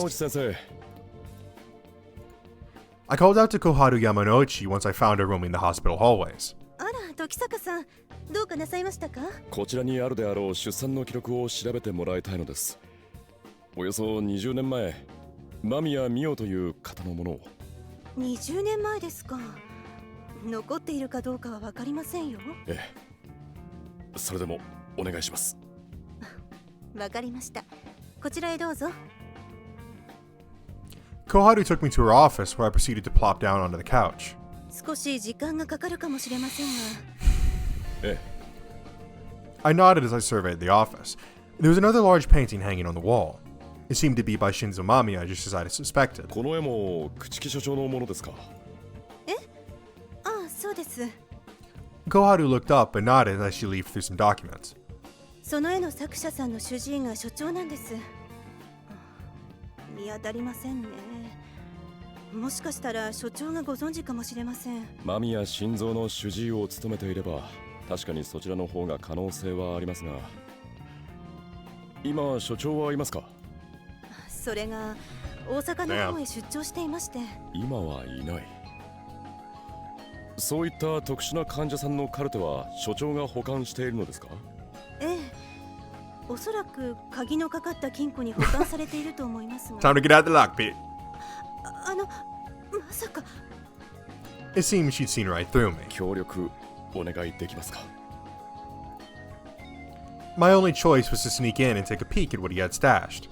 Speaker 1: I called out to Koharu Yamanouchi once I found her roaming the hospital hallways.
Speaker 5: あら、時坂さん、どうかなさいましたか？
Speaker 3: こちらにあるであろう出産の記録を調べてもらいたいのです。およそ20年前、間宮美代という方のものを。
Speaker 5: 20年前ですか。残っているかどうかは分かりませんよ。
Speaker 3: ええ。それでもお願いします。
Speaker 5: 分かりました。こちらへどうぞ。
Speaker 1: Koharu took me to her office where I proceeded to plop down onto the couch.
Speaker 5: 少し時間がかかるかもしれませんが。
Speaker 3: ええ。
Speaker 1: I nodded as I surveyed the office. There was another large painting hanging on the wall. It seemed to be by Shinzo Mamiya, just as I had suspected.
Speaker 3: この絵も朽木所長のものですか？
Speaker 5: ああ、そうです。
Speaker 1: Koharu looked up and nodded as she leafed through some documents.
Speaker 5: その絵の作者さんの主治医が所長なんです。見当たりませんね。もしかしたら所長がご存知かもしれません。
Speaker 3: 間宮心臓の主治医を務めていれば確かにそちらの方が可能性はありますが、今所長はいますか？
Speaker 5: それが大阪の方へ出張していまして。
Speaker 3: 今はいない。そういった特殊な患者さんのカルテは所長が保管しているのですか？
Speaker 5: ええ、おそらく鍵のかかった金庫に保管されていると思いますが。
Speaker 1: Time to get out the lockpit.
Speaker 5: まさか。
Speaker 1: It seemed she'd seen right through me.
Speaker 3: 協力お願いできますか？
Speaker 1: My only choice was to sneak in and take a peek at what he had stashed.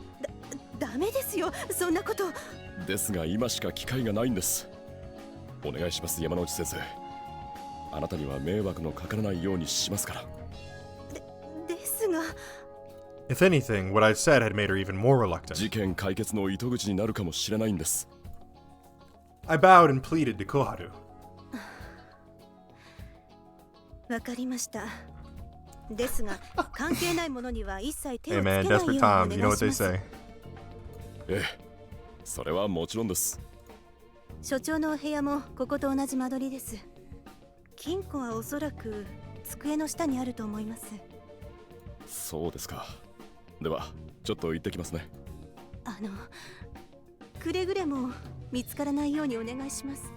Speaker 5: ダメですよ、そんなこと。
Speaker 3: ですが今しか機会がないんです。お願いします、山之内先生。あなたには迷惑のかからないようにしますから。
Speaker 5: ですが。
Speaker 1: If anything, what I'd said had made her even more reluctant.
Speaker 3: 事件解決の糸口になるかもしれないんです。
Speaker 1: I bowed and pleaded to Koharu.
Speaker 5: わかりました。ですが、関係ないものには一切手を
Speaker 1: Hey
Speaker 5: つけない
Speaker 1: man,
Speaker 5: よう
Speaker 1: desperate
Speaker 5: にお願
Speaker 1: times,
Speaker 5: い
Speaker 1: you know
Speaker 5: し
Speaker 1: what
Speaker 5: ま
Speaker 1: they
Speaker 5: す。
Speaker 1: say.
Speaker 3: ええ、それはもちろんです。
Speaker 5: 所長のお部屋もここと同じ間取りです。金庫はおそらく机の下にあると思います。
Speaker 3: そうですか。では、ちょっと行ってきますね。
Speaker 5: くれぐれも見つからないようにお願いします。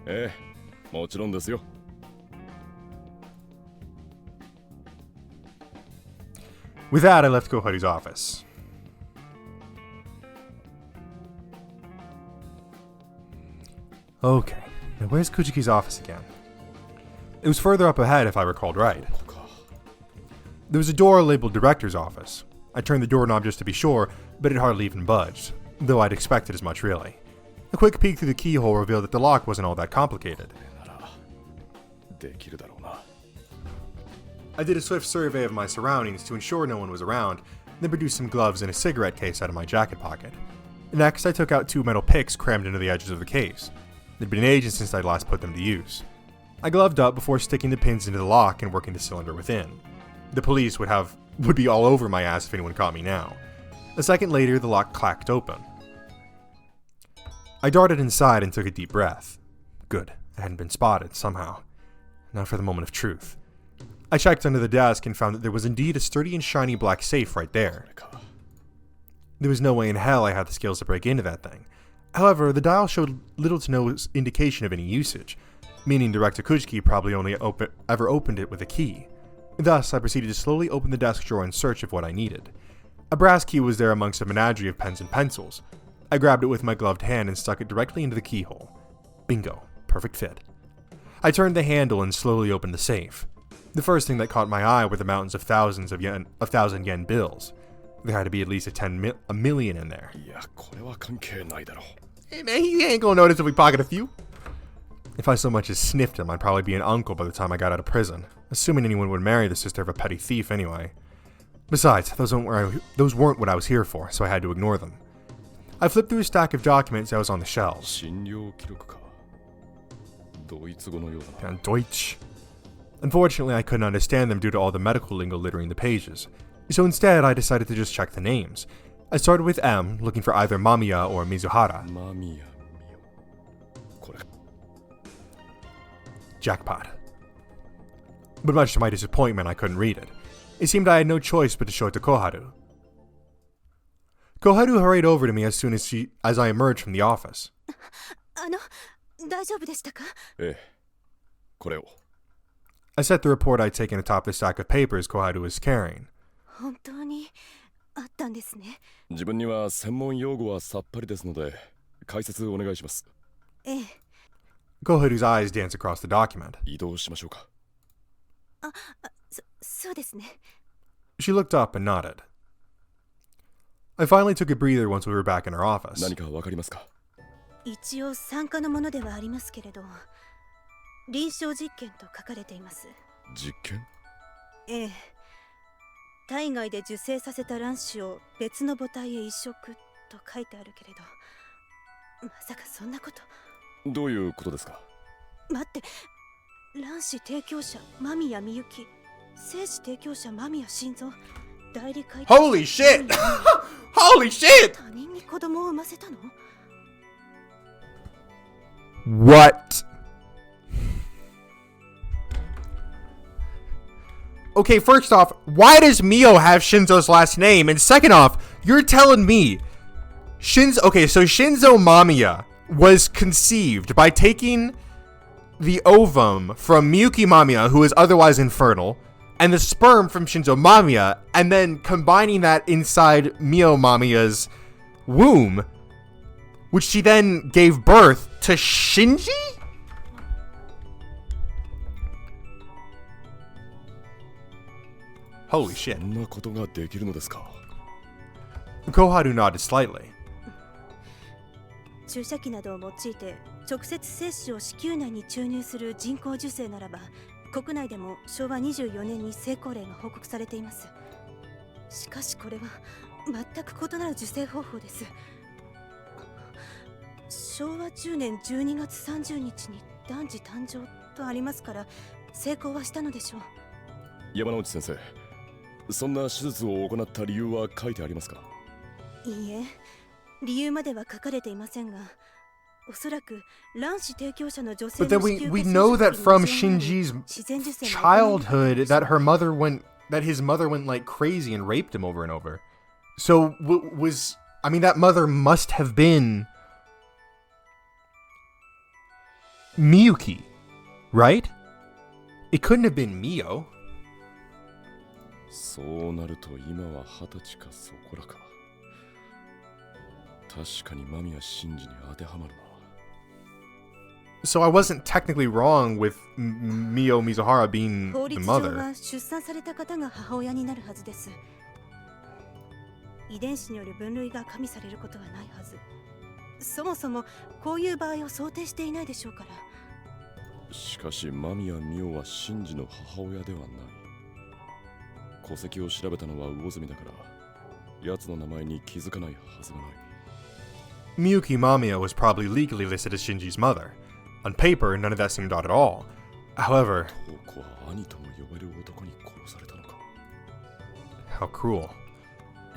Speaker 3: ええ、もちろんですよ。
Speaker 1: With that, I left Koharu's office. Okay, now where's Kujiki's office again? It was further up ahead if I recalled right. There was a door labeled Director's Office. I turned the doorknob just to be sure, but it hardly even budged, though I'd expected as much really. A quick peek through the keyhole revealed that the lock wasn't all that complicated. I did a swift survey of my surroundings to ensure no one was around, then produced some gloves and a cigarette case out of my jacket pocket. Next, I took out 2 metal picks crammed into the edges of the case. It had been ages since I'd last put them to use. I gloved up before sticking the pins into the lock and working the cylinder within. The police would be all over my ass if anyone caught me now. A second later, the lock clacked open. I darted inside and took a deep breath. Good, I hadn't been spotted somehow. Now for the moment of truth. I checked under the desk and found that there was indeed a sturdy and shiny black safe right there. There was no way in hell I had the skills to break into that thing. However, the dial showed little to no indication of any usage, meaning Director Kujiki probably only ever opened it with a key. Thus, I proceeded to slowly open the desk drawer in search of what I needed. A brass key was there amongst a menagerie of pens and pencils. I grabbed it with my gloved hand and stuck it directly into the keyhole. Bingo. Perfect fit. I turned the handle and slowly opened the safe. The first thing that caught my eye were the mountains of thousands of 1,000 yen bills. There had to be at least a million in there. Hey man, he ain't gonna notice if we pocket a few. If I so much as sniffed him, I'd probably be an uncle by the time I got out of prison, assuming anyone would marry the sister of a petty thief anyway. Besides, those weren't what I was here for, so I had to ignore them. I flipped through a stack of documents that was on the shelves. Deutsch. Unfortunately, I couldn't understand them due to all the medical lingo littering the pages, so instead I decided to just check the names. I started with M, looking for either Mamiya or Mizuhara. Jackpot. But much to my disappointment, I couldn't read it. It seemed I had no choice but to show it to Koharu. Koharu hurried over to me as soon as I emerged from the office.
Speaker 5: 大丈夫でしたか?
Speaker 3: ええ、これを。
Speaker 1: I set the report I'd taken atop the stack of papers Koharu was carrying.
Speaker 5: 本当にあったんですね。
Speaker 3: 自分には専門用語はさっぱりですので、解説お願いします。
Speaker 5: ええ。
Speaker 1: Koharu's eyes danced across the document.
Speaker 3: 移動しましょうか。
Speaker 5: そうですね。
Speaker 1: She looked up and nodded. I finally took a breather once we were back in our office.
Speaker 3: 何かわかりますか？
Speaker 5: 一応参加のものではありますけれど、臨床実験と書かれています。
Speaker 3: 実験？
Speaker 5: ええ。体外で受精させた卵子を別の母体へ移植と書いてあるけれど、まさかそんなこと。
Speaker 3: どういうことですか？
Speaker 5: 待って、卵子提供者間宮みゆき、精子提供者間宮心臓、代理会
Speaker 1: Holy shit! Holy shit!
Speaker 5: 他人に子供を産ませたの？
Speaker 1: What? Okay, first off, why does Mio have Shinzo's last name? And second off, you're telling me Shinzo Mamiya was conceived by taking the ovum from Miyuki Mamiya, who is otherwise infernal, and the sperm from Shinzo Mamiya, and then combining that inside Mio Mamiya's womb, which she then gave birth to Shinji? Holy shit.
Speaker 3: そんなことができるのですか？
Speaker 1: Koharu nodded slightly.
Speaker 5: 注射器などを用いて直接精子を子宮内に注入する人工授精ならば、国内でも昭和24年に成功例が報告されています。しかしこれは全く異なる受精方法です。昭和10年12月30日に男児誕生とありますから、成功はしたのでしょう。
Speaker 3: 山之内先生、そんな手術を行った理由は書いてありますか？
Speaker 5: いいえ、理由までは書かれていませんが、おそらく卵子提供者の女性
Speaker 1: But then we know that from Shinji's childhood that his mother went like crazy and raped him over and over. So that mother must have been Miyuki, right? It couldn't have been Mio.
Speaker 3: そうなると今は20歳かそこらか。確かに間宮真司に当てはまるな。
Speaker 1: So I wasn't technically wrong with Mio Mizuhara being
Speaker 5: 法
Speaker 1: the
Speaker 5: 律上
Speaker 1: mother.
Speaker 5: は出産された方が母親になるはずです。遺伝子による分類が加味されることはないはず。そもそもこういう場合を想定していないでしょうから。
Speaker 3: しかし間宮美桜は真司の母親ではない。戸籍を調べたのは魚住だから、奴の名前に気づかないはずがない。
Speaker 1: Miyuki Mamiya was probably legally listed as Shinji's mother. On paper, none of that seemed odd at all. However, how cruel.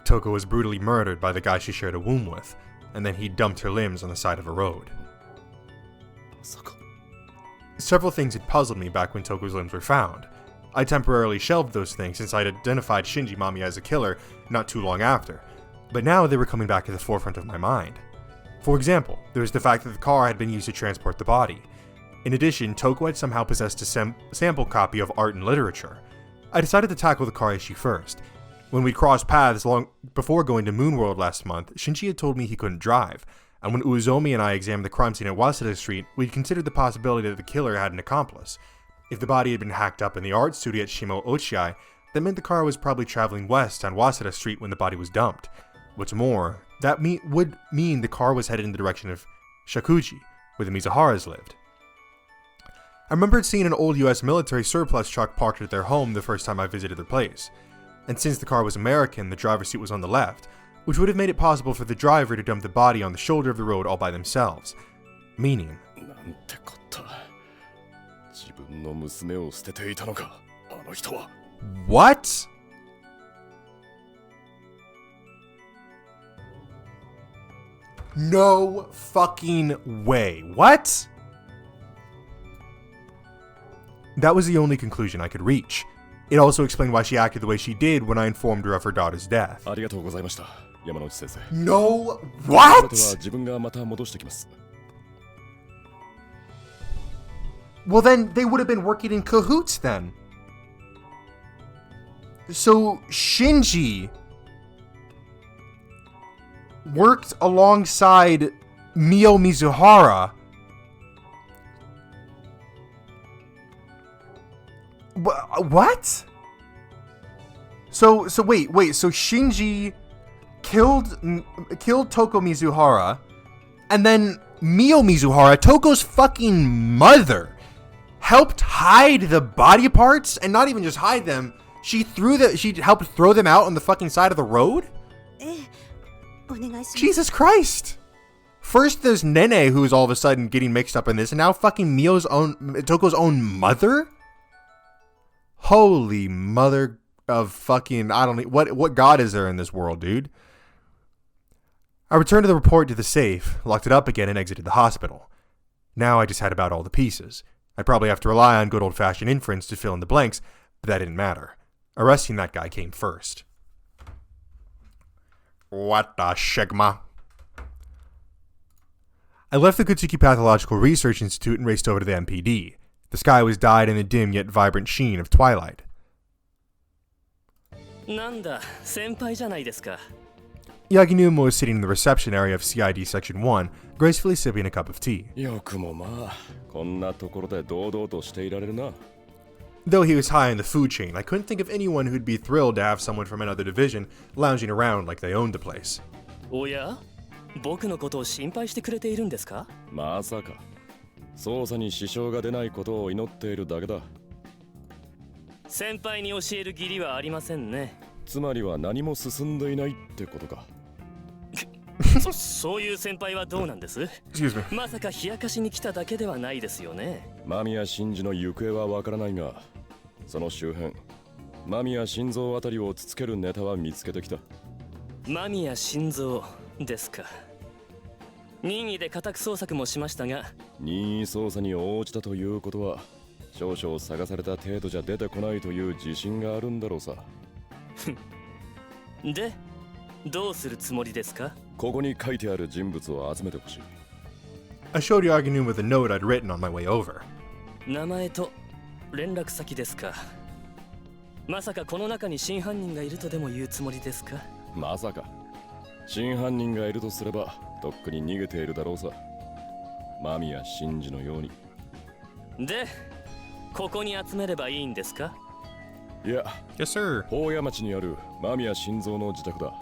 Speaker 1: Toko was brutally murdered by the guy she shared a womb with, and then he dumped her limbs on the side of a road. Several things had puzzled me back when Toko's limbs were found. I temporarily shelved those things since I'd identified Shinji Mamiya as a killer not too long after, but now they were coming back to the forefront of my mind. For example, there was the fact that the car had been used to transport the body. In addition, Toko had somehow possessed a sample copy of art and literature. I decided to tackle the car issue first. When we crossed paths long before going to Moonworld last month, Shinji had told me he couldn't drive, and when Uzomi and I examined the crime scene at Waseda Street, we'd considered the possibility that the killer had an accomplice. If the body had been hacked up in the art studio at Shimo Ochiai, that meant the car was probably traveling west on Waseda Street when the body was dumped. What's more, that would mean the car was headed in the direction of Shakuji, where the Mizuharas lived. I remembered seeing an old US military surplus truck parked at their home the first time I visited their place. And since the car was American, the driver's seat was on the left, which would have made it possible for the driver to dump the body on the shoulder of the road all by themselves. Meaning... What? No fucking way. What? That was the only conclusion I could reach. It also explained why she acted the way she did when I informed her of her daughter's death. No, what? Well then, they would have been working in cahoots then. So, Shinji worked alongside Mio Mizuhara. What? So wait, so Shinji killed Toko Mizuhara, and then Mio Mizuhara, Toko's fucking mother, helped hide the body parts, and not even just hide them, She helped throw them out on the fucking side of the road?
Speaker 5: ええ、お願いします。
Speaker 1: Jesus Christ! First there's Nene who's all of a sudden getting mixed up in this, and now fucking Toko's own mother? Holy mother of fucking, I don't know, what god is there in this world, dude? I returned to the report to the safe, locked it up again, and exited the hospital. Now I just had about all the pieces. I'd probably have to rely on good old-fashioned inference to fill in the blanks, but that didn't matter. Arresting that guy came first. What the shigma? I left the Kutsuki Pathological Research Institute and raced over to the MPD. The sky was dyed in the dim yet vibrant sheen of twilight.
Speaker 13: なんだ、先輩じゃないですか。
Speaker 1: Yaginuma was sitting in the reception area of CID Section 1, gracefully sipping a cup of tea.
Speaker 3: よくもまあ、こんなところで堂々としていられるな。
Speaker 1: Though he was high in the food chain, I couldn't think of anyone who'd be thrilled to have someone from another division lounging around like they owned the place.
Speaker 13: おや、僕のことを心配してくれているんですか？
Speaker 3: まさか。捜査に支障が出ないことを祈っているだけだ。
Speaker 13: 先輩に教える義理はありませんね。
Speaker 3: つまりは何も進んでいないってことか。
Speaker 13: そういう先輩はどうなんです？
Speaker 1: Excuse me.
Speaker 13: まさか冷やかしに来ただけではないですよね。
Speaker 3: 間宮真司の行方はわからないが、その周辺、間宮心臓あたりをつつけるネタは見つけてきた。
Speaker 13: 間宮心臓ですか。任意で家宅捜索もしましたが、
Speaker 3: 任意捜査に応じたということは、少々探された程度じゃ出てこないという自信があるんだろうさ。
Speaker 13: で、どうするつもりですか？
Speaker 3: ここに書いてある人物を集めてほしい。
Speaker 1: I showed Yaginuma the note I'd written on my way over.
Speaker 13: 名前と連絡先ですか。まさかこの中に真犯人がいるとでも言うつもりですか？
Speaker 3: まさか。真犯人がいるとすれば、とっくに逃げているだろうさ。間宮真司のように。
Speaker 13: で、ここに集めればいいんですか？
Speaker 3: いや、
Speaker 1: Yes, sir.
Speaker 3: 宝谷町にある間宮心臓の自宅だ。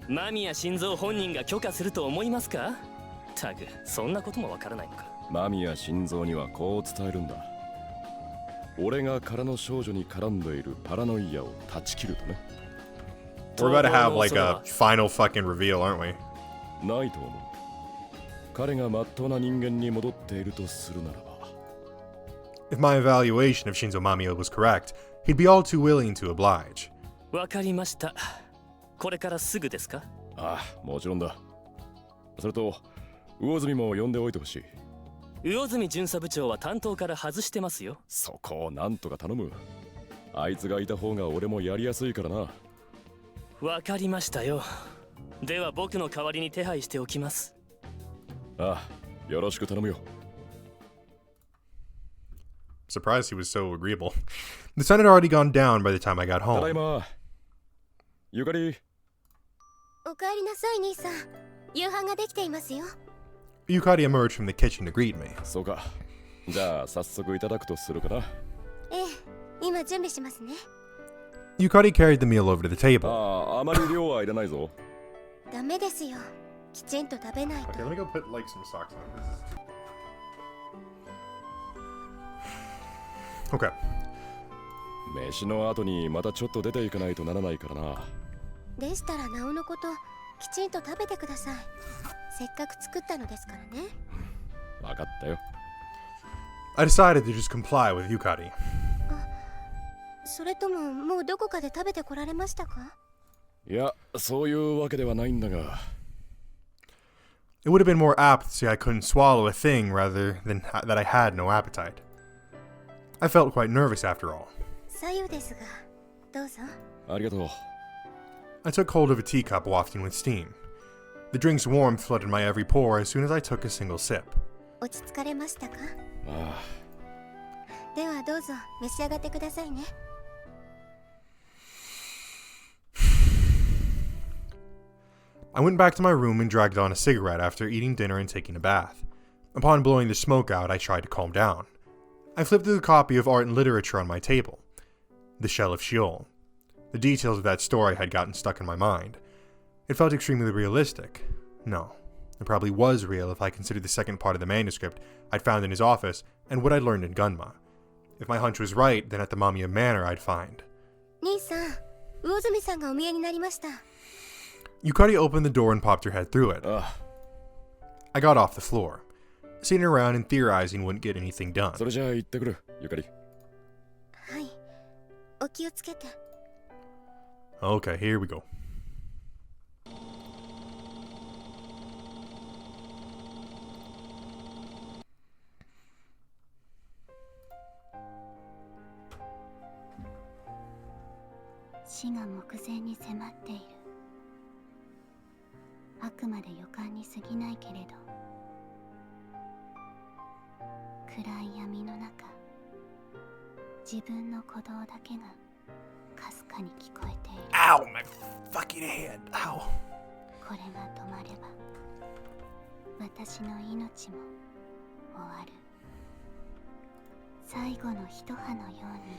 Speaker 13: 間宮心臓本人が許可すると思いますか？タグ、そんなこともわからないのか。
Speaker 3: 間宮心臓にはこう伝えるんだ。俺が空の少女に絡んでいるパラノイアを断ち切るとね。
Speaker 1: We're about to have like a final fucking reveal, aren't we?
Speaker 3: ないと思う。彼が真っ当な人間に戻っているとするならば。
Speaker 1: If my evaluation of Shinzo Mamiya was correct, he'd be all too willing to oblige.
Speaker 13: わかりました。これからすぐですか？
Speaker 3: ああ、もちろんだ。それと、魚住も呼んでおいてほしい。
Speaker 13: 魚住巡査部長は担当から外してますよ。
Speaker 3: そこをなんとか頼む。あいつがいた方が俺もやりやすいからな。
Speaker 13: わかりましたよ。では僕の代わりに手配しておきます。
Speaker 3: ああ、よろしく頼むよ。
Speaker 1: Surprised he was so agreeable. The sun had already gone down by the time I got
Speaker 3: ただい
Speaker 1: home.
Speaker 3: ま。ゆかり。
Speaker 14: おかえりなさい兄さん。夕飯ができていますよ。
Speaker 1: Yukari emerged from the kitchen to greet me.
Speaker 3: そうか。じゃあ早速いただくとするかな。
Speaker 14: ええ、今準備しますね。
Speaker 1: Yukari carried the meal over to the table.
Speaker 3: ああ、あまり量はいらないぞ。
Speaker 14: ダメですよ。きちんと食べないと。
Speaker 1: Okay, let me go put like some socks on. Okay.
Speaker 3: 飯の後にまたちょっと出ていかないとならないからな。
Speaker 14: でしたらなおのこときちんと食べてください。せっかく作ったのですからね。
Speaker 3: わかったよ。
Speaker 1: I decided to just comply with Yukari.
Speaker 14: それとももうどこかで食べてこられましたか？
Speaker 3: いや、そういうわけではないんだが。
Speaker 1: It would have been more apt to say I couldn't swallow a thing rather than that I had no appetite. I felt quite nervous after all.
Speaker 14: さようですが、どうぞ。
Speaker 3: ありがとう。
Speaker 1: I took hold of a teacup wafting with steam. The drink's warmth flooded my every pore as soon as I took a single sip.
Speaker 14: 落ち着かれましたか？
Speaker 3: あ
Speaker 14: あ。ではどうぞ召し上がってくださいね。
Speaker 1: I went back to my room and dragged on a cigarette after eating dinner and taking a bath. Upon blowing the smoke out, I tried to calm down. I flipped through the copy of art and literature on my table. The Shell of Sheol. The details of that story had gotten stuck in my mind. It felt extremely realistic. No, it probably was real if I considered the second part of the manuscript I'd found in his office and what I'd learned in Gunma. If my hunch was right, then at the Mamiya Manor I'd find.
Speaker 14: 兄さん、魚住さんがお見えになりました。
Speaker 1: Yukari opened the door and popped her head through it. I got off the floor. Sitting around and theorizing wouldn't get anything done.
Speaker 3: それじゃあ行ってくる、ゆかり。
Speaker 14: はい。お気をつけて。
Speaker 1: Okay, here we go.
Speaker 2: 死が目前に迫っている。あくまで予感に過ぎないけれど、暗い闇の中、自分の鼓動だけがかすかに聞こえている。
Speaker 1: Ow, my fucking head. Ow.
Speaker 2: これが止まれば、私の命も終わる。最後の一葉のように、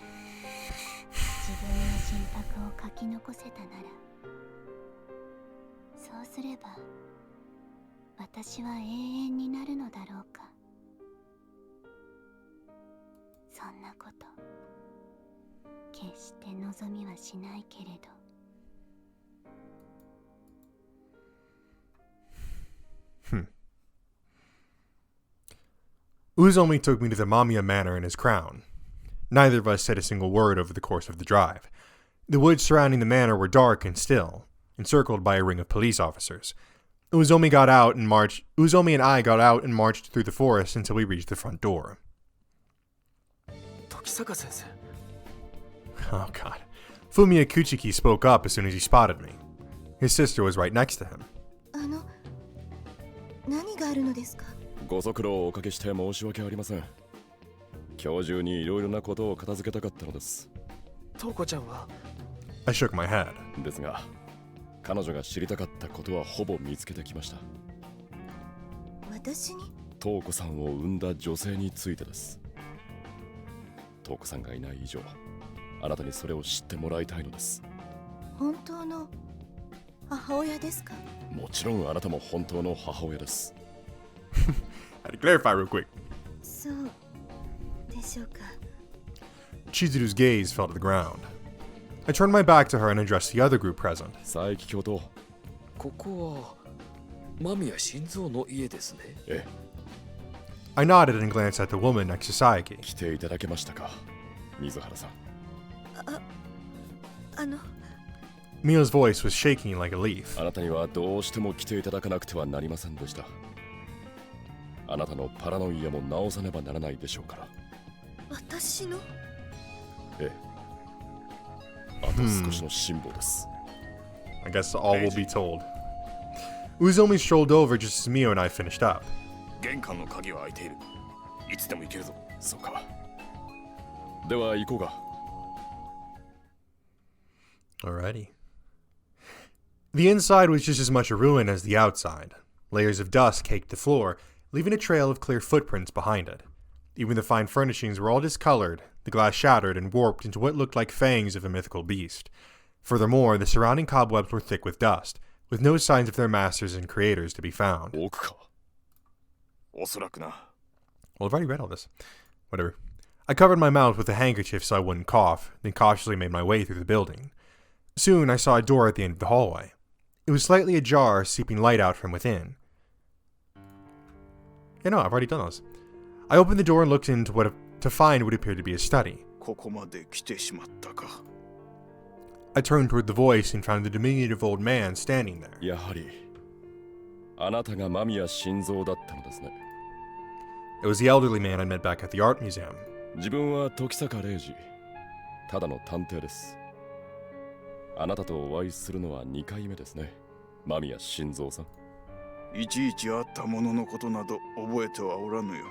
Speaker 2: 自分の人格を書き残せたなら、そうすれば私は永遠になるのだろうか。そんなこと決して望みはしないけれど。
Speaker 1: Uzomi took me to the Mamiya Manor in his crown. Neither of us said a single word over the course of the drive. The woods surrounding the manor were dark and still, encircled by a ring of police officers. Uzomi and I got out and marched through the forest until we reached the front door.
Speaker 8: 時坂先生。
Speaker 1: Oh god. Fumiya Kuchiki spoke up as soon as he spotted me. His sister was right next to him.
Speaker 14: 何があるのですか？
Speaker 3: ご足労をおかけして申し訳ありません。今日中にいろいろなことを片付けたかったのです。
Speaker 8: トウコちゃんは
Speaker 1: I shook my head.
Speaker 3: ですが、彼女が知りたかったことはほぼ見つけてきました。
Speaker 14: 私に？
Speaker 3: トウコさんを産んだ女性についてです。トウコさんがいない以上、あなたにそれを知ってもらいたいのです。
Speaker 14: 本当の母親ですか？
Speaker 3: もちろんあなたも本当の母親です。
Speaker 1: I had to clarify real quick.
Speaker 14: そうでしょうか。
Speaker 1: Chizuru's gaze fell to the ground. I turned my back to her and addressed the other group present.
Speaker 3: 佐伯教頭。
Speaker 12: ここは間宮心臓の家ですね。
Speaker 3: ええ。
Speaker 1: I nodded and glanced at the woman next to Saeki.
Speaker 3: 来ていただけましたか、水原さん。
Speaker 1: Mia's voice was shaking like a leaf.
Speaker 3: あなたにはどうしても来ていただかなくてはなりませんでした。あなたのパラノイアも直さねばならないでしょうから。
Speaker 14: 私の？
Speaker 3: ええ。あと少しの辛抱です。
Speaker 1: I guess all will be told. Uzomi strolled over just as Mio and I finished up.
Speaker 10: 玄関の鍵は開いている。いつでも行けるぞ。
Speaker 3: そうか。では行こうか。
Speaker 1: Alrighty. The inside was just as much a ruin as the outside. Layers of dust caked the floor, leaving a trail of clear footprints behind it. Even the fine furnishings were all discolored, the glass shattered and warped into what looked like fangs of a mythical beast. Furthermore, the surrounding cobwebs were thick with dust, with no signs of their masters and creators to be found.
Speaker 10: 奥か。おそらくな。
Speaker 1: Well, I've already read all this. Whatever. I covered my mouth with a handkerchief so I wouldn't cough, then cautiously made my way through the building. Soon I saw a door at the end of the hallway. It was slightly ajar, seeping light out from within. Yeah, no, I've already done those. I opened the door and looked into to find what appeared to be a study.
Speaker 7: ここまで来てしまったか。
Speaker 1: I turned toward the voice and found the diminutive old man standing there.
Speaker 3: やはり、あなたが間宮心臓だったのですね。
Speaker 1: It was the elderly man I met back at the art museum.
Speaker 3: 自分は時坂礼二、ただの探偵です。あなたとお会いするのは2回目ですね、間宮心臓さん。
Speaker 7: いちいちあったもののことなど覚えてはおらぬよ。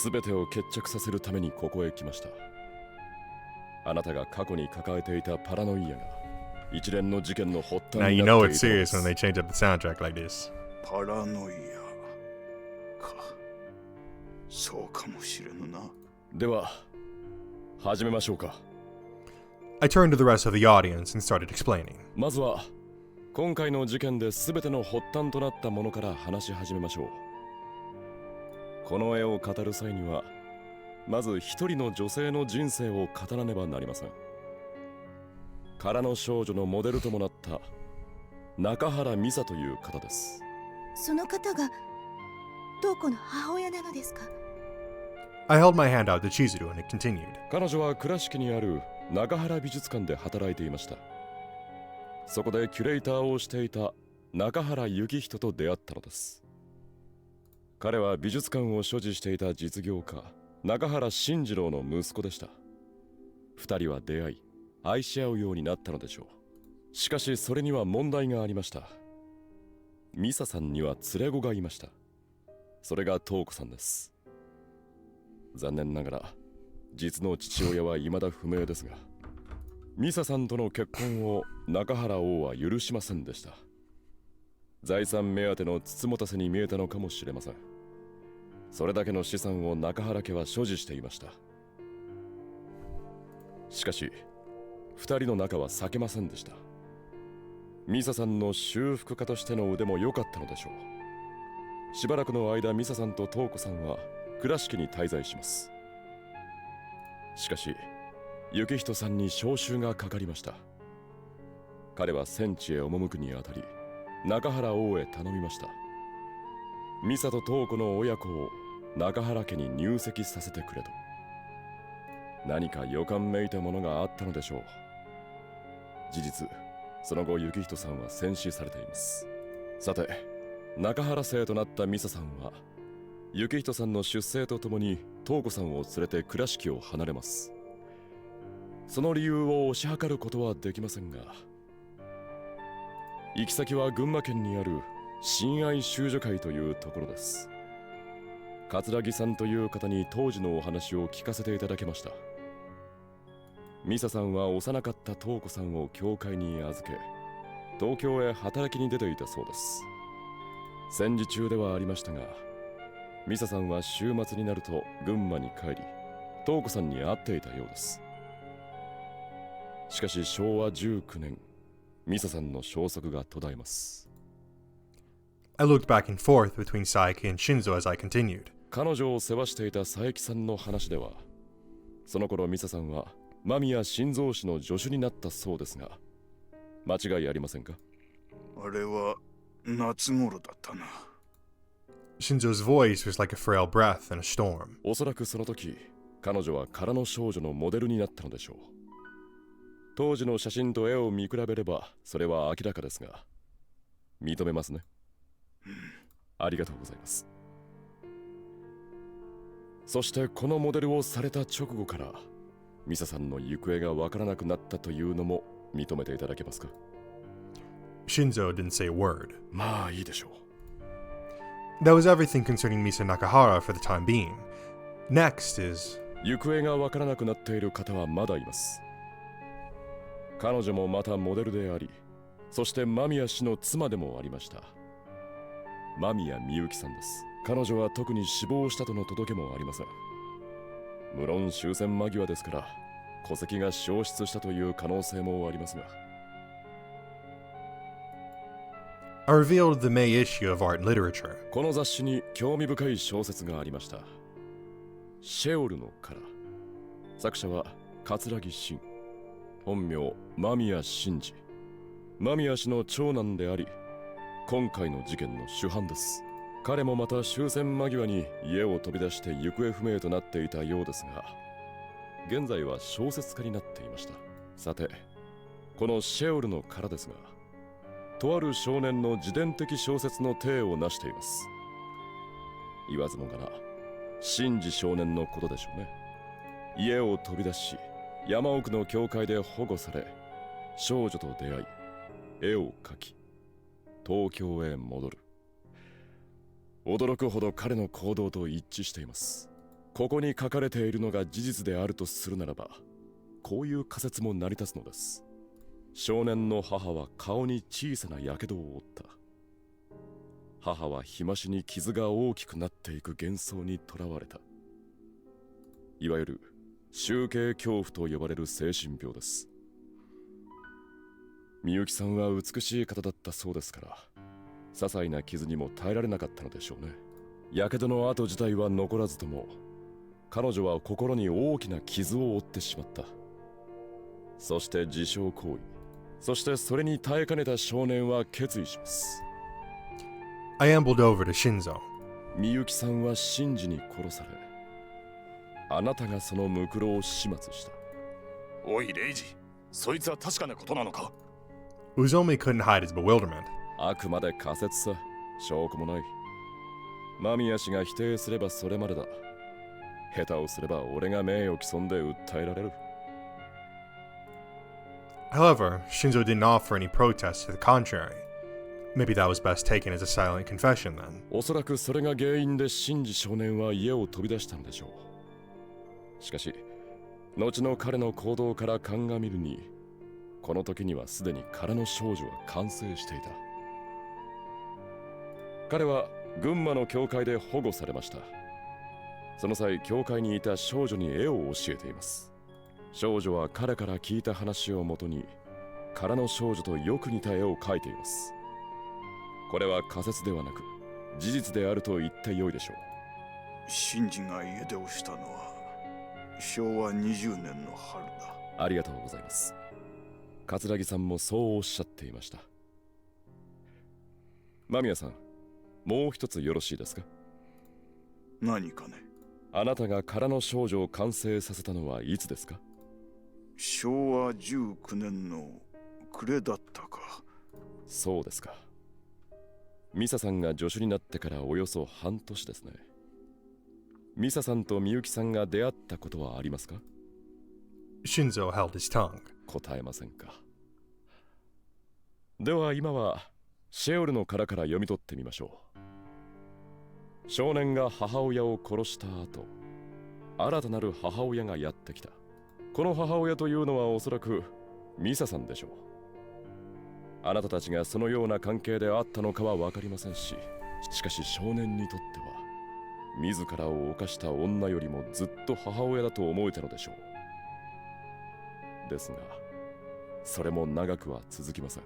Speaker 3: すべてを決着させるためにここへ来ました。あなたが過去に抱えていたパラノイアが一連の事件の発端
Speaker 1: Now
Speaker 3: に
Speaker 1: you
Speaker 3: な
Speaker 1: know
Speaker 3: ってい
Speaker 1: it's
Speaker 3: たので
Speaker 1: serious
Speaker 3: す。
Speaker 1: when they change up the soundtrack like this.
Speaker 7: パラノイアか。そうかもしれぬな。
Speaker 3: では、始めましょうか。
Speaker 1: I turned to the rest of the audience and started explaining.
Speaker 3: まずは、今回の事件で全ての発端となったものから話し始めましょう。この絵を語る際には、まず一人の女性の人生を語らねばなりません。空の少女のモデルともなった中原美沙という方です。
Speaker 5: その方が瞳子の母親なのですか？
Speaker 1: I held my hand out to Chizuru and it continued.
Speaker 3: 彼女は倉敷にある中原美術館で働いていました。そこでキュレーターをしていた中原幸人と出会ったのです。彼は美術館を所持していた実業家中原慎次郎の息子でした。二人は出会い愛し合うようになったのでしょう。しかしそれには問題がありました。ミサさんには連れ子がいました。それが瞳子さんです。残念ながら実の父親は未だ不明ですが、ミサさんとの結婚を中原王は許しませんでした。財産目当てのつつもたせに見えたのかもしれません。それだけの資産を中原家は所持していました。しかし二人の仲は避けませんでした。ミサさんの修復家としての腕も良かったのでしょう。しばらくの間ミサさんと瞳子さんは倉敷に滞在します。しかし幸人さんに召集がかかりました。彼は戦地へ赴くにあたり中原王へ頼みました。ミサと瞳子の親子を中原家に入籍させてくれと。何か予感めいたものがあったのでしょう。事実その後幸人さんは戦死されています。さて中原生となったミサさんは幸人さんの出生とともに瞳子さんを連れて倉敷を離れます。その理由を推し量ることはできませんが、行き先は群馬県にある親愛修女会というところです。桂木さんという方に当時のお話を聞かせていただけました。ミサさんは幼かった瞳子さんを教会に預け、東京へ働きに出ていたそうです。戦時中ではありましたが、ミサさんは週末になると群馬に帰り、瞳子さんに会っていたようです。しかし昭和19年、ミサさんの消息が途絶えます。
Speaker 1: I looked back and forth between Saeki and Shinzo as I continued.
Speaker 3: 彼女を世話していた佐伯さんの話では、その頃ミサさんは間宮新蔵氏の助手になったそうですが、間違いありませんか？
Speaker 7: あれは夏頃だったな。
Speaker 1: Shinzo's voice was like a frail breath in a storm.
Speaker 3: おそらくその時、彼女は空の少女のモデルになったのでしょう。当時の写真と絵を見比べればそれは明らかですが、認めますね。ありがとうございます。そしてこのモデルをされた直後からミサさんの行方がわからなくなったというのも認めていただけますか？
Speaker 1: Shinzo didn't say a word.
Speaker 3: まあいいでしょう。
Speaker 1: That was everything concerning Misa Nakahara for the time being. Next is...
Speaker 3: 行方がわからなくなっている方はまだいます。彼女もまたモデルであり、そして間宮氏の妻でもありました。間宮みゆきさんです。彼女は特に死亡したとの届けもありません。無論終戦間際ですから戸籍が消失したという可能性もありますが。
Speaker 1: I revealed the May issue of Art and Literature.
Speaker 3: この雑誌に興味深い小説がありました。シェオルの殻。作者は桂木慎。本名間宮慎二。間宮氏の長男であり、今回の事件の主犯です。彼もまた終戦間際に家を飛び出して行方不明となっていたようですが、現在は小説家になっていました。さて、このシェオルの殻ですが、とある少年の自伝的小説の体を成しています。言わずもがな、慎二少年のことでしょうね。家を飛び出し、山奥の教会で保護され、少女と出会い、絵を描き、東京へ戻る。驚くほど彼の行動と一致しています。ここに書かれているのが事実であるとするならば、こういう仮説も成り立つのです。少年の母は顔に小さな火傷を負った。母は日増しに傷が大きくなっていく幻想にとらわれた。いわゆる集計恐怖と呼ばれる精神病です。みゆきさんは美しい方だったそうですから、些細な傷にも耐えられなかったのでしょうね。やけどの跡自体は残らずとも、彼女は心に大きな傷を負ってしまった。そして自傷行為、そしてそれに耐えかねた少年は決意します。
Speaker 1: I ambled over to Shinzo.
Speaker 3: みゆきさんはシンジに殺され、あなたがそのムクロを始末した。
Speaker 10: おいレイジ、そいつは確かなことなのか？
Speaker 1: Uzome couldn't hide his bewilderment.
Speaker 3: あくまで仮説さ、証拠もない。間宮氏が否定すればそれまでだ。下手をすれば俺が名誉毀損で訴えられる。
Speaker 1: However, Shinzo didn't offer any protest to the contrary. Maybe that was best taken as a silent confession then.
Speaker 3: おそらくそれが原因でシンジ少年は家を飛び出したのでしょう。しかし、後の彼の行動から鑑みるに、この時にはすでに空の少女は完成していた。彼は群馬の教会で保護されました。その際、教会にいた少女に絵を教えています。少女は彼から聞いた話をもとに、空の少女とよく似た絵を描いています。これは仮説ではなく、事実であると言ってよいでしょう。
Speaker 7: シンジが家出をしたのは昭和20年の春だ。
Speaker 3: ありがとうございます。桂木さんもそうおっしゃっていました。間宮さん、もう一つよろしいですか？
Speaker 7: 何かね？
Speaker 3: あなたが空の少女を完成させたのはいつですか？
Speaker 7: 昭和19年の暮れだったか。
Speaker 3: そうですか。ミサさんが助手になってからおよそ半年ですね。ミサさんとみゆきさんが出会ったことはありますか？
Speaker 1: Shinzo held his tongue.
Speaker 3: 答えませんか。では今はシェオルの殻から読み取ってみましょう。少年が母親を殺した後、新たなる母親がやってきた。この母親というのはおそらくミサさんでしょう。あなたたちがそのような関係であったのかは分かりませんし、しかし少年にとっては自らを犯した女よりもずっと母親だと思えたのでしょう。ですがそれも長くは続きません。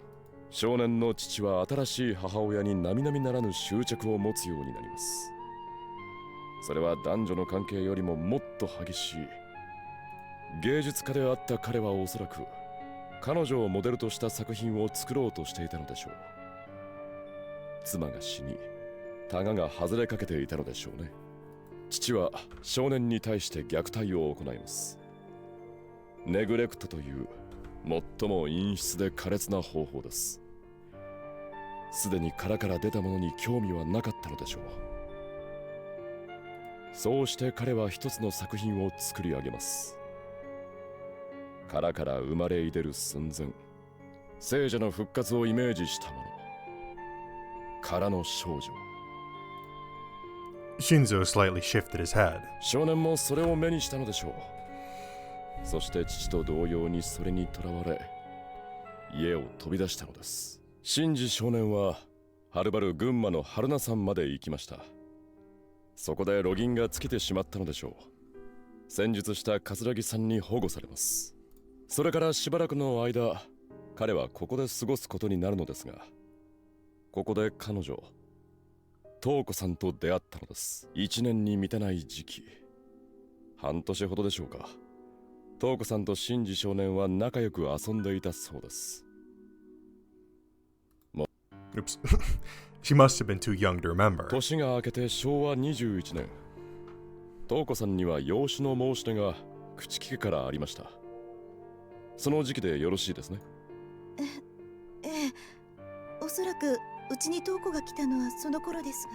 Speaker 3: 少年の父は新しい母親に並々ならぬ執着を持つようになります。それは男女の関係よりももっと激しい。芸術家であった彼はおそらく彼女をモデルとした作品を作ろうとしていたのでしょう。妻が死にタガが外れかけていたのでしょうね。父は少年に対して虐待を行います。ネグレクトという最も陰湿で苛烈な方法です。すでに殻から出たものに興味はなかったのでしょう。そうして彼は一つの作品を作り上げます。殻から生まれいでる寸前、聖者の復活をイメージしたもの。殻の少女。
Speaker 1: Shinzo slightly shifted his head.
Speaker 3: 少年もそれを目にしたのでしょう。そして父と同様にそれにとらわれ、家を飛び出したのです。シンジ少年ははるばる群馬の春名山まで行きました。そこでロギンが尽きてしまったのでしょう。戦術した桂木さんに保護されます。それからしばらくの間、彼はここで過ごすことになるのですが、ここで彼女東子さんと出会ったのです。1年に満たない時期、半年ほどでしょうか。東子さんとシンジ少年は仲良く遊んでいたそうです。
Speaker 1: Oops. She must have been too young to remember.
Speaker 3: 年が明けて昭和21年、東子さんには養子の申し出が口利けからありました。その時期でよろしいですね。
Speaker 5: ええ、おそらくうちに東子が来たのはその頃ですが。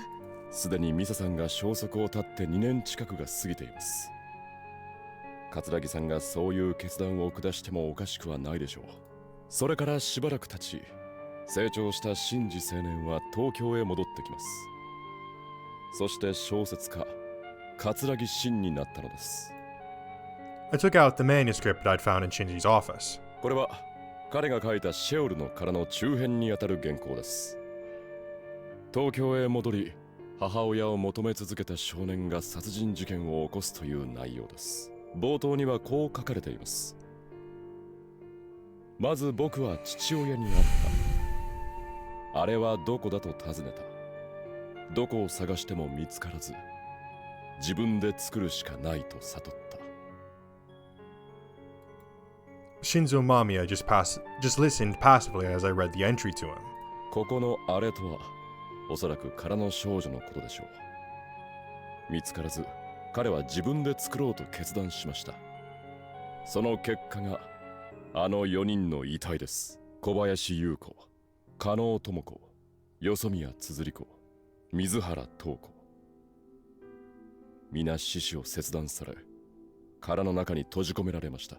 Speaker 3: すでにミサさんが消息を絶って2年近くが過ぎています。桂木さんがそういう決断を下してもおかしくはないでしょう。それからしばらく経ち、成長したシンジ青年は東京へ戻ってきます。そして小説家桂木真になったのです。
Speaker 1: I took out the manuscript I'd found in Shinji's office.
Speaker 3: これは彼が書いたシェオルの殻の中編にあたる原稿です。東京へ戻り、母親を求め続けた少年が殺人事件を起こすという内容です。冒頭にはこう書かれています。まず僕は父親に会った。あれはどこだと尋ねた。どこを探しても見つからず、自分で作るしかないと悟った。
Speaker 1: Shinzo Mamiya just listened passively as I read the entry to him.
Speaker 3: ここのあれとはおそらく空の少女のことでしょう。見つからず彼は自分で作ろうと決断しました。その結果があの4人の遺体です。小林優子、加納智子、よそ宮つづり子、水原塔子。皆四肢を切断され殻の中に閉じ込められました。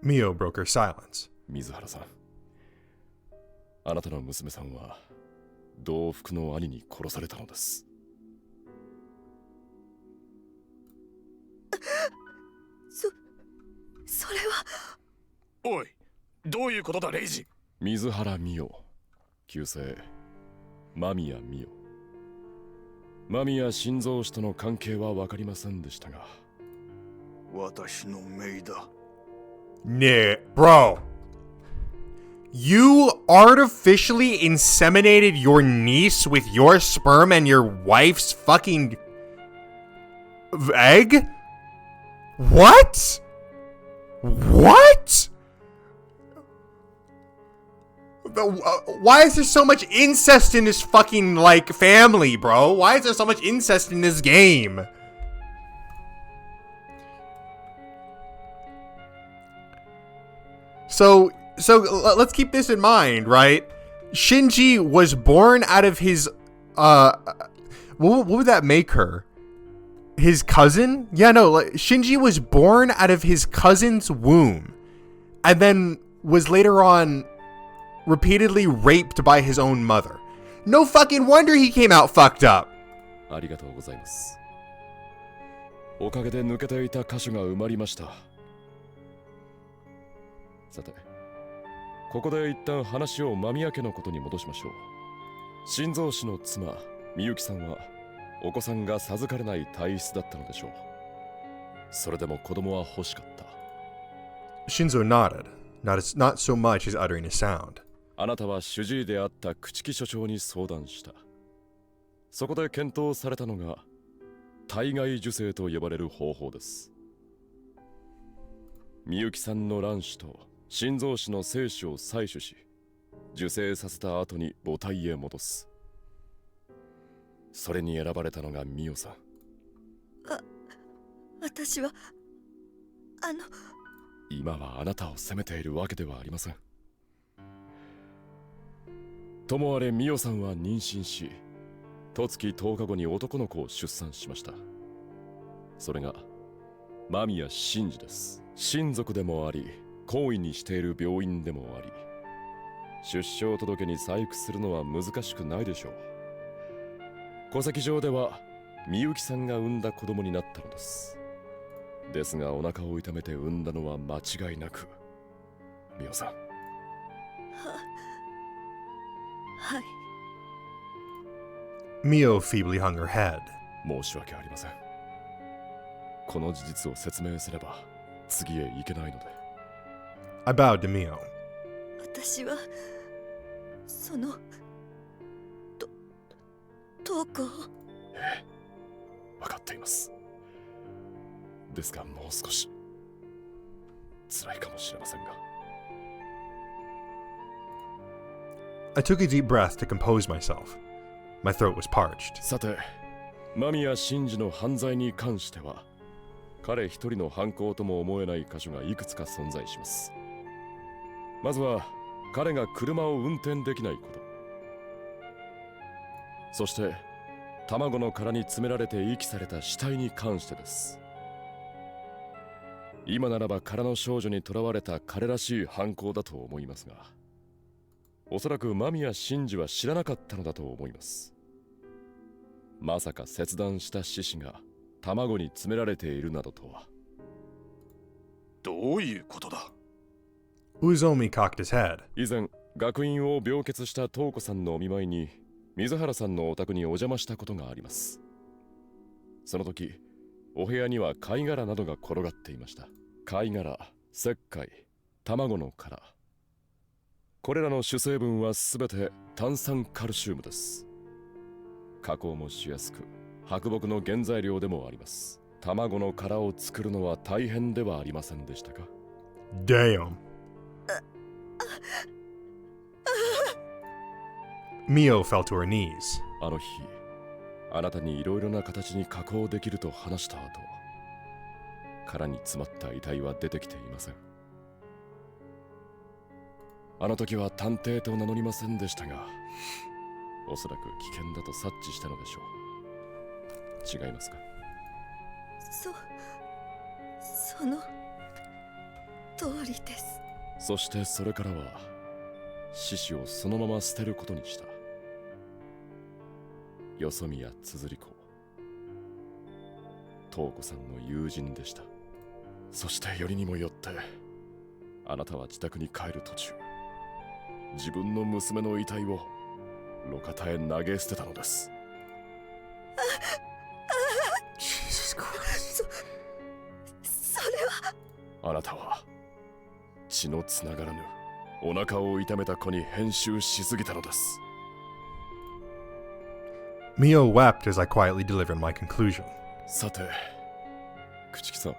Speaker 1: Mio broke her silence.
Speaker 3: 水原さん、あなたの娘さんは同福の兄に殺されたのです。
Speaker 5: それは。
Speaker 10: おい、どういうことだレイジ。
Speaker 3: 水原美代、旧姓間宮美代。間宮心臓氏との関係は分かりませんでしたが、
Speaker 7: 私の姪だ。
Speaker 1: Nah, bro. You artificially inseminated your niece with your sperm and your wife's fucking egg? What? What? Why is there so much incest in this fucking, like, family, bro? Why is there so much incest in this game? So let's keep this in mind, right? Shinji was born out of his, what would that make her? His cousin? Yeah, no, Shinji was born out of his cousin's womb and then was later on repeatedly raped by his own mother. No fucking wonder he came out fucked up.
Speaker 3: ありがとうございます。おかげで抜けていた箇所が埋まりました。さて、ここで一旦話を間宮家のことに戻しましょう。心臓師の妻、みゆきさんはお子さんが授かれない体質だったのでしょう。それでも子供は欲しかった。
Speaker 1: Shinzo nodded, not so much as uttering a sound.
Speaker 3: あなたは主治医であった朽木所長に相談した。そこで検討されたのが体外受精と呼ばれる方法です。みゆきさんの卵子と心臓子の精子を採取し、受精させた後に母体へ戻す。それに選ばれたのがミオさん。
Speaker 5: 私は
Speaker 3: 今はあなたを責めているわけではありません。ともあれミオさんは妊娠し、十月10日後に男の子を出産しました。それが間宮真司です。親族でもあり、懇意にしている病院でもあり、出生届に細工するのは難しくないでしょう。戸籍上ではみゆきさんが産んだ子供になったのです。ですがお腹を痛めて産んだのは間違いなくみおさん。
Speaker 5: はい。
Speaker 1: Mio feebly hung her head.
Speaker 3: 申し訳ありません。この事実を説明すれば次へ行けないので。
Speaker 1: I bowed to Mio.
Speaker 5: 私はそのトークを。
Speaker 3: ええ、分かっています。ですがもう少し辛いかもしれませんが。
Speaker 1: I took a deep breath to compose myself. My throat was parched.
Speaker 3: さて、間宮真司の犯罪に関しては彼一人の犯行とも思えない箇所がいくつか存在します。まずは彼が車を運転できないこと。そして卵の殻に詰められて遺棄された死体に関してです。今ならば殻の少女に囚われた彼らしい犯行だと思いますが、おそらく間宮真司は知らなかったのだと思います。まさか切断した獅子が卵に詰められているなどとは。
Speaker 10: どういうことだ。
Speaker 1: Uzomi cocked his head.
Speaker 3: 以前学院を病欠した東子さんのお見舞いに水原さんのお宅にお邪魔したことがあります。その時お部屋には貝殻などが転がっていました。貝殻、石灰、卵の殻、これらの主成分はすべて炭酸カルシウムです。加工もしやすく白木の原材料でもあります。卵の殻を作るのは大変ではありませんでしたか？
Speaker 1: Damn. Mio fell to her knees.
Speaker 3: あの日、あなたにいろいろな形に加工できると話した後、殻に詰まった遺体は出てきていません。あの時は探偵と名乗りませんでしたが、おそらく危険だと察知したのでしょう。違いますか？
Speaker 11: その通りです。
Speaker 3: そしてそれからは獅子をそのまま捨てることにした。よそ見やつづり子、東子さんの友人でした。そしてよりにもよってあなたは自宅に帰る途中、自分の娘の遺体を路肩へ投げ捨てたのです。
Speaker 11: それは
Speaker 3: あなたは血のつながらぬお腹を痛めた子に編集しすぎたのです。
Speaker 1: Mio wept as I quietly delivered my conclusion.
Speaker 3: さて、朽木さん。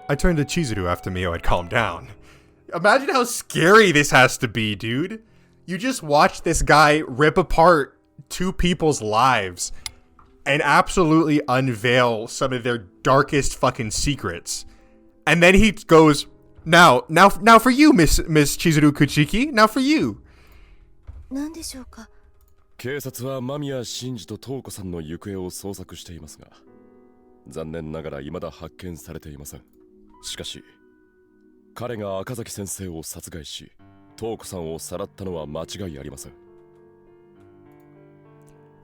Speaker 1: I turned to Chizuru after Mio had calmed down. Imagine how scary this has to be, dude. You just watch this guy rip apart two people's lives and absolutely unveil some of their darkest fucking secrets. And then he goes, now for you, Miss Chizuru Kuchiki. Now for you.
Speaker 5: 何でしょうか。
Speaker 3: 警察は間宮真司と東子さんの行方を捜索していますが、残念ながら未だ発見されていません。しかし、彼が赤崎先生を殺害し、東子さんをさらったのは間違いありません。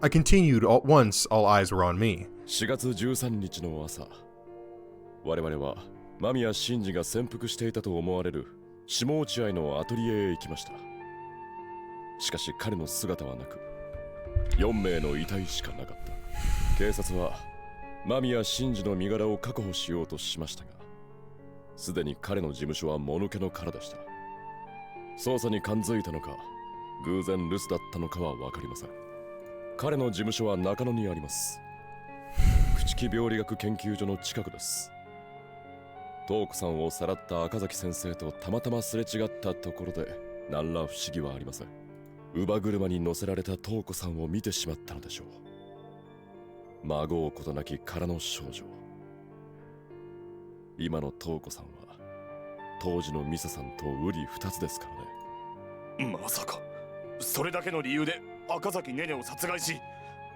Speaker 1: I continued once all eyes were on me.
Speaker 3: 4月13日の朝、我々は間宮真司が潜伏していたと思われる下落合のアトリエへ行きました。しかし彼の姿はなく、4名の遺体しかなかった。警察は間宮真司の身柄を確保しようとしましたが、すでに彼の事務所はもぬけの殻でした。捜査に感づいたのか、偶然留守だったのかは分かりません。彼の事務所は中野にあります。朽木病理学研究所の近くです。東子さんをさらった赤崎先生とたまたますれ違ったところで何ら不思議はありません。乳母車に乗せられた東子さんを見てしまったのでしょう。孫うことなき殻の少女。今の東子さんは当時のミサさんと瓜二つですからね。
Speaker 9: まさかそれだけの理由で赤崎ネネを殺害し、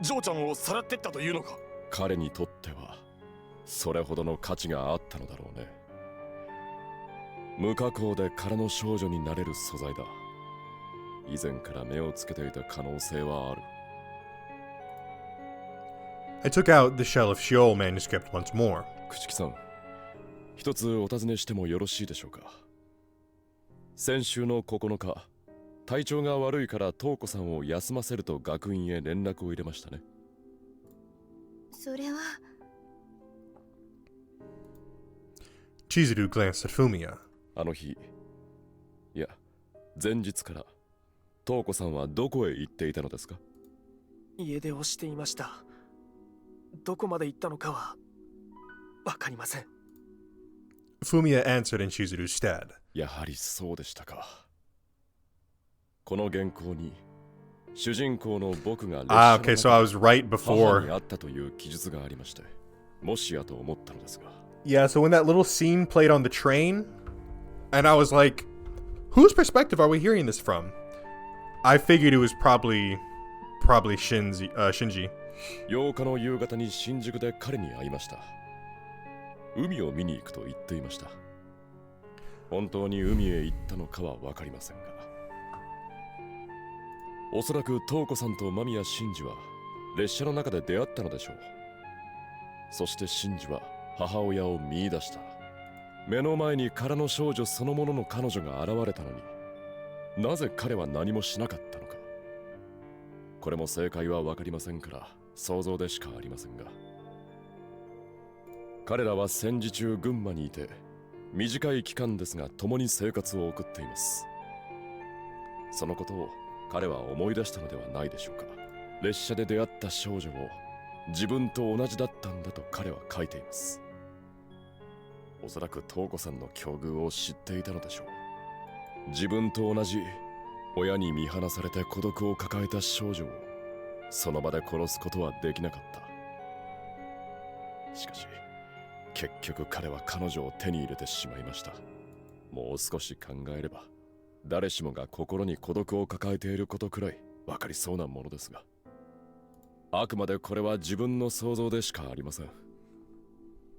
Speaker 9: ジョーちゃんをさらってったというのか。
Speaker 3: 彼にとってはそれほどの価値があったのだろうね。無加工で殻の少女になれる素材だ。以前から目をつけていた可能性はある。
Speaker 1: I took out the Shell of Sheol manuscript once more.
Speaker 3: 朽木さん、一つお尋ねしてもよろしいでしょうか。先週の9日、体調が悪いから東子さんを休ませると学院へ連絡を入れましたね。
Speaker 5: それは。
Speaker 1: Chizuru glanced at Fumiya.
Speaker 3: あの日、いや、前日から東子さんはどこへ行っていたのですか？
Speaker 8: 家出をしていました。どこまで行ったのかはわかりません。
Speaker 1: Fumiya answered in Chizuru's stead.
Speaker 3: やはりそうでしたか。この原稿に主人公の僕が
Speaker 1: okay, so I was right before.
Speaker 3: 母にあったという記述がありまして、もしやと思ったのですが。
Speaker 1: Yeah, so when that little scene played on the train, and I was like, whose perspective are we hearing this from? I figured it was probably Shinji.
Speaker 3: 8日の夕方に新宿で彼に会いました。海を見に行くと言っていました。本当に海へ行ったのかは分かりませんが、おそらく東子さんと間宮真司は列車の中で出会ったのでしょう。そして真司は母親を見出した。目の前に殻の少女そのものの彼女が現れたのに、なぜ彼は何もしなかったのか。これも正解は分かりませんから想像でしかありませんが、彼らは戦時中群馬にいて、短い期間ですが共に生活を送っています。そのことを彼は思い出したのではないでしょうか。列車で出会った少女を自分と同じだったんだと彼は書いています。おそらく瞳子さんの境遇を知っていたのでしょう。自分と同じ親に見放されて孤独を抱えた少女をその場で殺すことはできなかった。しかし結局彼は彼女を手に入れてしまいました。もう少し考えれば誰しもが心に孤独を抱えていることくらい分かりそうなものですが、あくまでこれは自分の想像でしかありません。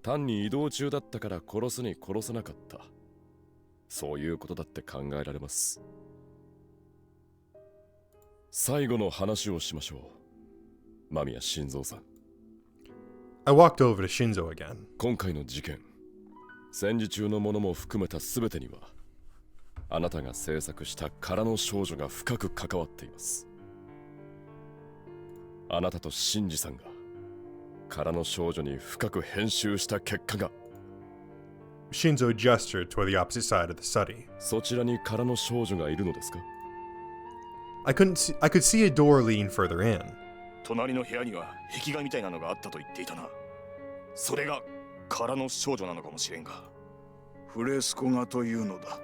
Speaker 3: 単に移動中だったから殺すに殺せなかった、そういうことだって考えられます。最後の話をしましょう。間宮心臓さん。
Speaker 1: I walked over to Shinzo again.
Speaker 3: 今回の事件、戦時中のものも含めた全てにはあなたが制作した空の少女が深く関わっています。あなたとシンジさんが空の少女に深く編集した結果が。
Speaker 1: Shinzo gestured toward the opposite side of the study.
Speaker 3: そちらに空の少女がいるのですか？
Speaker 1: I could see a door leading further in.
Speaker 10: 隣の部屋には壁画みたいなのがあったと言っていたな。それが空の少女なのかもしれんが。
Speaker 7: フレスコ画というのだ。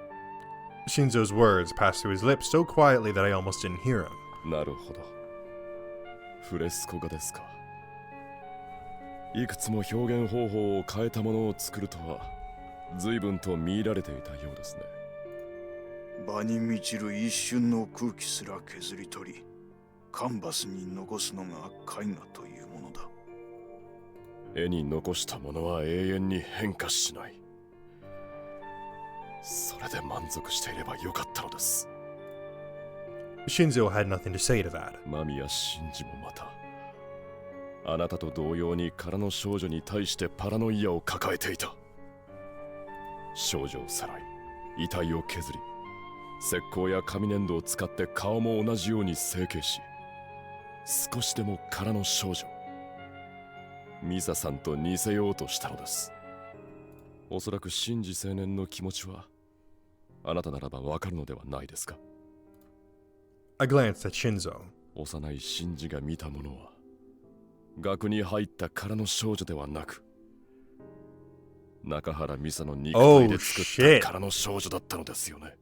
Speaker 1: Shinzo's words passed through his lips so quietly that I almost didn't hear him.
Speaker 3: なるほど。フレスコ画ですか。いくつも表現方法を変えたものを作るとは随分と見入られていたようですね。
Speaker 7: 場に満ちる一瞬の空気すら削り取り、カンバスに残すのが絵画というものだ。
Speaker 3: 絵に残したものは永遠に変化しない。それで満足していればよかったのです。
Speaker 1: Shinzo had nothing to say to that.
Speaker 3: 間宮真司もまたあなたと同様に空の少女に対してパラノイアを抱えていた。少女をさらい、遺体を削り、石膏や紙粘土を使って顔も同じように成形し、少しでも空の少女ミサさんと似せようとしたのです。おそらくシンジ青年の気持ちはあなたならばわかるのではないですか？
Speaker 1: I glanced at Shinzo.
Speaker 3: 幼いシンジが見たものは額に入った空の少女ではなく、中原美沙の肉体で作った空の少女だったのですよね。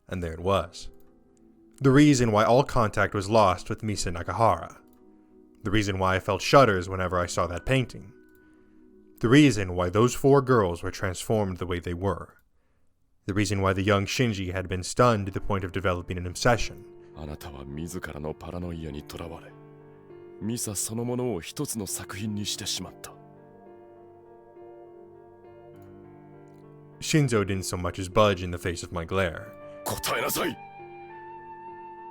Speaker 1: And there it was. The reason why all contact was lost with Misa Nakahara. The reason why I felt shudders whenever I saw that painting. The reason why those four girls were transformed the way they were. The reason why the young Shinji had been stunned to the point of developing an obsession.
Speaker 3: あなたは自らのパラノイアにとらわれ、ミサそのものを一つの作品にしてしまった。
Speaker 1: Shinzo didn't so much as budge in the face of my glare.
Speaker 3: 答えなさい。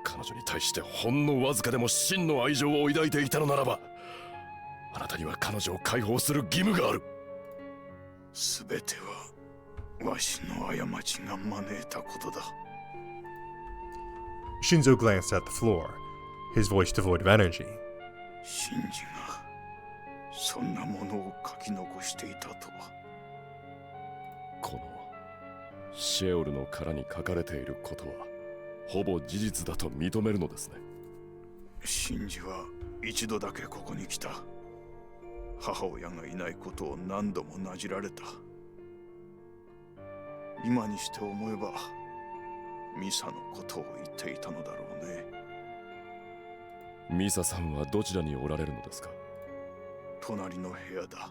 Speaker 3: 彼女に対してほんのわずかでも真の愛情を抱いていたのならば、あなたには彼女を解放する義務がある。
Speaker 7: すべてはわしの過ちが招いたことだ。
Speaker 1: Shinzo glanced at the floor, his voice devoid of energy.
Speaker 7: シンジがそんなものを書き残していたとは。
Speaker 3: このシェオルの殻に書かれていることはほぼ事実だと認めるのですね。
Speaker 7: シンジは一度だけここに来た。母親がいないことを何度もなじられた。今にして思えばミサのことを言っていたのだろうね。
Speaker 3: ミサさんはどちらにおられるのですか？
Speaker 7: 隣の部屋だ。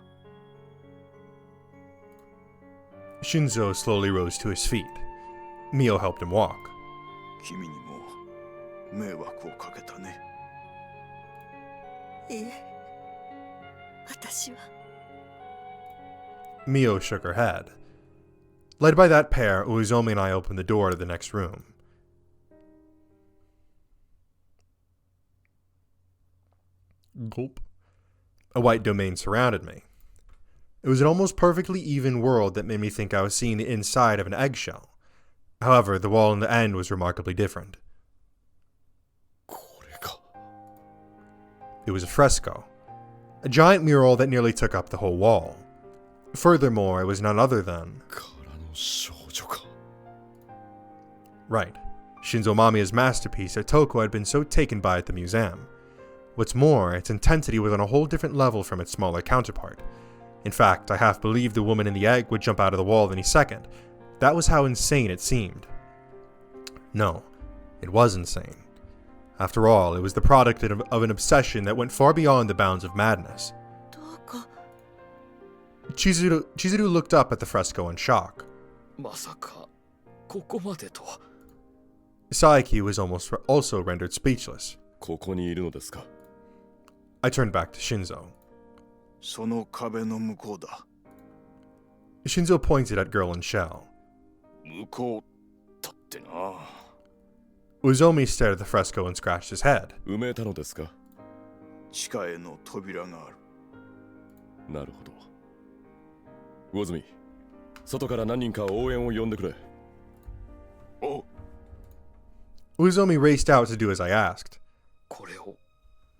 Speaker 1: Shinzo slowly rose to his feet. Mio helped him walk.
Speaker 7: 君にも迷惑をかけたね。
Speaker 11: いえ、私は。
Speaker 1: Mio shook her head. Led by that pair, Uezomi and I opened the door to the next room. Gulp. A white domain surrounded me. It was an almost perfectly even world that made me think I was seeing the inside of an eggshell. However, the wall in the end was remarkably different. It was a fresco, a giant mural that nearly took up the whole wall. Furthermore, it was none other than... Right, Shinzo Mamiya's masterpiece that Toko had been so taken by at the museum. What's more, its intensity was on a whole different level from its smaller counterpart. In fact, I half believed the woman in the egg would jump out of the wall any second. That was how insane it seemed. No, it was insane. After all, it was the product of an obsession that went far beyond the bounds of madness. Chizuru looked up at the fresco in shock.
Speaker 12: まさかここまでとは。
Speaker 1: Saiki was also rendered speechless.
Speaker 3: ここにいるのですか?
Speaker 1: I turned back to Shinzo.
Speaker 7: その壁の向こうだ。
Speaker 1: Shinzo pointed at Girl in Shell.
Speaker 10: 向こうだってな。
Speaker 1: Uzomi stared at the fresco and scratched his head.
Speaker 3: 埋めたのですか?
Speaker 7: 地下への扉がある。
Speaker 3: なるほど。魚住、外から何人か応援を呼んでくれ。
Speaker 10: おう。
Speaker 1: Uzomi raced out to do as I asked.
Speaker 12: これを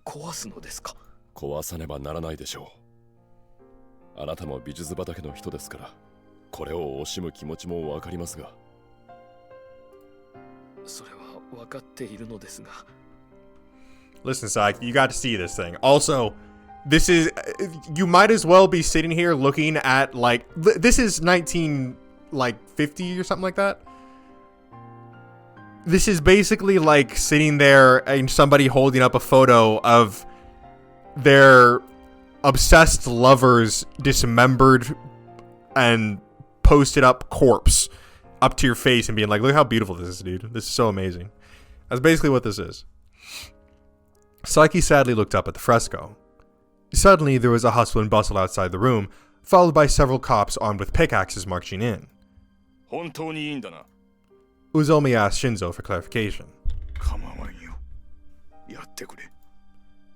Speaker 12: 壊すのですか?
Speaker 3: 壊さねばならないでしょう。あなたも美術畑の人ですから、これを惜しむ気持ちもわかりますが。
Speaker 12: それは分かっているのですが。
Speaker 1: Listen, Saiki, you got to see this thing. Also, this is... You might as well be sitting here looking at, like... This is 1950 or something like that. This is basically like sitting there and somebody holding up a photo of their obsessed lover's dismembered and posted up corpse up to your face and being like, look how beautiful this is, dude. This is so amazing. That's basically what this is. Saiki sadly looked up at the fresco. Suddenly, there was a hustle and bustle outside the room, followed by several cops armed with pickaxes marching in.
Speaker 10: 本当にいいんだな。
Speaker 1: Uzomi asked Shinzo for clarification.
Speaker 7: 構わんよ。やってくれ。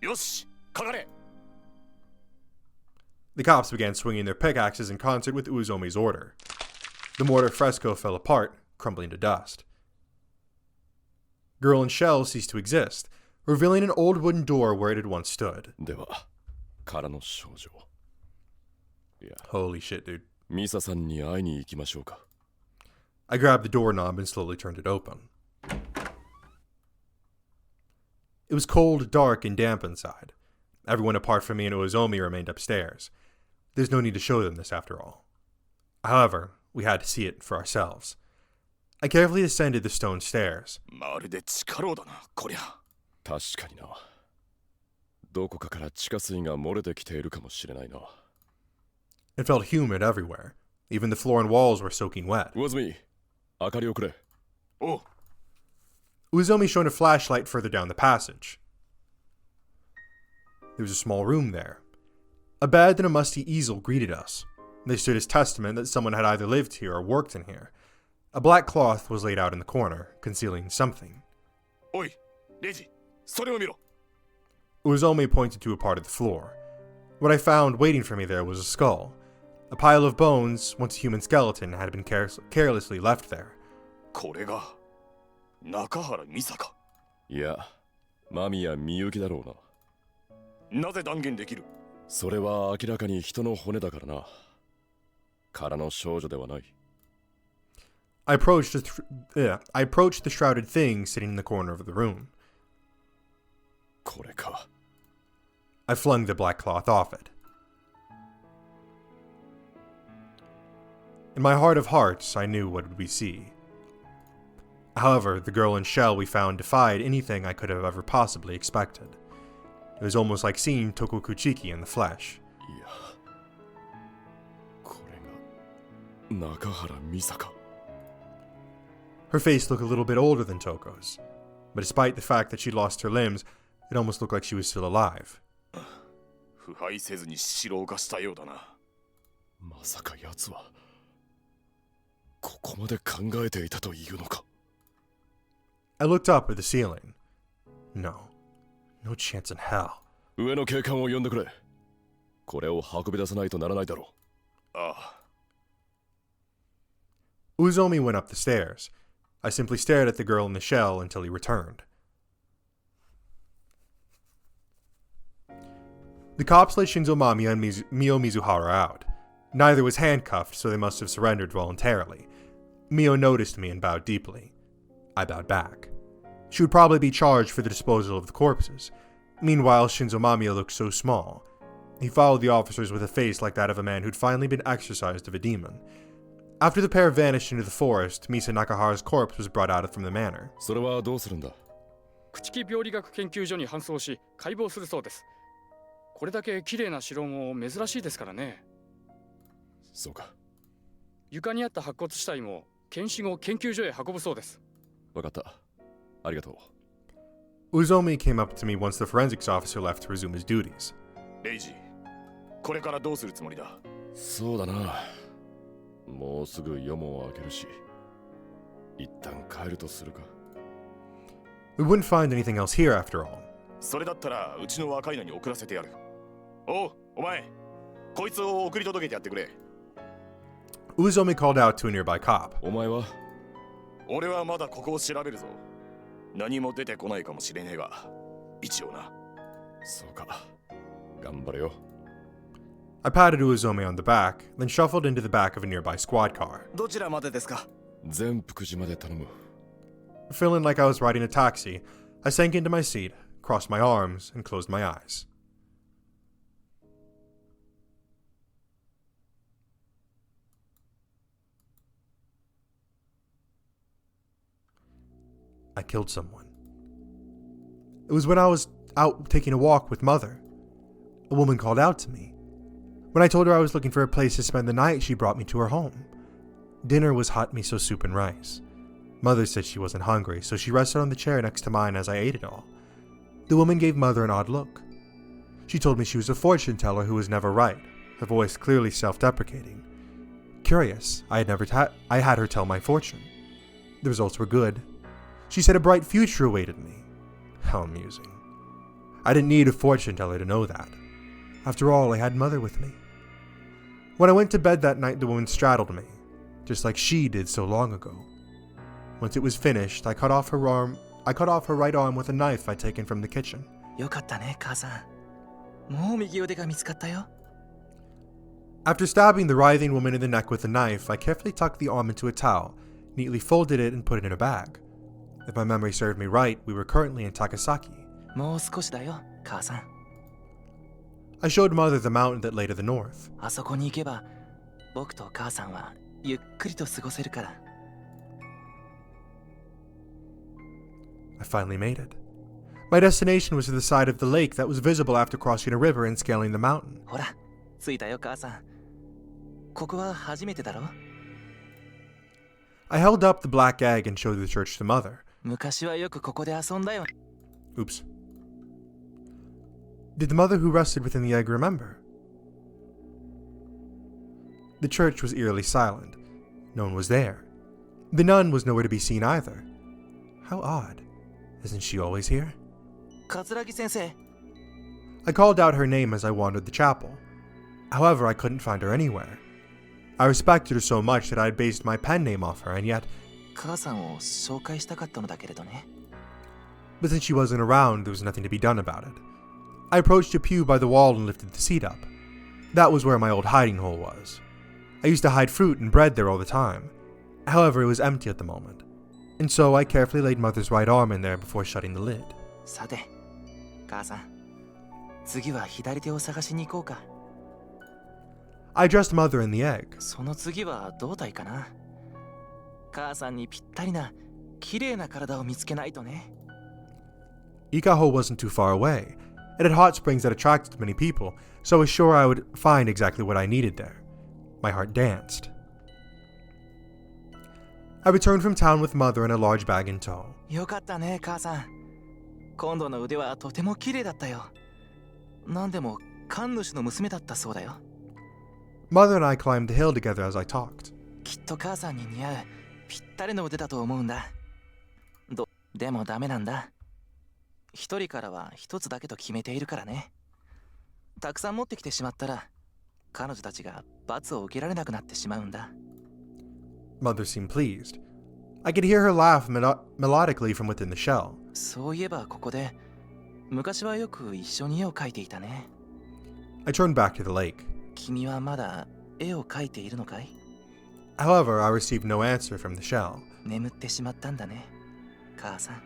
Speaker 10: よし、かかれ。
Speaker 1: The cops began swinging their pickaxes in concert with Uzomi's order. The mortar fresco fell apart, crumbling to dust. Girl in Shell ceased to exist, revealing an old wooden door where it had once stood.
Speaker 3: では、からの少女。いや、
Speaker 1: Holy shit, dude.
Speaker 3: ミサさんに会いに行きましょうか。
Speaker 1: I grabbed the doorknob and slowly turned it open. It was cold, dark, and damp inside. Everyone apart from me and Uzomi remained upstairs. There's no need to show them this after all. However, we had to see it for ourselves. I carefully ascended the stone stairs.
Speaker 10: まるで地下牢だな、こりゃ。
Speaker 3: 確かにな。どこかから地下水が漏れてきているかもしれないな。
Speaker 1: It felt humid everywhere. Even the floor and walls were soaking wet.
Speaker 3: 魚住、明かりをくれ。
Speaker 10: おう。
Speaker 1: Uzomi shone a flashlight further down the passage. There was a small room there. A bed and a musty easel greeted us. They stood as testament that someone had either lived here or worked in here. A black cloth was laid out in the corner, concealing something.
Speaker 10: おい、レジ、それを見ろ。
Speaker 1: Uzomi pointed to a part of the floor. What I found waiting for me there was a skull. A pile of bones, once a human skeleton, had been carelessly left there.
Speaker 10: これが中原美沙か。
Speaker 3: いや、間宮みゆきだろうな。
Speaker 10: なぜ断言できる？
Speaker 3: それは明らかに人の骨だからな。からの少女ではない。
Speaker 1: I approached the shrouded thing sitting in the corner of the room.
Speaker 3: これか。
Speaker 1: I flung the black cloth off it. In my heart of hearts, I knew what would we see. However, the girl in Shell we found defied anything I could have ever possibly expected. It was almost like seeing Tokokuchiki in the flesh.
Speaker 3: いや、これが中原美沙か。
Speaker 1: Her face looked a little bit older than Toko's, but despite the fact that she'd lost her limbs, it almost looked like she was still alive.
Speaker 10: 腐敗せずに白を化したようだな。
Speaker 3: まさか奴はここまで考えていたというのか。
Speaker 1: I looked up at the ceiling. No chance in hell.
Speaker 3: 上の警官を呼んでくれ。これを運び出さないとならないだろう。
Speaker 10: ああ。
Speaker 1: Uzomi went up the stairs. I simply stared at the girl in the shell until he returned. The cops let Shinzo Mamiya and Mio Mizuhara out. Neither was handcuffed, so they must have surrendered voluntarily. Mio noticed me and bowed deeply. I bowed back. She would probably be charged for the disposal of the corpses. Meanwhile, Shinzo Mamiya looked so small. He followed the officers with a face like that of a man who'd finally been exorcised of a demon. After the pair vanished into the forest, Misa Nakahara's corpse was brought out from the manor.
Speaker 3: それはどうするんだ？
Speaker 15: 朽木病理学研究所に搬送し解剖するそうです。これだけ綺麗な城も珍しいですからね。
Speaker 3: そうか。
Speaker 15: 床にあった白骨死体も検視後研究所へ運ぶそうです。
Speaker 3: わかった。ありがと
Speaker 1: う。Uzomi came up to me once the forensics officer left to resume his duties.
Speaker 10: レイジ、これからどうするつもりだ？
Speaker 3: そうだな。もうすぐ夜も明けるし、一旦帰るとするか。
Speaker 1: We wouldn't find anything else here after all.
Speaker 10: それだったらうちの若いのに送らせてやる。おう、お前、こいつを送り届けてやってくれ。
Speaker 1: Uzomi called out to a nearby cop.
Speaker 3: お前は？
Speaker 10: 俺はまだここを調べるぞ。何も出てこないかもしれねえが、一応な。
Speaker 3: そうか。頑張れよ。
Speaker 1: I patted Uzomi on the back, then shuffled into the back of a nearby squad car.
Speaker 8: どちらまでですか？
Speaker 3: 全福寺まで頼む。
Speaker 1: Feeling like I was riding a taxi, I sank into my seat, crossed my arms, and closed my eyes. I killed someone. It was when I was out taking a walk with Mother. A woman called out to me. When I told her I was looking for a place to spend the night, she brought me to her home. Dinner was hot miso soup and rice. Mother said she wasn't hungry, so she rested on the chair next to mine as I ate it all. The woman gave Mother an odd look. She told me she was a fortune teller who was never right, her voice clearly self-deprecating. Curious, I had her tell my fortune. The results were good. She said a bright future awaited me. How amusing. I didn't need a fortune teller to know that. After all, I had Mother with me. When I went to bed that night, the woman straddled me, just like she did so long ago. Once it was finished, I cut off her right arm with a knife I'd taken from the kitchen.
Speaker 8: よかったね、母さん。もう右腕が見つかったよ。
Speaker 1: After stabbing the writhing woman in the neck with a knife, I carefully tucked the arm into a towel, neatly folded it, and put it in a bag. If my memory served me right, we were currently in Takasaki.
Speaker 8: もう少しだよ、母さん。
Speaker 1: I showed Mother the mountain that lay to the north.
Speaker 8: あそこに行けば、僕と母さんはゆっくりと過ごせるから。
Speaker 1: I finally made it. My destination was to the side of the lake that was visible after crossing a river and scaling the mountain.
Speaker 8: ほら、着いたよ、母さん。ここは初めてだろ？
Speaker 1: I held up the black egg and showed the church to Mother.
Speaker 8: 昔はよくここで遊んだよ。
Speaker 1: Oops. Did the mother who rested within the egg remember? The church was eerily silent. No one was there. The nun was nowhere to be seen either. How odd. Isn't she always here?
Speaker 8: 桂木先生。
Speaker 1: I called out her name as I wandered the chapel. However, I couldn't find her anywhere. I respected her so much that I had based my pen name off her, and yet...
Speaker 8: 母さんを紹介したかったのだけれどね。
Speaker 1: But since she wasn't around, there was nothing to be done about it. I approached a pew by the wall and lifted the seat up. That was where my old hiding hole was. I used to hide fruit and bread there all the time. However, it was empty at the moment. And so I carefully laid Mother's right arm in there before shutting the lid.
Speaker 8: さて、母さん、次は左手を探しに行こうか。
Speaker 1: I dressed Mother in the egg.
Speaker 8: その次は胴体かな。母さんにぴったりな、綺麗な体を見つけないとね。
Speaker 1: Ikaho wasn't too far away. It had hot springs that attracted many people, so I was sure I would find exactly what I needed there. My heart danced. I returned from town with Mother and a large bag in tow.
Speaker 8: よかったね、母さん。今度の腕はとても綺麗だったよ。なんでも神主の娘だったそうだよ。
Speaker 1: Mother and I climbed the hill together as I talked.
Speaker 8: きっと母さんに似合うぴったりの腕だと思うんだ。でもダメなんだ。一人からは一つだけと決めているからね。たくさん持ってきてしまったら、彼女たちが罰を受けられなくなってしまうんだ。
Speaker 1: Mother seemed pleased. I could hear her laugh melodically from within the shell.
Speaker 8: そういえばここで、昔はよく一緒に絵を描いていたね。
Speaker 1: I turned back to the lake.
Speaker 8: 君はまだ絵を描いているのかい？
Speaker 1: However, I received no answer from the shell.
Speaker 8: 眠ってしまったんだね、母さん。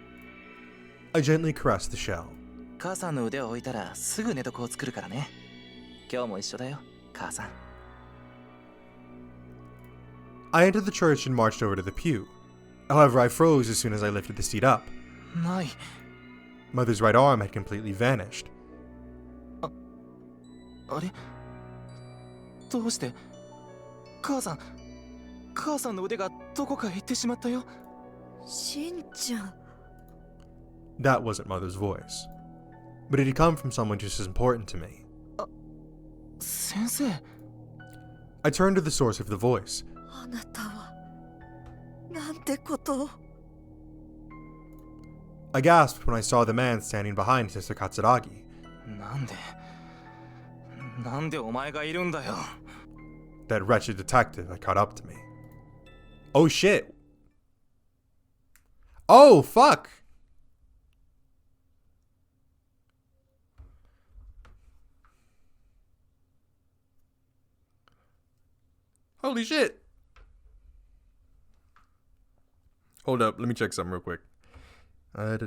Speaker 1: I gently caressed the shell.
Speaker 8: 母さんの腕を置いたらすぐ寝床を作るからね。今日も一緒だよ、母さん。
Speaker 1: I entered the church and marched over to the pew. However, I froze as soon as I lifted the seat up.
Speaker 8: ない。
Speaker 1: Mother's right arm had completely vanished.
Speaker 8: あれ、どうして母さんの腕がどこかへ行ってしまったよ。
Speaker 11: しんちゃん。
Speaker 1: That wasn't Mother's voice, but it had come from someone just as important to me.
Speaker 8: 先生。
Speaker 1: I turned to the source of the voice.
Speaker 11: あなたはなんてことを。
Speaker 1: I gasped when I saw the man standing behind Sister Katsuragi.
Speaker 8: なんでお前がいるんだよ。
Speaker 1: That wretched detective had caught up to me. Oh shit. Oh fuck. Holy shit. Hold up, let me check something real quick. All right,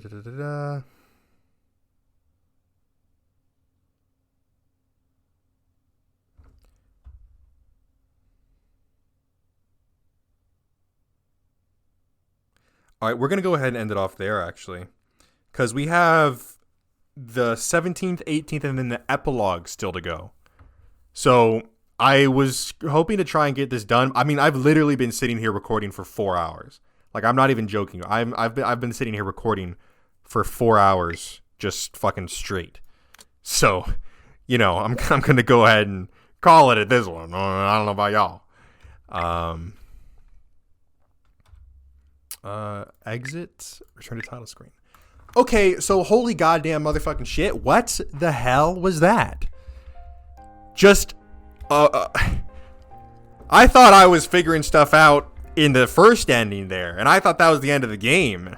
Speaker 1: we're going to go ahead and end it off there, actually. Because we have the 17th, 18th, and then the epilogue still to go. So I was hoping to try and get this done. I mean, I've literally been sitting here recording for 4 hours. Like, I'm not even joking. I've been sitting here recording for 4 hours just fucking straight. So, you know, I'm going to go ahead and call it at this one. I don't know about y'all. Exit, return to title screen. Okay, so holy goddamn motherfucking shit. What the hell was that? Just, I thought I was figuring stuff out in the first ending there, and I thought that was the end of the game.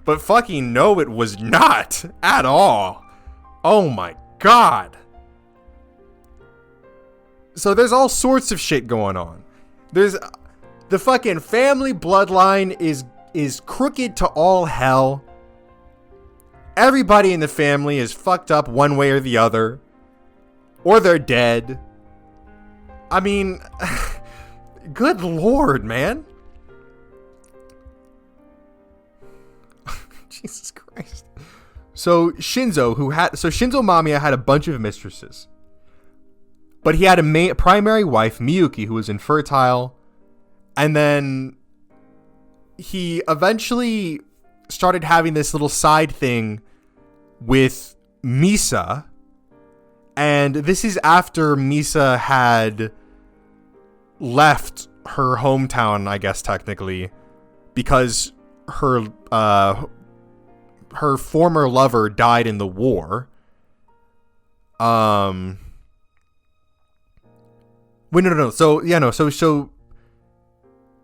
Speaker 1: But fucking no, it was not at all. Oh my god. So there's all sorts of shit going on. There's the fucking family bloodline is crooked to all hell. Everybody in the family is fucked up one way or the other. Or they're dead. I mean, good lord, man. Jesus Christ. So Shinzo Mamiya had a bunch of mistresses. But he had a primary wife, Miyuki, who was infertile. And then he eventually started having this little side thing with Misa. And this is after Misa had left her hometown, I guess, technically, because her former lover died in the war. No. So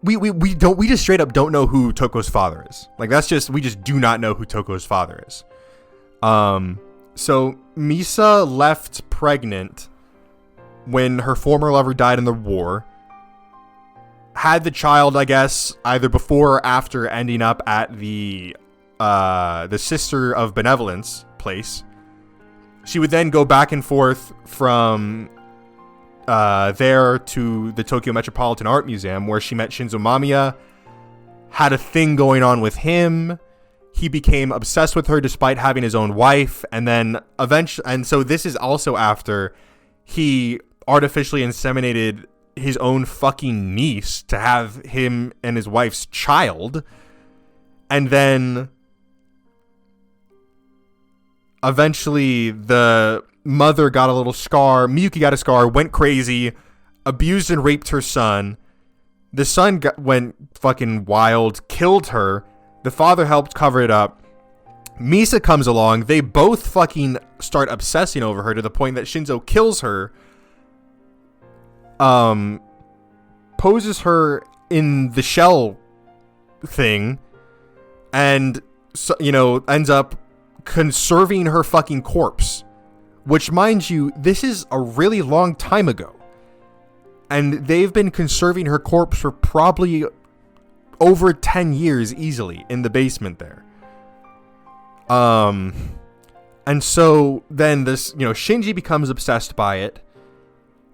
Speaker 1: we just straight up don't know who Toko's father is. Like, we just do not know who Toko's father is. So Misa left pregnant when her former lover died in the war. Had the child, I guess, either before or after ending up at the Sister of Benevolence place. She would then go back and forth from there to the Tokyo Metropolitan Art Museum, where she met Shinzo Mamiya, had a thing going on with him. He became obsessed with her despite having his own wife, and then eventually, and so this is also after he artificially inseminated his own fucking niece to have him and his wife's child, and then eventually the mother got a little scar. Miyuki got a scar, went crazy, abused and raped her son. The son went fucking wild, killed her. The father helped cover it up. Misa comes along. They both fucking start obsessing over her to the point that Shinzo kills her. Poses her in the shell thing. And, ends up conserving her fucking corpse. Which, mind you, this is a really long time ago. And they've been conserving her corpse for probably over 10 years easily in the basement there. And And so then this, Shinji becomes obsessed by it.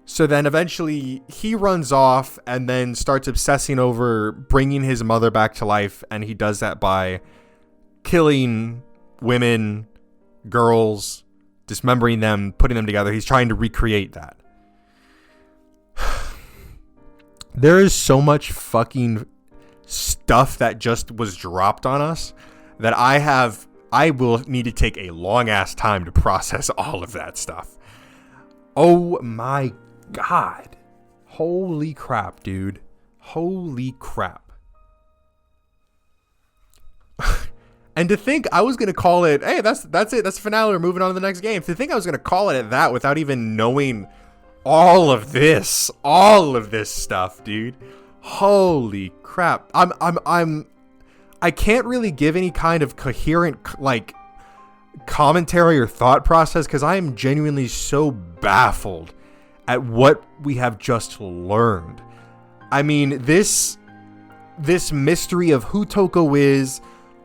Speaker 1: So then eventually he runs off and then starts obsessing over bringing his mother back to life. And he does that by killing women, girls, dismembering them, putting them together. He's trying to recreate that. There is so much fucking stuff that just was dropped on us that I will need to take a long ass time to process all of that stuff. Oh my God. Holy crap, dude. Holy crap. And to think I was going to call it, hey, that's it. That's the finale. We're moving on to the next game. To think I was going to call it at that without even knowing all of this stuff, dude. Holy crap. I can't really give any kind of coherent, commentary or thought process because I am genuinely so baffled at what we have just learned. I mean, this mystery of who Toko is,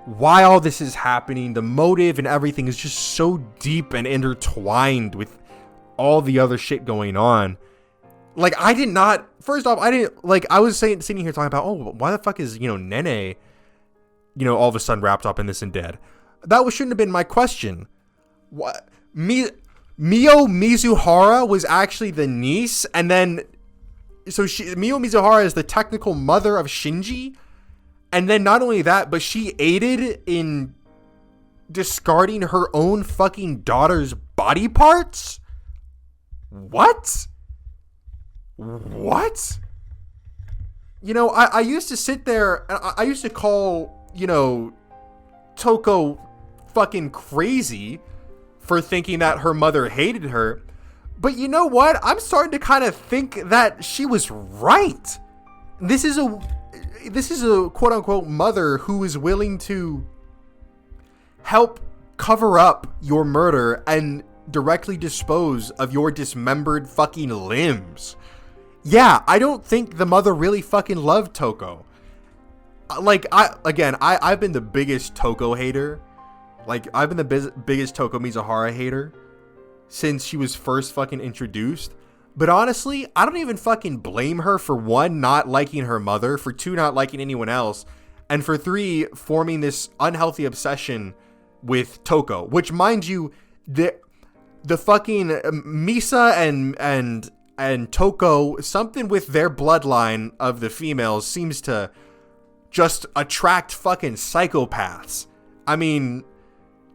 Speaker 1: why all this is happening, the motive and everything is just so deep and intertwined with all the other shit going on. First off, I was sitting here talking about, oh, why the fuck is, Nene, all of a sudden wrapped up in this and dead? That shouldn't have been my question. What? Mio Mizuhara was actually the niece, and then, Mio Mizuhara is the technical mother of Shinji, and then not only that, but she aided in discarding her own fucking daughter's body parts? What? I used to sit there, and I used to call, Toko fucking crazy for thinking that her mother hated her. But you know what? I'm starting to kind of think that she was right. This is a quote unquote mother who is willing to help cover up your murder and directly dispose of your dismembered fucking limbs. Yeah, I don't think the mother really fucking loved Toko. I've been the biggest Toko hater. I've been the biggest Toko Mizuhara hater since she was first fucking introduced. But honestly, I don't even fucking blame her for 1, not liking her mother, for 2, not liking anyone else, and for 3, forming this unhealthy obsession with Toko. Which, mind you, the fucking Misa and Toko, something with their bloodline of the females seems to just attract fucking psychopaths. I mean,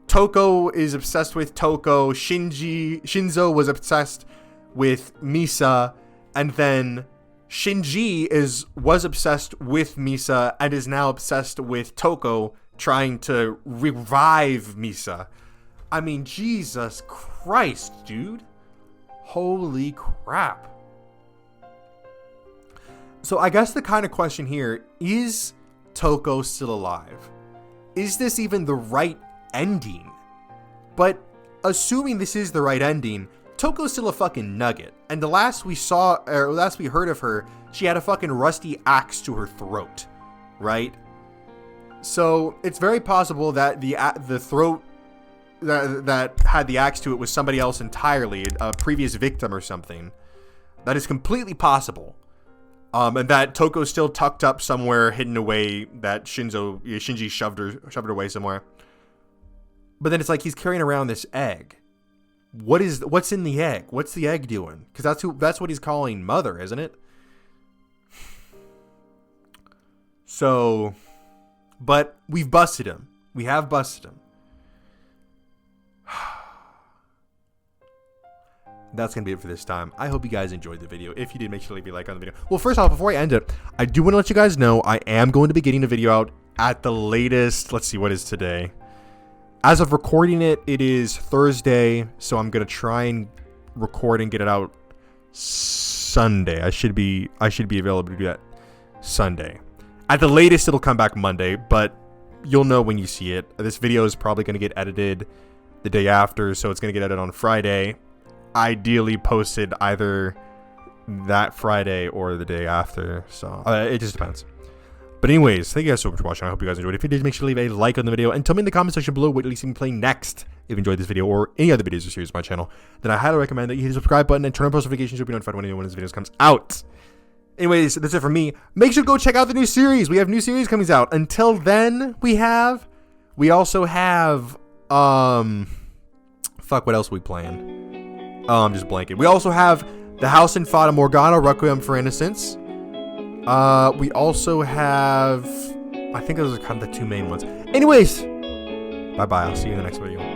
Speaker 1: Toko is obsessed with Toko, Shinzo was obsessed with Misa, and then Shinji was obsessed with Misa and is now obsessed with Toko, trying to revive Misa. I mean, Jesus Christ, dude. Holy crap. So I guess the kind of question here, is Toko still alive? Is this even the right ending? But assuming this is the right ending, Toko's still a fucking nugget. And the last we heard of her, she had a fucking rusty axe to her throat, right? So it's very possible that the throat that had the axe to it was somebody else entirely, a previous victim or something. That is completely possible. And that Toko's still tucked up somewhere, hidden away, that Shinji shoved her away somewhere. But then it's like he's carrying around this egg. What's in the egg? What's the egg doing? Because that's what he's calling mother, isn't it? So, but we've busted him. We have busted him. That's going to be it for this time. I hope you guys enjoyed the video. If you did, make sure to leave a like on the video. Well, first off, before I end it, I do want to let you guys know I am going to be getting a video out at the latest. Let's see, what is today? As of recording it, it is Thursday, so I'm going to try and record and get it out Sunday. I should be available to do that Sunday. At the latest, it'll come back Monday, but you'll know when you see it. This video is probably going to get edited the day after, so it's going to get edited on Friday. Ideally posted either that Friday or the day after, so it just depends. But But anyways, thank you guys so much for watching. I hope you guys enjoyed. If you did, make sure to leave a like on the video and tell me in the comment section below what you'll see me play next. If you enjoyed this video or any other videos or series on my channel, then I highly recommend that you hit the subscribe button and turn on post notifications so you'll be notified when any one of these videos comes out. Anyways, that's it for me. Make sure to go check out the new series. We have new series coming out. Until then, we also have, fuck, what else are we playing? I'm just blanking. We also have The House in Fata Morgana, Requiem for Innocence. We also have, I think those are kind of the two main ones. Anyways, bye-bye. I'll see you in the next video.